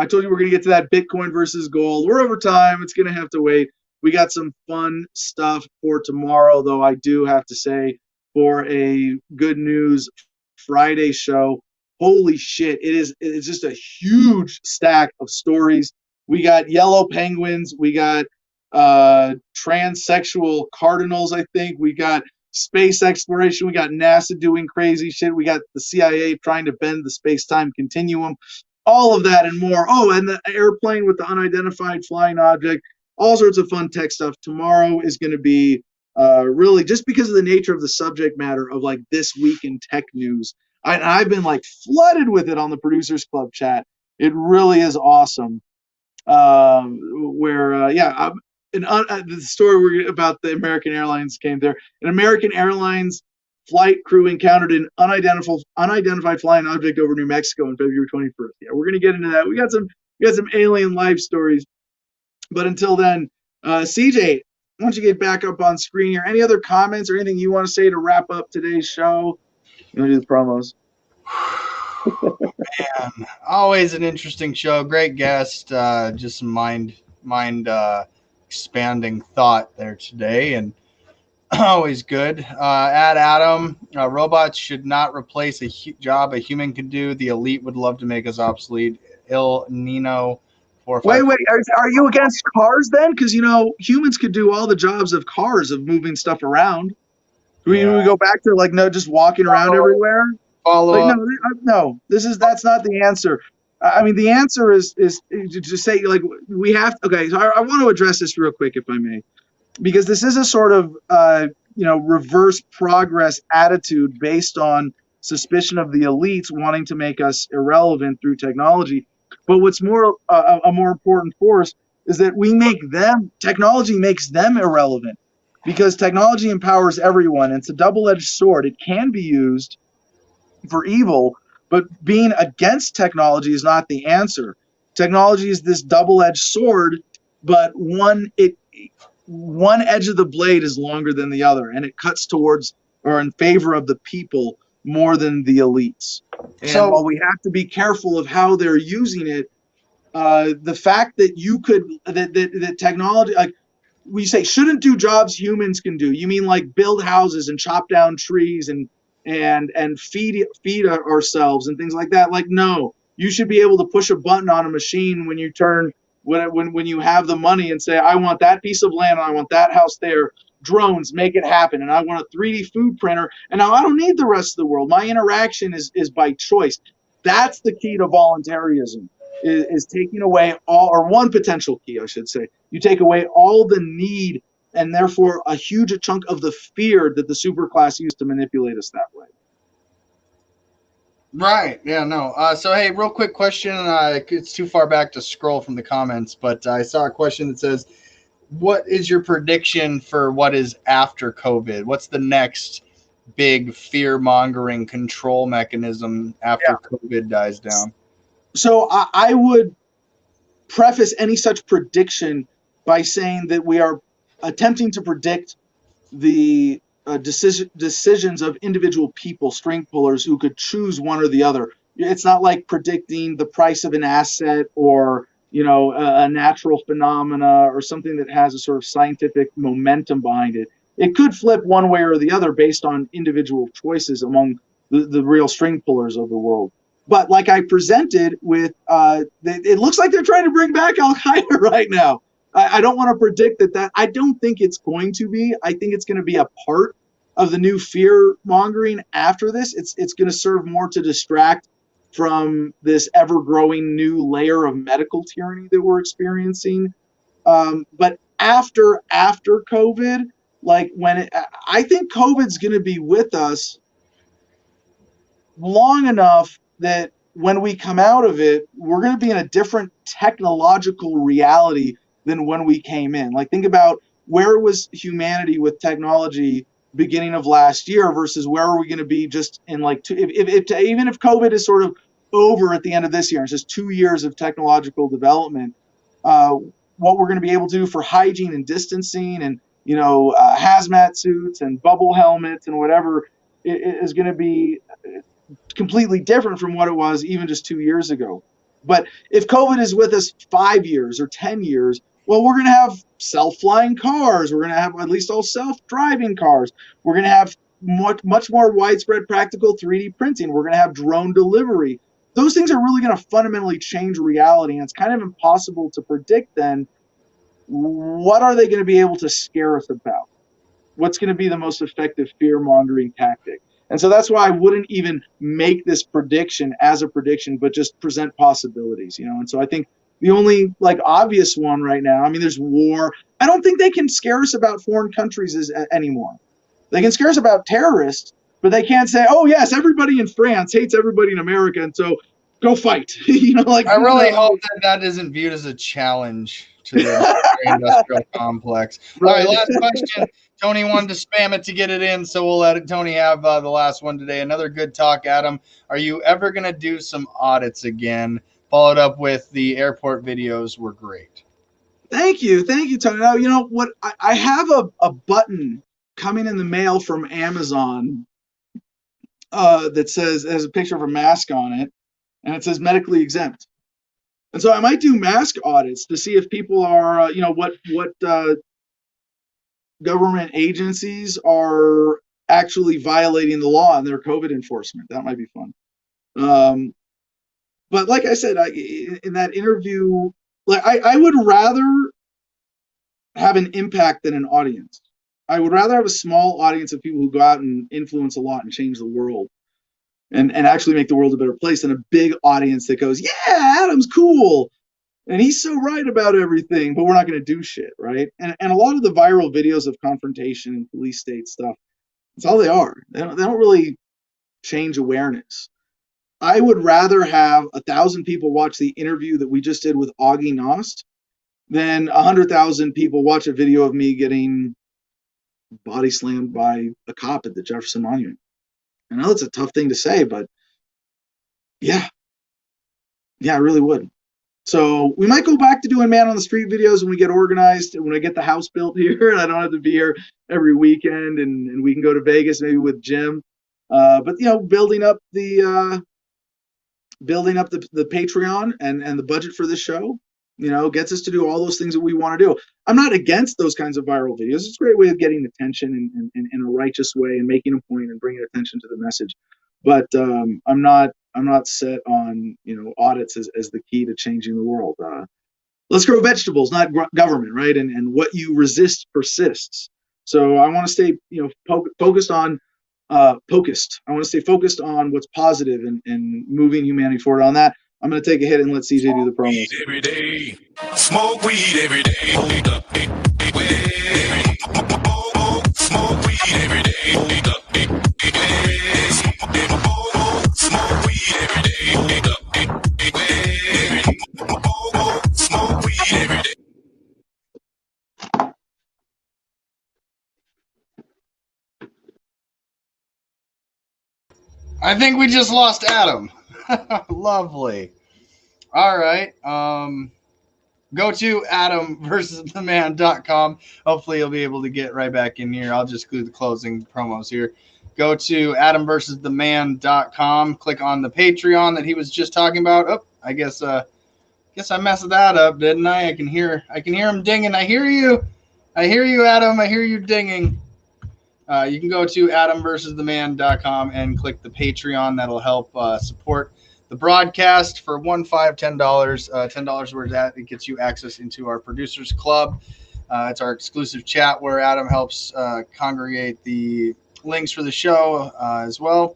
told you we're going to get to that Bitcoin versus gold. We're over time. It's going to have to wait. We got some fun stuff for tomorrow, though I do have to say, for a good news Friday show, holy shit, it's just a huge stack of stories. We got yellow penguins. We got transsexual cardinals, I think. We got space exploration. We got NASA doing crazy shit. We got the CIA trying to bend the space-time continuum. All of that and more. Oh, and the airplane with the unidentified flying object. All sorts of fun tech stuff. Tomorrow is going to be really, just because of the nature of the subject matter of like this week in tech news. I've been like flooded with it on the Producers Club chat. It really is awesome. The story about the American Airlines came there. An American Airlines flight crew encountered an unidentified flying object over New Mexico on February 21st. Yeah, we're gonna get into that. We got some alien life stories. But until then, CJ, why don't you get back up on screen here? Any other comments or anything you want to say to wrap up today's show? You want to do the promos? Man, always an interesting show. Great guest. Just some mind expanding thought there today, and always good. Add Adam. Robots should not replace a job a human can do. The elite would love to make us obsolete. Il Nino. Wait, are you against cars then? Because humans could do all the jobs of cars, of moving stuff around. We go back to just walking around everywhere. No. That's not the answer. I mean, the answer is to say we have. Okay, so I want to address this real quick, if I may, because this is a sort of reverse progress attitude based on suspicion of the elites wanting to make us irrelevant through technology. But what's more a more important force is that technology makes them irrelevant, because technology empowers everyone. It's a double-edged sword. It can be used for evil, but being against technology is not the answer. Technology is this double-edged sword, but one edge of the blade is longer than the other, and it cuts towards or in favor of the people more than the elites. And while we have to be careful of how they're using it, the fact that that technology, like we say, shouldn't do jobs humans can do. You mean like build houses and chop down trees and feed ourselves and things like that? Like, no, you should be able to push a button on a machine when you have the money and say, I want that piece of land, I want that house there. drones, make it happen. And I want a 3D food printer. And now I don't need the rest of the world. My interaction is by choice. That's the key to voluntarism, is taking away all, or one potential key, I should say. You take away all the need and therefore a huge chunk of the fear that the superclass used to manipulate us that way. Right. Yeah, no. So, hey, real quick question. It's too far back to scroll from the comments, but I saw a question that says, what is your prediction for what is after COVID? What's the next big fear-mongering control mechanism after COVID dies down? So I would preface any such prediction by saying that we are attempting to predict the decisions of individual people, string pullers, who could choose one or the other. It's not like predicting the price of an asset or a natural phenomena or something that has a sort of scientific momentum behind it. It could flip one way or the other based on individual choices among the real string pullers of the world. But like I presented with, it looks like they're trying to bring back Al Qaeda right now. I don't want to predict that. I don't think it's going to be. I think it's going to be a part of the new fear mongering after this. It's going to serve more to distract from this ever growing new layer of medical tyranny that we're experiencing. But after COVID, like I think COVID's going to be with us long enough that when we come out of it, we're going to be in a different technological reality than when we came in. Like, think about where was humanity with technology beginning of last year versus where are we going to be just in like even if COVID is sort of over at the end of this year, it's just 2 years of technological development. What we're going to be able to do for hygiene and distancing and hazmat suits and bubble helmets and whatever is going to be completely different from what it was even just 2 years ago. But if COVID is with us 5 years or 10 years, well, we're going to have self-flying cars. We're going to have at least all self-driving cars. We're going to have much more widespread practical 3D printing. We're going to have drone delivery. Those things are really going to fundamentally change reality. And it's kind of impossible to predict then, what are they going to be able to scare us about? What's going to be the most effective fear-mongering tactic? And so that's why I wouldn't even make this prediction as a prediction, but just present possibilities, And so I think the only obvious one right now, I mean, there's war. I don't think they can scare us about foreign countries anymore. They can scare us about terrorists, but they can't say, oh yes, everybody in France hates everybody in America, and so go fight. I really hope that isn't viewed as a challenge to the industrial complex. Right. All right, last question. Tony wanted to spam it to get it in, so we'll let Tony have the last one today. Another good talk, Adam. Are you ever going to do some audits again? Followed up with the airport videos were great. Thank you, Tony. Now, you know what? I have a button coming in the mail from Amazon that has a picture of a mask on it, and it says medically exempt. And so I might do mask audits to see if people are, what government agencies are actually violating the law in their COVID enforcement. That might be fun. But like I said, in that interview, I would rather have an impact than an audience. I would rather have a small audience of people who go out and influence a lot and change the world and actually make the world a better place than a big audience that goes, yeah, Adam's cool. And he's so right about everything, but we're not going to do shit, right? And a lot of the viral videos of confrontation and police state stuff, that's all they are. They don't really change awareness. I would rather have 1,000 people watch the interview that we just did with Augie Nost than 100,000 people watch a video of me getting body slammed by a cop at the Jefferson Monument. I know it's a tough thing to say, but yeah, I really would. So we might go back to doing man on the street videos when we get organized and when I get the house built here and I don't have to be here every weekend and we can go to Vegas maybe with Jim. But building up the Patreon and the budget for this show, gets us to do all those things that we want to do. I'm not against those kinds of viral videos. It's a great way of getting attention in a righteous way and making a point and bringing attention to the message. But I'm not set on audits as the key to changing the world. Let's grow vegetables, not government, right? And what you resist persists. So I want to stay, focused on focused. I want to stay focused on what's positive and moving humanity forward on that. I'm going to take a hit and let CJ do the promos. Weed every day. Smoke weed every day. Hold up. Smoke weed every day. Hold up. Smoke weed every day. Hold up. Smoke weed every day. I think we just lost Adam. Lovely. All right. Go to adamversustheman.com. Hopefully you'll be able to get right back in here. I'll just do the closing promos here. Go to adamversustheman.com. Click on the Patreon that he was just talking about. Oh, I guess I messed that up, didn't I? I can hear him dinging. I hear you, Adam. I hear you dinging. You can go to adamversustheman.com and click the Patreon. That'll help support the broadcast for $1, $5, $10. $10 where that it gets you access into our producers club. It's our exclusive chat where Adam helps congregate the links for the show as well.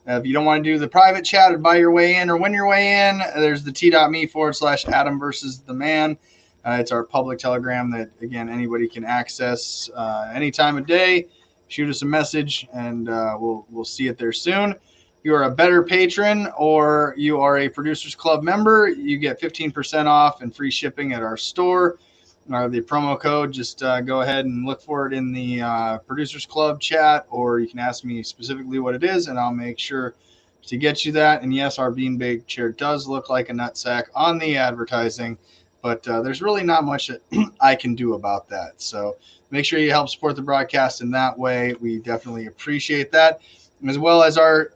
If you don't want to do the private chat or buy your way in or win your way in, there's the t.me/Adam versus the man. It's our public telegram that, again, anybody can access any time of day. Shoot us a message, and we'll see it there soon. If you are a better patron or you are a Producers Club member, you get 15% off and free shipping at our store. The promo code, just go ahead and look for it in the Producers Club chat, or you can ask me specifically what it is, and I'll make sure to get you that. And yes, our beanbag chair does look like a nutsack on the advertising, but there's really not much that I can do about that. So make sure you help support the broadcast in that way. We definitely appreciate that, as well as our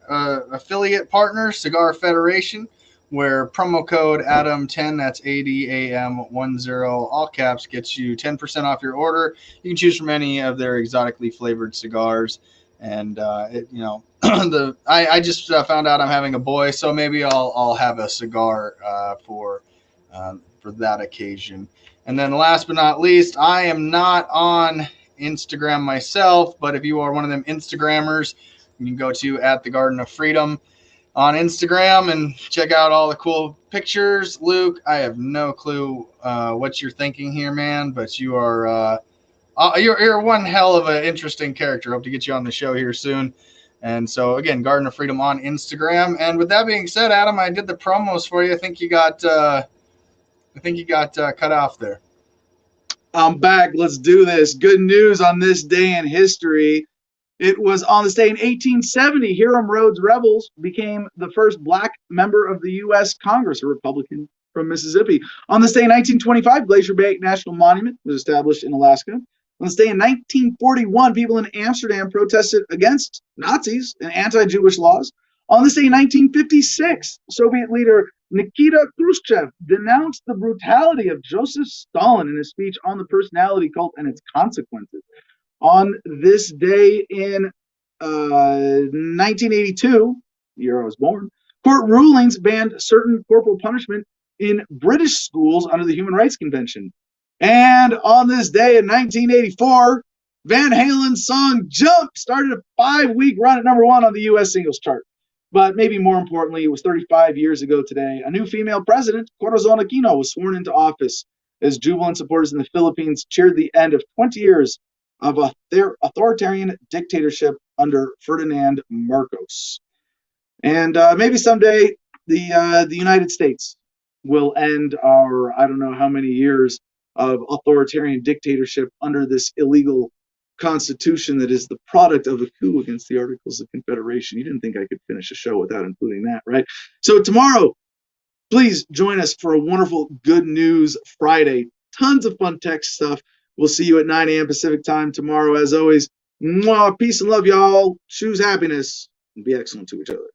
affiliate partner, Cigar Federation, where promo code ADAM10, that's ADAM10, all caps, gets you 10% off your order. You can choose from any of their exotically flavored cigars. And I just found out I'm having a boy, so maybe I'll have a cigar for that occasion. And then last but not least, I am not on Instagram myself, but if you are one of them Instagrammers, you can go to @thegardenofreedom on Instagram and check out all the cool pictures. Luke, I have no clue what you're thinking here, man, but you are you're one hell of an interesting character. Hope to get you on the show here soon. And so again, Garden of Freedom on Instagram. And with that being said, Adam, I did the promos for you. I think you got cut off there. I'm back. Let's do this. Good news on this day in history. It was on this day in 1870, Hiram Rhodes Rebels became the first black member of the U.S. Congress, a Republican from Mississippi. On this day in 1925, Glacier Bay National Monument was established in Alaska. On this day in 1941, people in Amsterdam protested against Nazis and anti-Jewish laws. On this day in 1956, Soviet leader Nikita Khrushchev denounced the brutality of Joseph Stalin in his speech on the personality cult and its consequences. On this day in 1982, the year I was born, court rulings banned certain corporal punishment in British schools under the Human Rights Convention. And on this day in 1984, Van Halen's song Jump started a 5-week run at #1 on the U.S. singles chart. But maybe more importantly, it was 35 years ago today, a new female president, Corazon Aquino, was sworn into office as jubilant supporters in the Philippines cheered the end of 20 years of authoritarian dictatorship under Ferdinand Marcos. And maybe someday the United States will end our, I don't know how many years of authoritarian dictatorship under this illegal constitution that is the product of a coup against the Articles of Confederation. You didn't think I could finish a show without including that, right? So tomorrow, please join us for a wonderful Good News Friday. Tons of fun tech stuff. We'll see you at 9 a.m. Pacific time tomorrow. As always, mwah, peace and love, y'all. Choose happiness and be excellent to each other.